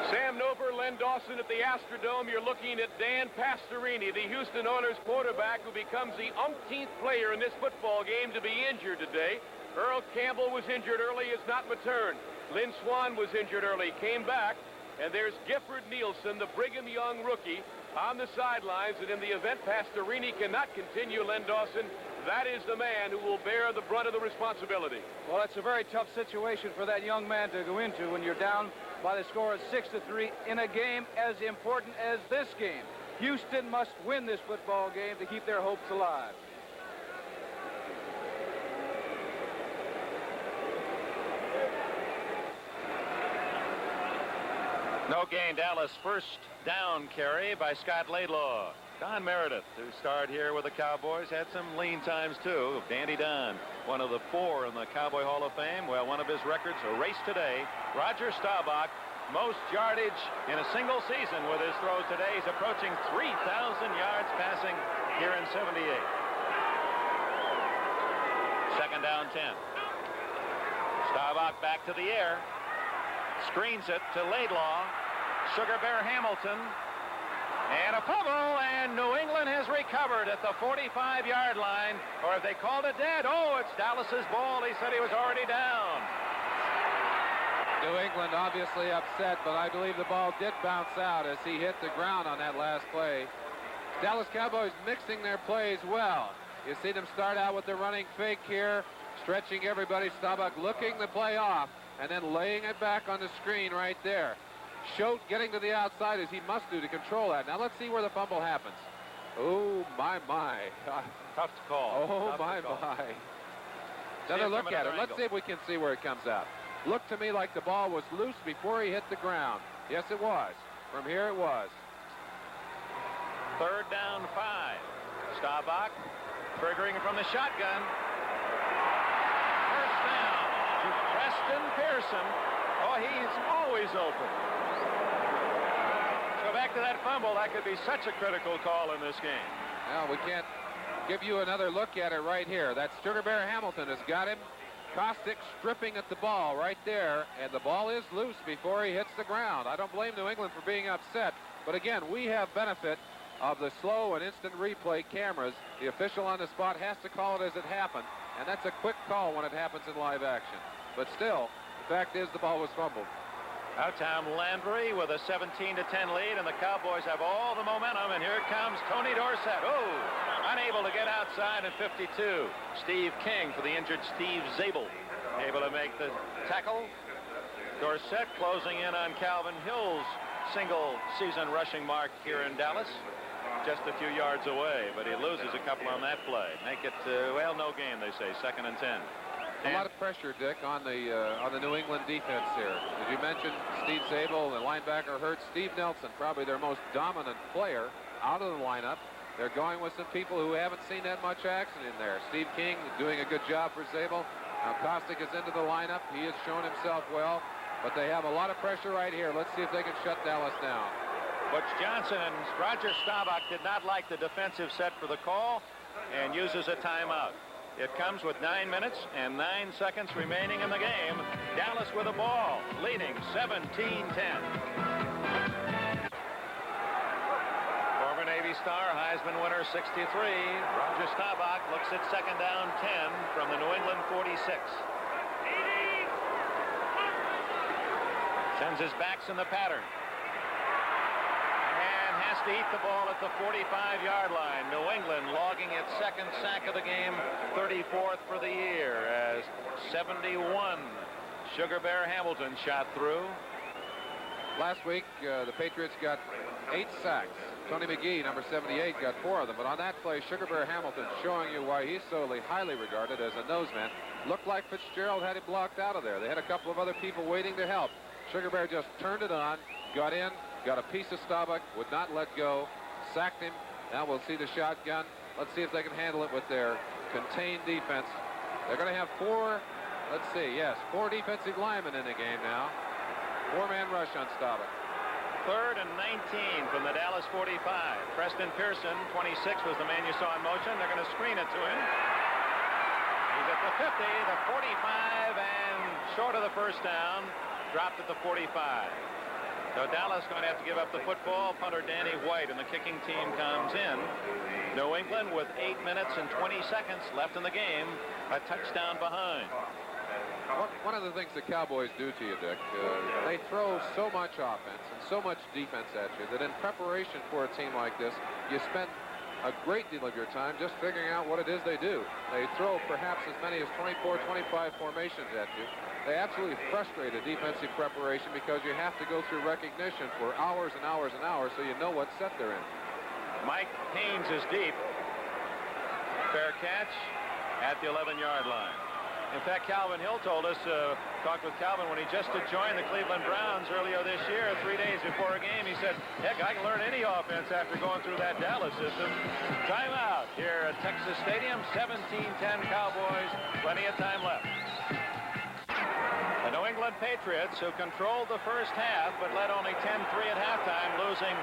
Sam Nover, Len Dawson at the Astrodome. You're looking at Dan Pastorini, the Houston Oilers quarterback, who becomes the umpteenth player in this football game to be injured today. Earl Campbell was injured early, has not returned. Lynn Swan was injured early, came back. And there's Gifford Nielsen, the Brigham Young rookie, on the sidelines. And in the event Pastorini cannot continue, Len Dawson, that is the man who will bear the brunt of the responsibility. Well, it's a very tough situation for that young man to go into when you're down by the score of 6-3 in a game as important as this game. Houston must win this football game to keep their hopes alive. No gain. Dallas first down carry by Scott Laidlaw. Don Meredith, who starred here with the Cowboys, had some lean times too. Dandy Don, one of the 4 in the Cowboy Hall of Fame. Well, one of his records erased today. Roger Staubach, most yardage in a single season with his throws today. He's approaching 3,000 yards passing here in 78. Second down 10. Staubach back to the air. Screens it to Laidlaw. Sugar Bear Hamilton. And a fumble, and New England has recovered at the 45-yard line. Or if they called it dead, oh, it's Dallas's ball. He said he was already down. New England obviously upset, but I believe the ball did bounce out as he hit the ground on that last play. Dallas Cowboys mixing their plays well. You see them start out with the running fake here, stretching everybody. Staubach looking the play off, and then laying it back on the screen right there. Schote getting to the outside as he must do to control that. Now let's see where the fumble happens. Oh, my. Tough to call. Oh, my. Another look at it. Let's see if we can see where it comes out. Looked to me like the ball was loose before he hit the ground. Yes, it was. From here it was. Third down 5. Staubach triggering from the shotgun. First down to Preston Pearson. Oh, he's always open. Go back to that fumble. That could be such a critical call in this game. Well, we can't give you another look at it right here. That's Sugar Bear Hamilton has got him. Kostick stripping at the ball right there, and the ball is loose before he hits the ground. I don't blame New England for being upset, but again, we have benefit of the slow and instant replay cameras. The official on the spot has to call it as it happened, and that's a quick call when it happens in live action. But still, the fact is the ball was fumbled. Now Tom Landry with a 17-10 lead, and the Cowboys have all the momentum, and here comes Tony Dorsett. Oh, unable to get outside at 52. Steve King for the injured Steve Zabel, able to make the tackle. Dorsett closing in on Calvin Hill's single season rushing mark here in Dallas. Just a few yards away, but he loses a couple on that play. Make it, well, no gain, they say, 2nd and 10. A lot of pressure, Dick, on the New England defense here. As you mentioned, Steve Zabel, the linebacker, hurt. Steve Nelson, probably their most dominant player, out of the lineup. They're going with some people who haven't seen that much action in there. Steve King doing a good job for Zabel. Now Kostick is into the lineup. He has shown himself well, but they have a lot of pressure right here. Let's see if they can shut Dallas down. Butch Johnson and Roger Staubach did not like the defensive set for the call and uses a timeout. It comes with 9 minutes and 9 seconds remaining in the game. Dallas with the ball, leading 17-10. Former Navy star, Heisman winner, 63. Roger Staubach looks at 2nd down 10 from the New England 46. Sends his backs in the pattern. To eat the ball at the 45-yard line. New England logging its 2nd sack of the game, 34th for the year, as 71. Sugar Bear Hamilton shot through. Last week, the Patriots got 8 sacks. Tony McGee, number 78, got 4 of them. But on that play, Sugar Bear Hamilton, showing you why he's so highly regarded as a noseman, looked like Fitzgerald had him blocked out of there. They had a couple of other people waiting to help. Sugar Bear just turned it on, got in, got a piece of Staubach, would not let go, sacked him. Now we'll see the shotgun. Let's see if they can handle it with their contained defense. They're going to have 4 defensive linemen in the game now. 4-man rush on Staubach. 3rd and 19 from the Dallas 45. Preston Pearson, 26, was the man you saw in motion. They're going to screen it to him. He's at the 50, the 45, and short of the first down. Dropped at the 45. So Dallas going to have to give up the football. Punter Danny White and the kicking team comes in. New England with 8 minutes and 20 seconds left in the game. A touchdown behind. One of the things the Cowboys do to you, Dick, they throw so much offense and so much defense at you that in preparation for a team like this, you spend a great deal of your time just figuring out what it is they do. They throw perhaps as many as 24, 25 formations at you. They absolutely frustrate a defensive preparation because you have to go through recognition for hours and hours and hours so you know what set they're in. Mike Haynes is deep. Fair catch at the 11-yard line. In fact, Calvin Hill told us, talked with Calvin when he just had joined the Cleveland Browns earlier this year, 3 days before a game. He said, heck, I can learn any offense after going through that Dallas system. Timeout here at Texas Stadium, 17-10 Cowboys, plenty of time left. The New England Patriots, who controlled the first half but led only 10-3 at halftime, losing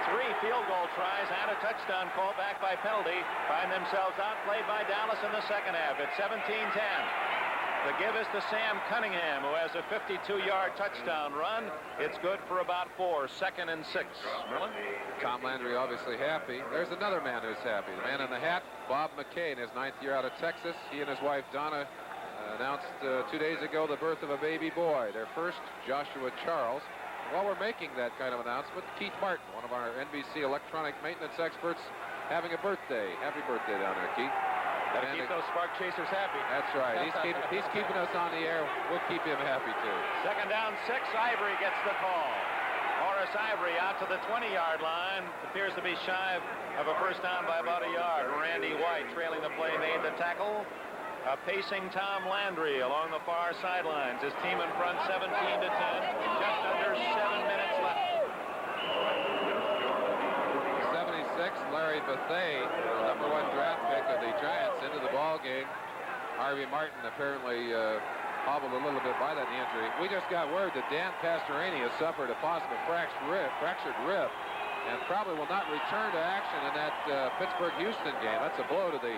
3 field goal tries and a touchdown call back by penalty, find themselves outplayed by Dallas in the second half. It's 17-10. The give is to Sam Cunningham, who has a 52-yard touchdown run. It's good for about 4, 2nd and 6. Merlin? Tom Landry obviously happy. There's another man who's happy. The man in the hat, Bob McKay, in his 9th year out of Texas. He and his wife, Donna, announced 2 days ago the birth of a baby boy. Their first, Joshua Charles. While we're making that kind of announcement, Keith Martin, one of our NBC electronic maintenance experts, having a birthday. Happy birthday down there, Keith. Gotta keep those spark chasers happy. That's right. He's keeping us on the air. We'll keep him happy, too. 2nd down, 6. Ivory gets the call. Horace Ivory out to the 20-yard line. Appears to be shy of a first down by about a yard. Randy White trailing the play made the tackle. Pacing Tom Landry along the far sidelines. His team in front 17-10. Just under 7 minutes left. 76, Larry Bethea, number 1 draft pick of the Giants, into the ball game. Harvey Martin apparently hobbled a little bit by that injury. We just got word that Dan Pastorini has suffered a possible fractured rib and probably will not return to action in that Pittsburgh-Houston game. That's a blow to the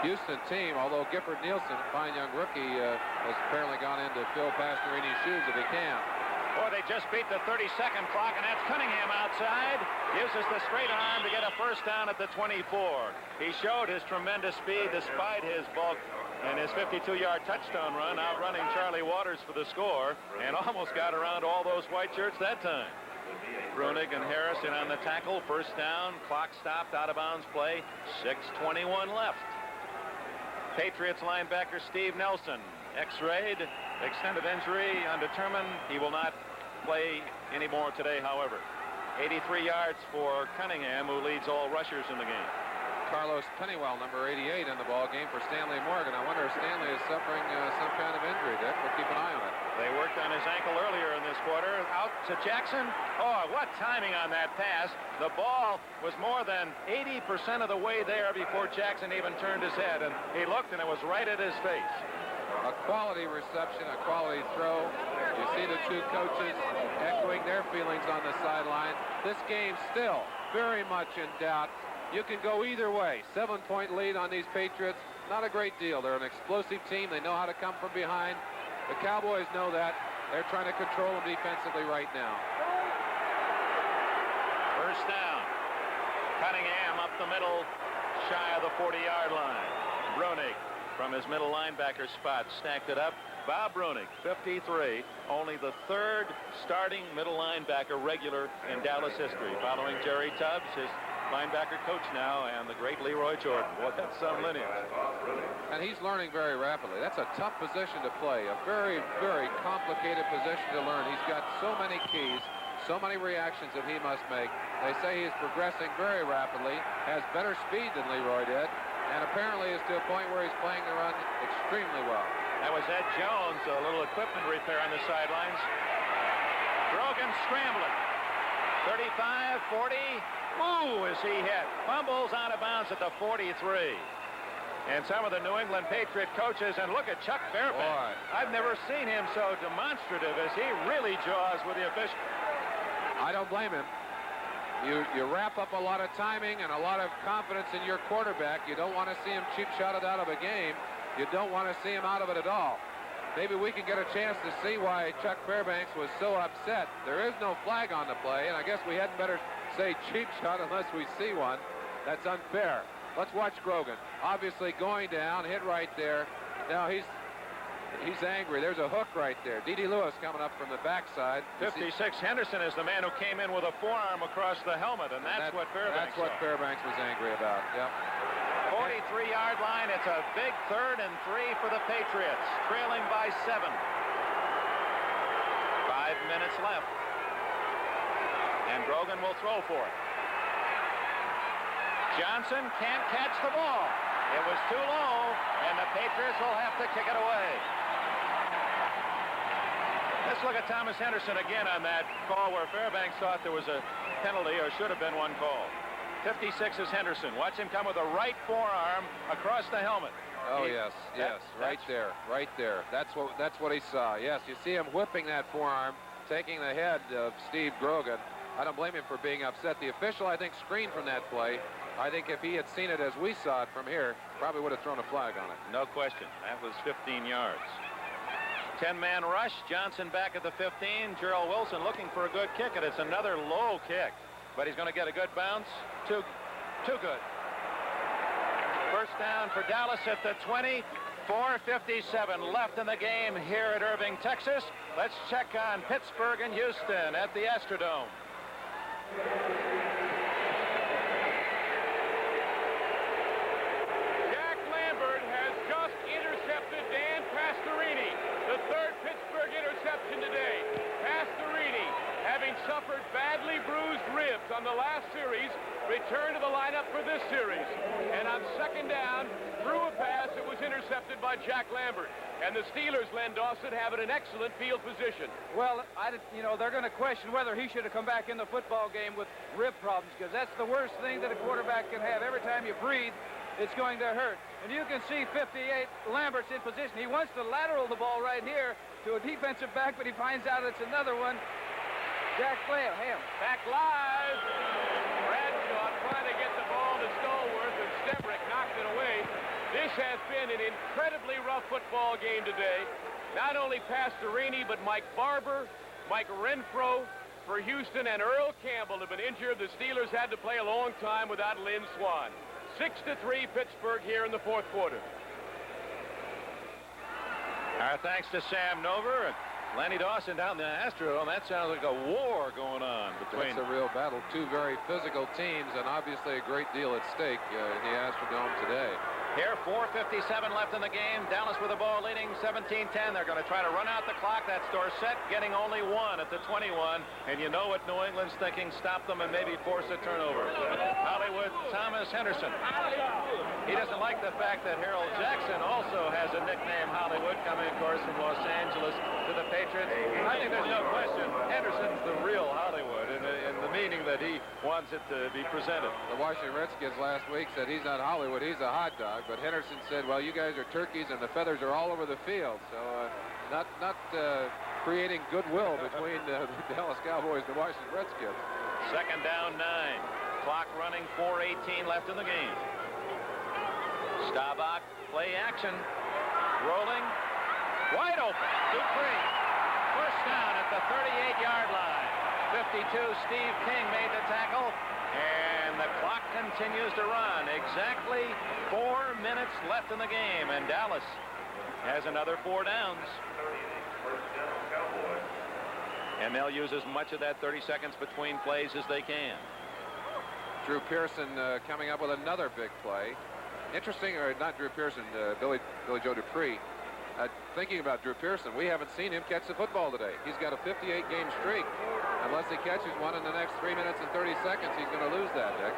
Houston team, although Gifford Nielsen, fine young rookie, has apparently gone in to fill Pastorini's shoes if he can. Boy, they just beat the 30-second clock, and that's Cunningham outside. Uses the straight arm to get a first down at the 24. He showed his tremendous speed despite his bulk and his 52-yard touchdown run, outrunning Charlie Waters for the score, and almost got around all those white shirts that time. Brunig and Harrison on the tackle. First down, clock stopped, out of bounds play. 6:21 left. Patriots linebacker Steve Nelson, x-rayed, extent of injury undetermined. He will not play anymore today, however. 83 yards for Cunningham, who leads all rushers in the game. Carlos Pennywell, number 88, in the ball game for Stanley Morgan. I wonder if Stanley is suffering some kind of injury, Dick. We'll keep an eye on it. They worked on his ankle earlier in this quarter. Out to Jackson. Oh, what timing on that pass. The ball was more than 80% of the way there before Jackson even turned his head. And he looked, and it was right at his face. A quality reception, a quality throw. You see the two coaches echoing their feelings on the sideline. This game still very much in doubt. You can go either way. 7-point lead on these Patriots. Not a great deal. They're an explosive team. They know how to come from behind. The Cowboys know that. They're trying to control them defensively right now. First down. Cunningham up the middle, shy of the 40-yard line. Brunig from his middle linebacker spot stacked it up. Bob Brunig, 53, only the 3rd starting middle linebacker regular in Dallas history, following Jerry Tubbs, his linebacker coach now, and the great Leroy Jordan. Boy, that's some lineage. And he's learning very rapidly. That's a tough position to play, a very, very complicated position to learn. He's got so many keys, so many reactions that he must make. They say he's progressing very rapidly, has better speed than Leroy did, and apparently is to a point where he's playing the run extremely well. That was Ed Jones, a little equipment repair on the sidelines. Grogan scrambling. 35, 40. Ooh, is he hit. Fumbles out of bounds at the 43. And some of the New England Patriot coaches, and look at Chuck Fairbanks. Boy. I've never seen him so demonstrative as he really jaws with the official. I don't blame him. You wrap up a lot of timing and a lot of confidence in your quarterback. You don't want to see him cheap shotted out of a game. You don't want to see him out of it at all. Maybe we can get a chance to see why Chuck Fairbanks was so upset. There is no flag on the play, and I guess we hadn't better say cheap shot unless we see one. That's unfair. Let's watch Grogan. Obviously going down, hit right there. Now he's angry. There's a hook right there. D.D. Lewis coming up from the backside. 56 Henderson is the man who came in with a forearm across the helmet, and that's what Fairbanks That's what Fairbanks was angry about. Yep. 43-yard line. It's a big 3rd and 3 for the Patriots, trailing by 7. 5 minutes left. And Grogan will throw for it. Johnson can't catch the ball. It was too low, and the Patriots will have to kick it away. Let's look at Thomas Henderson again on that call where Fairbanks thought there was a penalty or should have been one called. 56 is Henderson. Watch him come with a right forearm across the helmet. Oh, yes, right there. That's what he saw. Yes, you see him whipping that forearm, taking the head of Steve Grogan. I don't blame him for being upset. The official, I think, screened from that play. I think if he had seen it as we saw it from here, probably would have thrown a flag on it. No question. That was 15 yards. 10-man rush. Johnson back at the 15. Gerald Wilson looking for a good kick, and it's another low kick. But he's going to get a good bounce. Too good. First down for Dallas at the 20. 4:57 left in the game here at Irving, Texas. Let's check on Pittsburgh and Houston at the Astrodome. Jack Lambert has just intercepted Dan Pastorini, the third Pittsburgh interception today. Pastorini, having suffered badly bruised ribs on the last series, returned to the lineup for this series. And on second down, threw a pass that was intercepted by Jack Lambert. And the Steelers, Len Dawson, have it in excellent field position. Well, they're going to question whether he should have come back in the football game with rib problems, because that's the worst thing that a quarterback can have. Every time you breathe, it's going to hurt. And you can see 58, Lambert's in position. He wants to lateral the ball right here to a defensive back, but he finds out it's another one. Jack Ham back live. Bradshaw trying to get the ball to Stallworth, and Stebrick knocked it away. This has been an incredibly rough football game today. Not only Pastorini, but Mike Barber, Mike Renfro for Houston, and Earl Campbell have been injured. The Steelers had to play a long time without Lynn Swann. 6-3 Pittsburgh here in the fourth quarter. Our thanks to Sam Nover and Lenny Dawson down the Astrodome. That sounds like a war going on between. It's a real battle. Two very physical teams, and obviously a great deal at stake in the Astrodome today. Here, 4:57 left in the game. Dallas with the ball leading 17-10. They're going to try to run out the clock. That's Dorsett getting only one at the 21. And you know what New England's thinking. Stop them and maybe force a turnover. Hollywood, Thomas Henderson. He doesn't like the fact that Harold Jackson also has a nickname, Hollywood, coming, of course, from Los Angeles to the Patriots. I think there's no question Henderson's the real Hollywood in the meaning that he wants it to be presented. The Washington Redskins last week said he's not Hollywood, he's a hot dog. But Henderson said, well, you guys are turkeys and the feathers are all over the field. So not creating goodwill between the Dallas Cowboys and the Washington Redskins. Second down, 9. Clock running, 4:18 left in the game. Staubach, play action. Rolling. Wide open. Dupree. First down at the 38-yard line. 52, Steve King made the tackle. And the clock continues to run. Exactly 4 minutes left in the game. And Dallas has another 4 downs. And they'll use as much of that 30 seconds between plays as they can. Drew Pearson coming up with another big play. Interesting, or not Drew Pearson, Billy Joe Dupree. Thinking about Drew Pearson, we haven't seen him catch the football today. He's got a 58-game streak. Unless he catches one in the next 3 minutes and 30 seconds, he's going to lose that, Dick.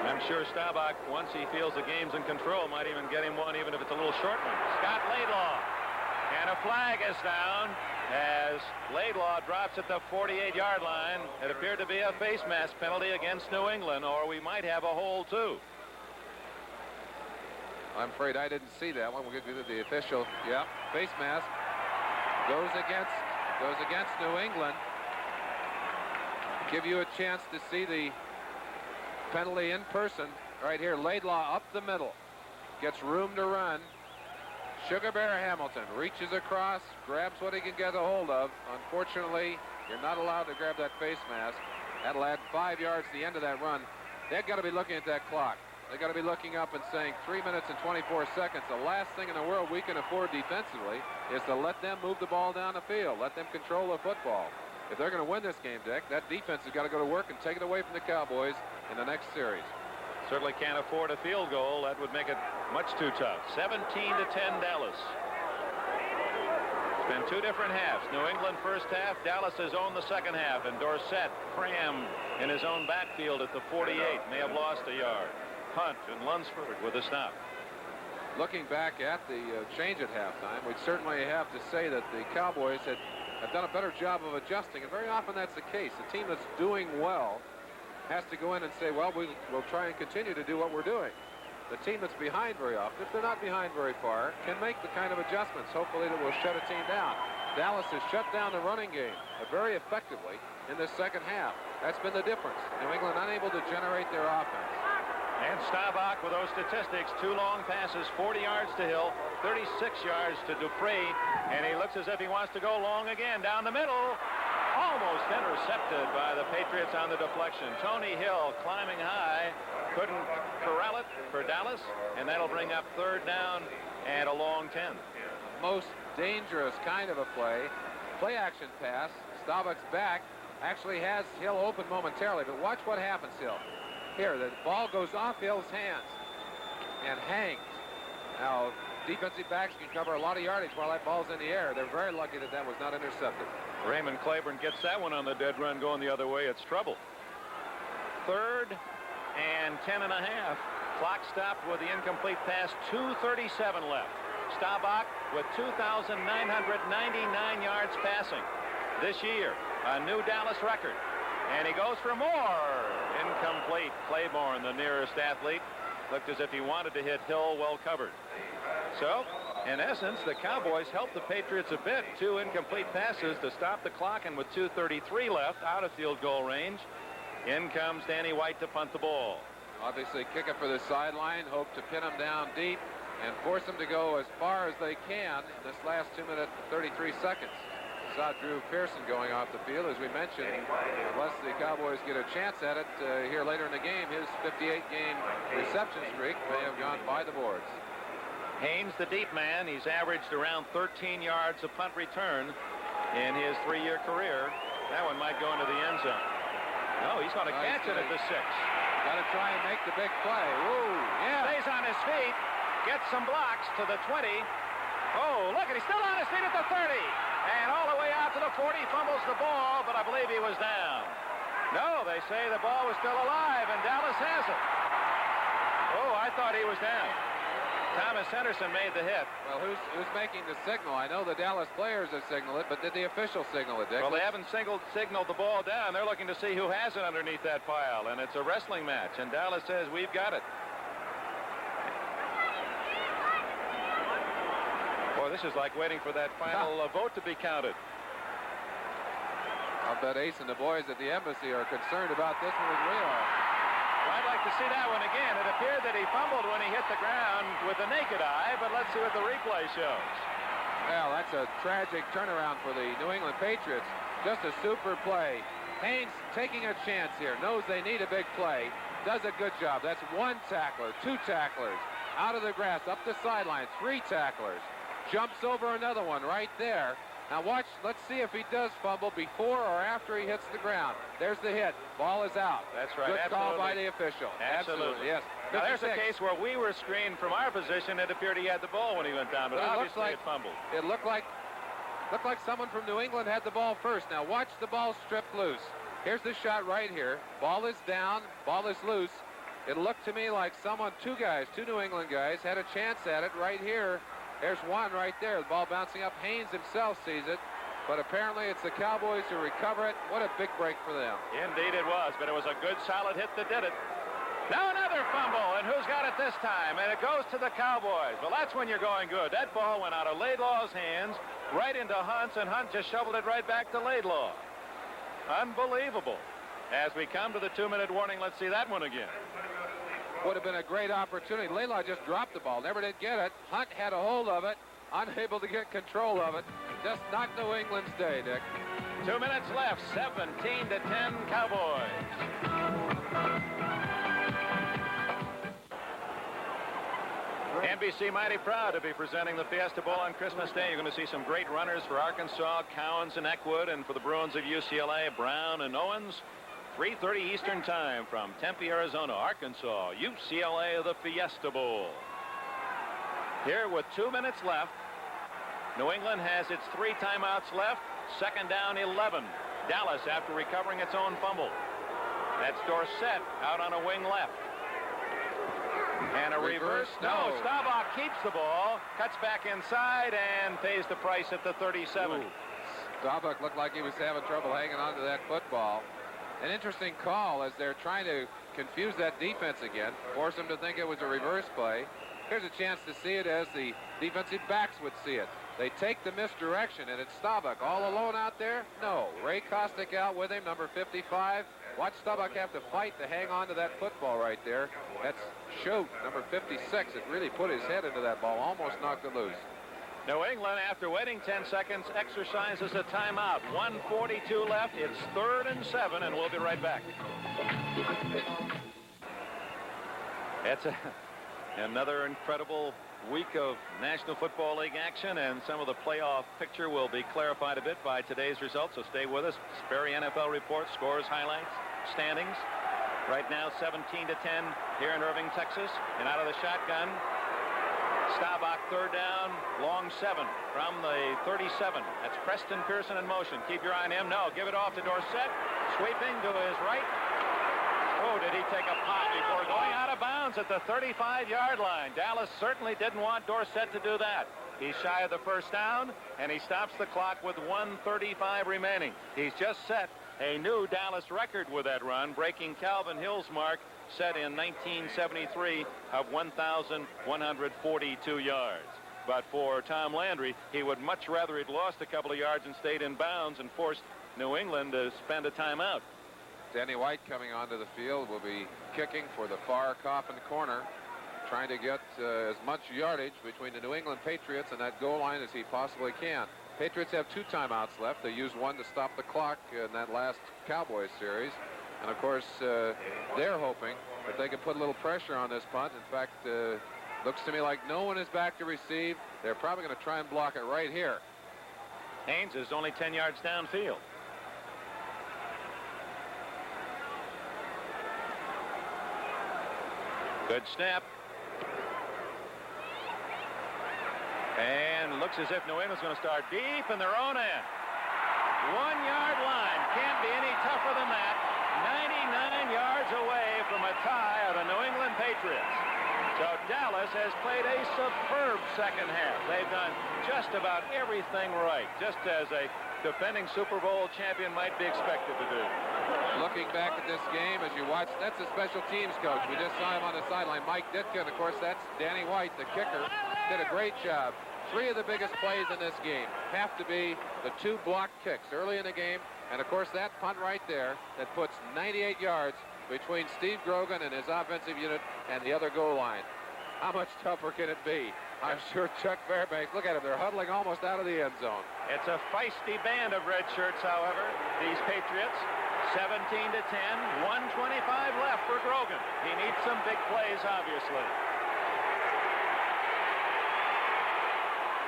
I'm sure Staubach, once he feels the game's in control, might even get him one, even if it's a little short one. Scott Laidlaw. And a flag is down as Laidlaw drops at the 48-yard line. It appeared to be a face mask penalty against New England, or we might have a hold, too. I'm afraid I didn't see that one. We'll get to the official. Yeah, face mask goes against New England. Give you a chance to see the penalty in person. Right here, Laidlaw up the middle. Gets room to run. Sugar Bear Hamilton reaches across, grabs what he can get a hold of. Unfortunately, you're not allowed to grab that face mask. That'll add 5 yards to the end of that run. They've got to be looking at that clock. They've got to be looking up and saying 3 minutes and 24 seconds. The last thing in the world we can afford defensively is to let them move the ball down the field. Let them control the football. If they're going to win this game, Dick, that defense has got to go to work and take it away from the Cowboys in the next series. Certainly can't afford a field goal. That would make it much too tough. 17-10 Dallas. It's been 2 different halves. New England first half. Dallas has owned the second half. And Dorsett crammed in his own backfield at the 48. May have lost a yard. Hunt and Lunsford with a stop. Looking back at the change at halftime, we'd certainly have to say that the Cowboys have done a better job of adjusting, and very often that's the case. The team that's doing well has to go in and say, well, we'll try and continue to do what we're doing. The team that's behind very often, if they're not behind very far, can make the kind of adjustments, hopefully, that will shut a team down. Dallas has shut down the running game very effectively in the second half. That's been the difference. New England unable to generate their offense. And Staubach with those statistics, 2 long passes, 40 yards to Hill, 36 yards to Dupree, and he looks as if he wants to go long again down the middle. Almost intercepted by the Patriots on the deflection. Tony Hill climbing high, couldn't corral it for Dallas, and that'll bring up 3rd down and a long 10. Most dangerous kind of a play action pass. Staubach's back, actually has Hill open momentarily, but watch what happens, Hill. Here, the ball goes off Hill's hands and hangs. Now, defensive backs can cover a lot of yardage while that ball's in the air. They're very lucky that that was not intercepted. Raymond Claiborne gets that one on the dead run going the other way. It's trouble. 3rd and 10 and a half. Clock stopped with the incomplete pass. 2:37 left. Staubach with 2,999 yards passing this year. A new Dallas record. And he goes for more. Incomplete. Claiborne, the nearest athlete, looked as if he wanted to hit Hill, well covered. So, in essence, the Cowboys helped the Patriots a bit. 2 incomplete passes to stop the clock, and with 2:33 left, out of field goal range, in comes Danny White to punt the ball. Obviously, kick it for the sideline, hope to pin him down deep and force them to go as far as they can in this last 2 minutes and 33 seconds. Saw Drew Pearson going off the field, as we mentioned. Unless the Cowboys get a chance at it here later in the game, his 58-game reception streak may have gone by the boards. Haynes, the deep man, he's averaged around 13 yards a punt return in his 3-year career. That one might go into the end zone. No, he's going to catch it at the 6. Got to try and make the big play. Woo, yeah. Stays on his feet, gets some blocks to the 20. Oh, look, he's still on his feet at the 30. And all the way out to the 40, fumbles the ball, but I believe he was down. No, they say the ball was still alive, and Dallas has it. Oh, I thought he was down. Thomas Henderson made the hit. Well, who's making the signal? I know the Dallas players have signaled it, but did the official signal it, Dick? Well, they haven't signaled the ball down. They're looking to see who has it underneath that pile, and it's a wrestling match, and Dallas says, we've got it. Boy, this is like waiting for that final vote to be counted. I'll bet Ace and the boys at the embassy are concerned about this one as we are. Well, I'd like to see that one again. It appeared that he fumbled when he hit the ground with the naked eye, but let's see what the replay shows. Well, that's a tragic turnaround for the New England Patriots. Just a super play. Haynes taking a chance here, knows they need a big play, does a good job. That's 1 tackler, 2 tacklers, out of the grass, up the sideline, 3 tacklers. Jumps over another one right there. Now watch, let's see if he does fumble before or after he hits the ground. There's the hit. Ball is out. That's right. Good call by the official. Absolutely. Yes. Now, there's a case where we were screened from our position. It appeared he had the ball when he went down, but obviously it fumbled. It looked like someone from New England had the ball first. Now watch the ball stripped loose. Here's the shot right here. Ball is down. Ball is loose. It looked to me like someone, 2 New England guys, had a chance at it right here. There's one right there. The ball bouncing up. Haynes himself sees it. But apparently it's the Cowboys who recover it. What a big break for them. Indeed it was, but it was a good solid hit that did it. Now another fumble, and who's got it this time? And it goes to the Cowboys. Well, that's when you're going good. That ball went out of Laidlaw's hands, right into Hunt's, and Hunt just shoveled it right back to Laidlaw. Unbelievable. As we come to the 2-minute warning, let's see that one again. Would have been a great opportunity. Laidlaw just dropped the ball, never did get it. Hunt had a hold of it, unable to get control of it. Just not New England's day, Dick. 2 minutes left, 17-10 Cowboys. NBC mighty proud to be presenting the Fiesta Bowl on Christmas Day. You're going to see some great runners for Arkansas, Cowens and Eckwood, and for the Bruins of UCLA, Brown and Owens. 3:30 Eastern Time from Tempe, Arizona, Arkansas, UCLA, the Fiesta Bowl. Here with 2 minutes left, New England has its 3 timeouts left. 2nd down, 11. Dallas after recovering its own fumble. That's Dorsett out on a wing left. And a reverse. No, Staubach keeps the ball, cuts back inside, and pays the price at the 37. Ooh. Staubach looked like he was having trouble hanging on to that football. An interesting call as they're trying to confuse that defense again, force them to think it was a reverse play. Here's a chance to see it as the defensive backs would see it. They take the misdirection, and it's Staubach all alone out there? No. Ray Kostick out with him, number 55. Watch Staubach have to fight to hang on to that football right there. That's Schote, number 56. It really put his head into that ball, almost knocked it loose. New England, after waiting 10 seconds, exercises a timeout. 1:42 left. It's 3rd and 7, and we'll be right back. It's another incredible week of National Football League action, and some of the playoff picture will be clarified a bit by today's results, so stay with us. Sperry NFL report, scores, highlights, standings. Right now, 17-10 here in Irving, Texas, and out of the shotgun, Staubach, 3rd down, long 7 from the 37. That's Preston Pearson in motion. Keep your eye on him. No, give it off to Dorsett. Sweeping to his right. Oh, did he take a pop before going out of bounds at the 35-yard line? Dallas certainly didn't want Dorsett to do that. He's shy of the 1st down, and he stops the clock with 1:35 remaining. He's just set a new Dallas record with that run, breaking Calvin Hill's mark set in 1973 of 1,142 yards. But for Tom Landry, he would much rather he'd lost a couple of yards and stayed in bounds and forced New England to spend a timeout. Danny White coming onto the field will be kicking for the far Coffin corner, trying to get as much yardage between the New England Patriots and that goal line as he possibly can. Patriots have 2 timeouts left. They used one to stop the clock in that last Cowboys series. And, of course, they're hoping that they can put a little pressure on this punt. In fact, looks to me like no one is back to receive. They're probably going to try and block it right here. Haynes is only 10 yards downfield. Good snap. And looks as if New England's going to start deep in their own end. 1-yard line. Can't be any tougher than that. 99 yards away from a tie of the New England Patriots. So Dallas has played a superb second half. They've done just about everything right, just as a defending Super Bowl champion might be expected to do. Looking back at this game, as you watch, that's the special teams coach. We just saw him on the sideline, Mike Ditka. Of course, that's Danny White, the kicker. Did a great job. 3 of the biggest plays in this game have to be the 2 block kicks early in the game. And, of course, that punt right there that puts 98 yards between Steve Grogan and his offensive unit and the other goal line. How much tougher can it be? I'm sure Chuck Fairbanks, look at them, they're huddling almost out of the end zone. It's a feisty band of red shirts, however, these Patriots. 17-10, 1:25 left for Grogan. He needs some big plays, obviously.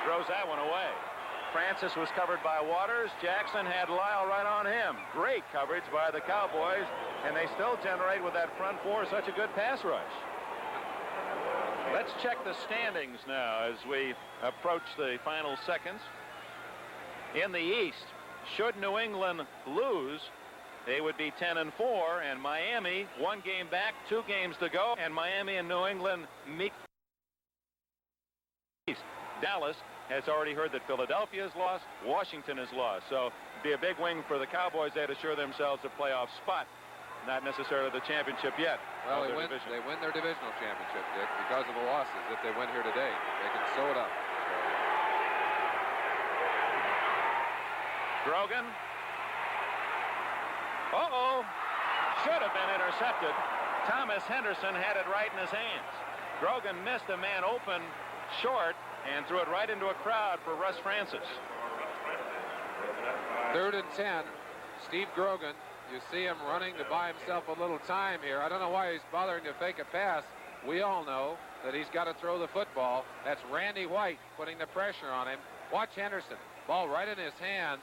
Throws that one away. Francis was covered by Waters. Jackson had Lyle right on him. Great coverage by the Cowboys, and they still generate with that front four such a good pass rush. Let's check the standings now as we approach the final seconds. In the East, should New England lose, they would be 10-4, and Miami 1 game back, 2 games to go, and Miami and New England meet. Dallas has already heard that Philadelphia has lost, Washington has lost, so it'd be a big win for the Cowboys. They'd assure themselves a playoff spot, not necessarily the championship yet. Well, they win their divisional championship, Dick, because of the losses. If they win here today, they can sew it up. Grogan. Uh-oh. Should have been intercepted. Thomas Henderson had it right in his hands. Grogan missed a man open short and threw it right into a crowd for Russ Francis. 3rd and 10. Steve Grogan. You see him running to buy himself a little time here. I don't know why he's bothering to fake a pass. We all know that he's got to throw the football. That's Randy White putting the pressure on him. Watch Henderson. Ball right in his hands.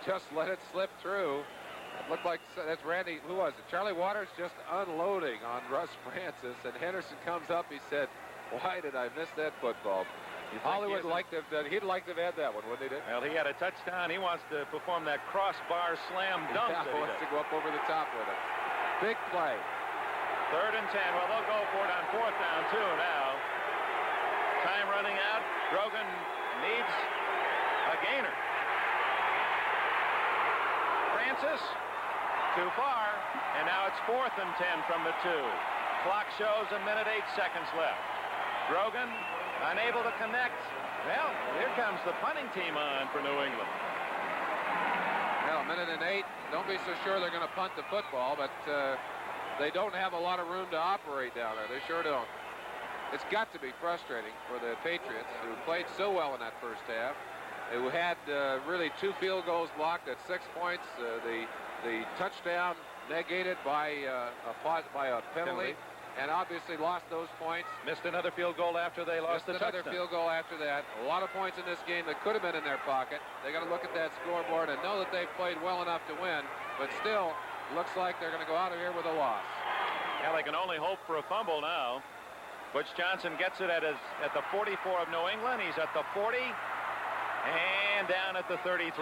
Just let it slip through. It looked like that's Randy. Who was it? Charlie Waters just unloading on Russ Francis. And Henderson comes up. He said, "Why did I miss that football?" Hollywood liked to have done. He'd like to have had that one, wouldn't he, Dick? Well, he had a touchdown. He wants to perform that crossbar slam dunk. Yeah, he wants to go up over the top with it. Big play. 3rd and 10. Well, they'll go for it on 4th down, too, now. Time running out. Grogan needs a gainer. Francis, too far. And now it's 4th and 10 from the 2. Clock shows 1 minute 8 seconds left. Grogan unable to connect. Well, here comes the punting team on for New England. Well, 1 minute and 8. Don't be so sure they're going to punt the football, but they don't have a lot of room to operate down there. They sure don't. It's got to be frustrating for the Patriots, who played so well in that first half, who had really 2 field goals blocked at 6 points. The touchdown negated by a penalty. And obviously lost those points. Missed another field goal after they lost the touchdown. Another field goal after that. A lot of points in this game that could have been in their pocket. They got to look at that scoreboard and know that they've played well enough to win, but still looks like they're going to go out of here with a loss. Yeah, they can only hope for a fumble now. Butch Johnson gets it at the 44 of New England. He's at the 40 and down at the 33.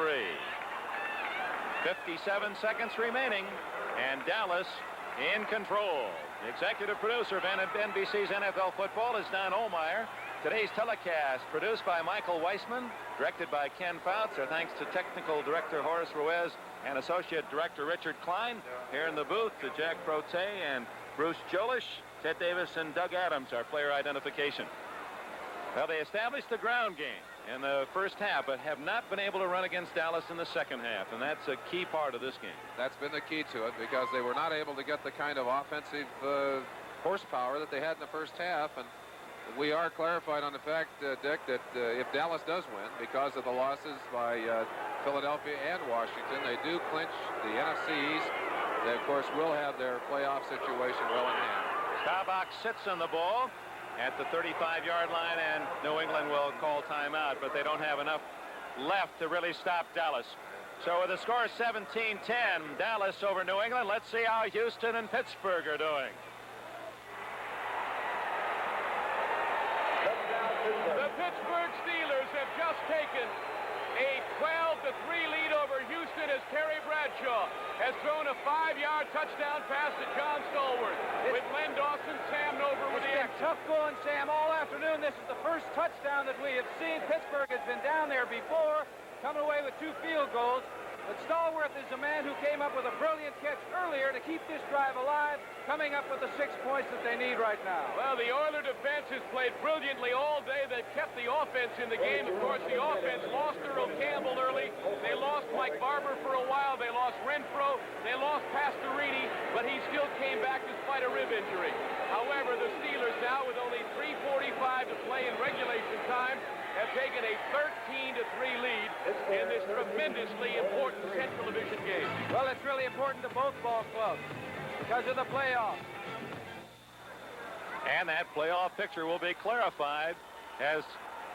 57 seconds remaining, and Dallas in control. The executive producer of NBC's NFL Football is Don Ohlmeyer. Today's telecast produced by Michael Weissman, directed by Ken Fouts. Our thanks to technical director Horace Ruiz and associate director Richard Klein. Here in the booth to Jack Prote and Bruce Jolish, Ted Davis, and Doug Adams, our player identification. Well, they established the ground game in the first half, but have not been able to run against Dallas in the second half, and that's a key part of this game. That's been the key to it, because they were not able to get the kind of offensive horsepower that they had in the first half, and we are clarified on the fact, Dick, that if Dallas does win, because of the losses by Philadelphia and Washington, they do clinch the NFC East. They, of course, will have their playoff situation well in hand. Staubach sits on the ball at the 35-yard line, and New England will call timeout, but they don't have enough left to really stop Dallas. So with the score 17-10, Dallas over New England. Let's see how Houston and Pittsburgh are doing. The Pittsburgh Steelers have just taken a 12-3 lead over Houston as Terry Bradshaw has thrown a 5-yard touchdown pass to John Stallworth with Len Dawson, Sam Nover with the action. Tough going, Sam, all afternoon. This is the first touchdown that we have seen. Pittsburgh has been down there before, coming away with 2 field goals. But Stallworth is a man who came up with a brilliant catch earlier to keep this drive alive, coming up with the 6 points that they need right now. Well, the Oiler defense has played brilliantly all day. They've kept the offense in the game. Of course, the offense lost Earl Campbell early. They lost Mike Barber for a while. They lost Renfro. They lost Pastorini, but he still came back despite a rib injury. However, the Steelers now, with only 3:45 to play in regulation time, have taken a 13-3 lead in this tremendously important Central Division game. Well, it's really important to both ball clubs because of the playoffs. And that playoff picture will be clarified as,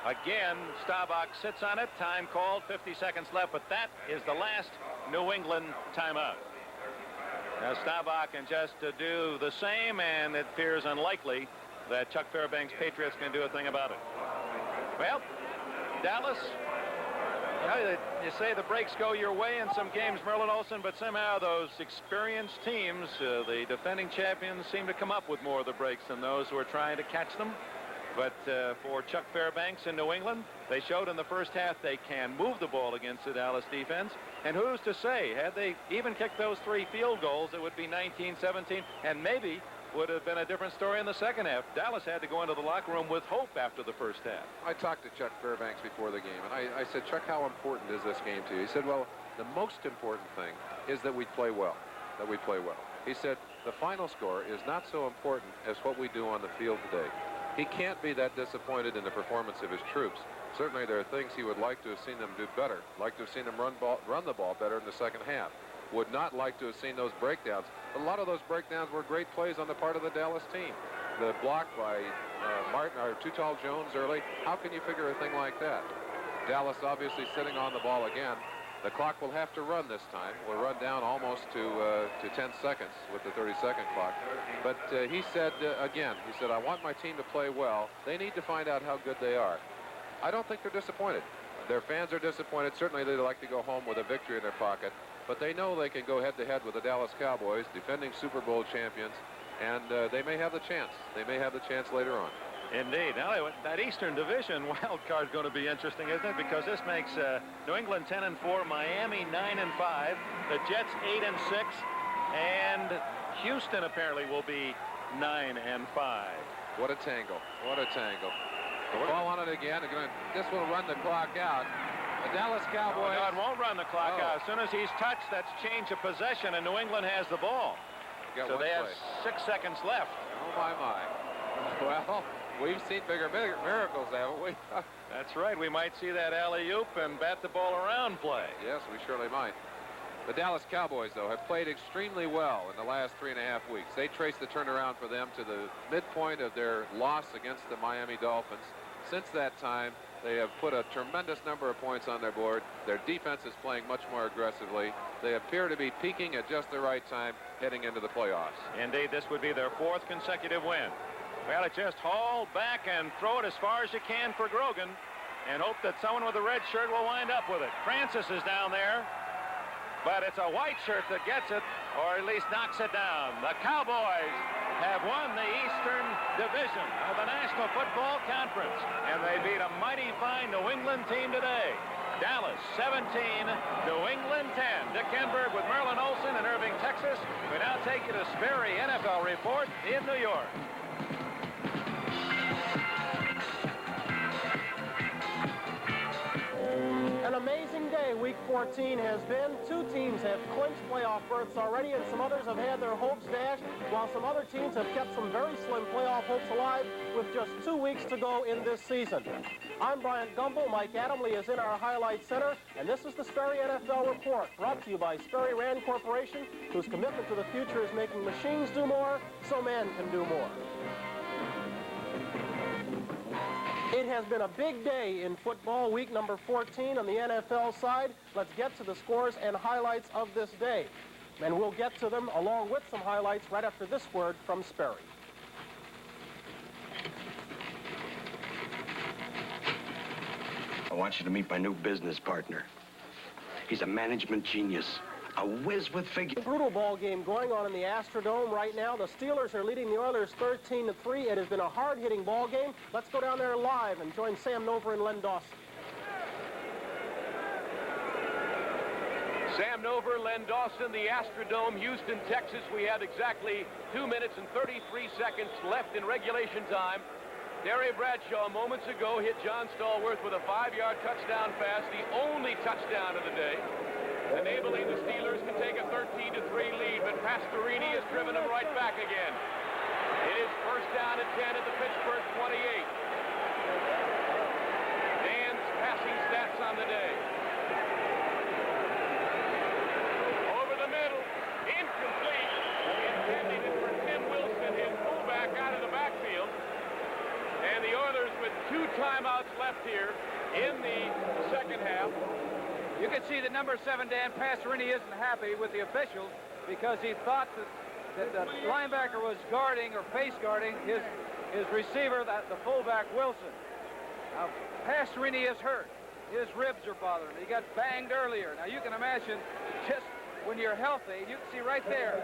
again, Staubach sits on it. Time called, 50 seconds left, but that is the last New England timeout. Now, Staubach can just do the same, and it appears unlikely that Chuck Fairbanks' Patriots can do a thing about it. Well, Dallas, you say the breaks go your way in some games, Merlin Olsen, but somehow those experienced teams, the defending champions, seem to come up with more of the breaks than those who are trying to catch them. But for Chuck Fairbanks in New England, they showed in the first half they can move the ball against the Dallas defense. And who's to say, had they even kicked those 3 field goals, it would be 19-17, and maybe would have been a different story in the second half. Dallas had to go into the locker room with hope after the first half. I talked to Chuck Fairbanks before the game, and I said, Chuck, how important is this game to you? He said, well, the most important thing is that we play well, He said, the final score is not so important as what we do on the field today. He can't be that disappointed in the performance of his troops. Certainly there are things he would like to have seen them do better, like to have seen them run the ball better in the second half. Would not like to have seen those breakdowns. A lot of those breakdowns were great plays on the part of the Dallas team. The block by Martin or Too Tall Jones early. How can you figure a thing like that? Dallas obviously sitting on the ball again. The clock will have to run this time. We'll run down almost to 10 seconds with the 30-second clock. But he said, again, he said, I want my team to play well. They need to find out how good they are. I don't think they're disappointed. Their fans are disappointed. Certainly they'd like to go home with a victory in their pocket. But they know they can go head-to-head with the Dallas Cowboys, defending Super Bowl champions, and they may have the chance. They may have the chance later on. Indeed. Now, that Eastern Division wild card is going to be interesting, isn't it? Because this makes New England 10-4, Miami 9-5, the Jets 8-6, and Houston apparently will be 9-5. What a tangle. What a tangle. The ball on it again. This will run the clock out. The Dallas Cowboys. No, it won't run the clock out. As soon as he's touched, that's change of possession, and New England has the ball. So they have 6 seconds left. Oh, my. Well, we've seen bigger miracles, haven't we? That's right. We might see that alley-oop and bat the ball around play. Yes, we surely might. The Dallas Cowboys, though, have played extremely well in the last 3.5 weeks. They traced the turnaround for them to the midpoint of their loss against the Miami Dolphins. Since that time, they have put a tremendous number of points on their board. Their defense is playing much more aggressively. They appear to be peaking at just the right time heading into the playoffs. Indeed, this would be their 4th consecutive win. Well, it's just haul back and throw it as far as you can for Grogan and hope that someone with a red shirt will wind up with it. Francis is down there, but it's a white shirt that gets it, or at least knocks it down. The Cowboys have won the Eastern Division of the National Football Conference, and they beat a mighty fine New England team today. Dallas 17, New England 10. Dick Enberg with Merlin Olsen in Irving, Texas. We now take you to Sperry NFL Report in New York. An amazing day Week 14 has been. 2 teams have clinched playoff berths already, and some others have had their hopes dashed, while some other teams have kept some very slim playoff hopes alive with just 2 weeks to go in this season. I'm Bryant Gumbel. Mike Adamley is in our highlight center, and this is the Sperry NFL Report, brought to you by Sperry Rand Corporation, whose commitment to the future is making machines do more so man can do more. It has been a big day in football, week number 14 on the NFL side. Let's get to the scores and highlights of this day. And we'll get to them along with some highlights right after this word from Sperry. I want you to meet my new business partner. He's a management genius. A whiz with figures. Brutal ball game going on in the Astrodome right now. The Steelers are leading the Oilers 13-3. It has been a hard-hitting ball game. Let's go down there live and join Sam Nover and Len Dawson. Sam Nover, Len Dawson, the Astrodome, Houston, Texas. We have exactly 2 minutes and 33 seconds left in regulation time. Terry Bradshaw moments ago hit John Stallworth with a 5-yard touchdown pass, the only touchdown of the day, enabling the Steelers to take a 13-3 lead, but Pastorini has driven them right back again. It is first down and 10 at the Pittsburgh 28. Dan's passing stats on the day. Over the middle, incomplete, intending it for Tim Wilson, his fullback out of the backfield. And the Oilers with 2 timeouts left here in the second half. You can see that number 7, Dan Pastorini, isn't happy with the officials because he thought that the linebacker was guarding or face guarding his receiver, the fullback Wilson. Now, Pastorini is hurt. His ribs are bothering him. He got banged earlier. Now, you can imagine just when you're healthy, you can see right there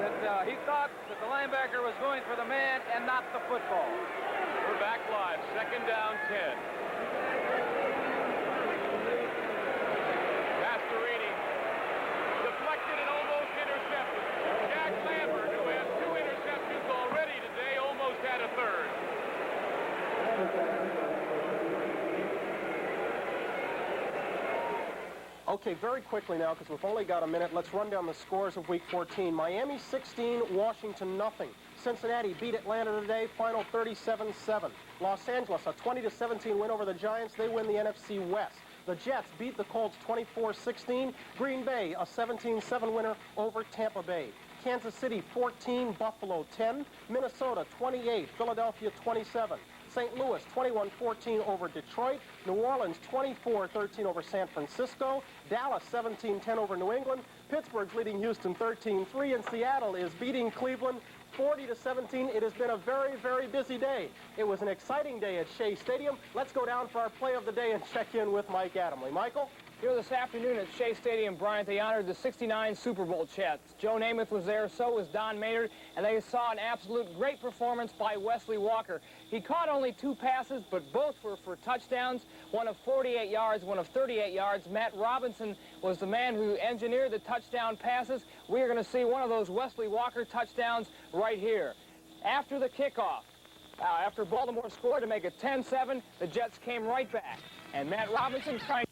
that he thought that the linebacker was going for the man and not the football. We're back live. Second down, 10. Pastorini deflected and almost intercepted. Jack Lambert, who has 2 interceptions already today, almost had a third. Okay, very quickly now, because we've only got a minute, let's run down the scores of Week 14. Miami 16, Washington nothing. Cincinnati beat Atlanta today, final 37-7. Los Angeles, a 20-17 win over the Giants. They win the NFC West. The Jets beat the Colts 24-16. Green Bay, a 17-7 winner over Tampa Bay. Kansas City 14, Buffalo 10. Minnesota 28, Philadelphia 27. St. Louis 21-14 over Detroit. New Orleans 24-13 over San Francisco. Dallas 17-10 over New England. Pittsburgh's leading Houston 13-3, and Seattle is beating Cleveland 40-17. It has been a very, very busy day. It was an exciting day at Shea Stadium. Let's go down for our play of the day and check in with Mike Adamley. Michael? Here this afternoon at Shea Stadium, Bryant, they honored the '69 Super Bowl champs. Joe Namath was there, so was Don Maynard, and they saw an absolute great performance by Wesley Walker. He caught only 2 passes, but both were for touchdowns, one of 48 yards, one of 38 yards. Matt Robinson was the man who engineered the touchdown passes. We are going to see one of those Wesley Walker touchdowns right here. After the kickoff, after Baltimore scored to make it 10-7, the Jets came right back. And Matt Robinson trying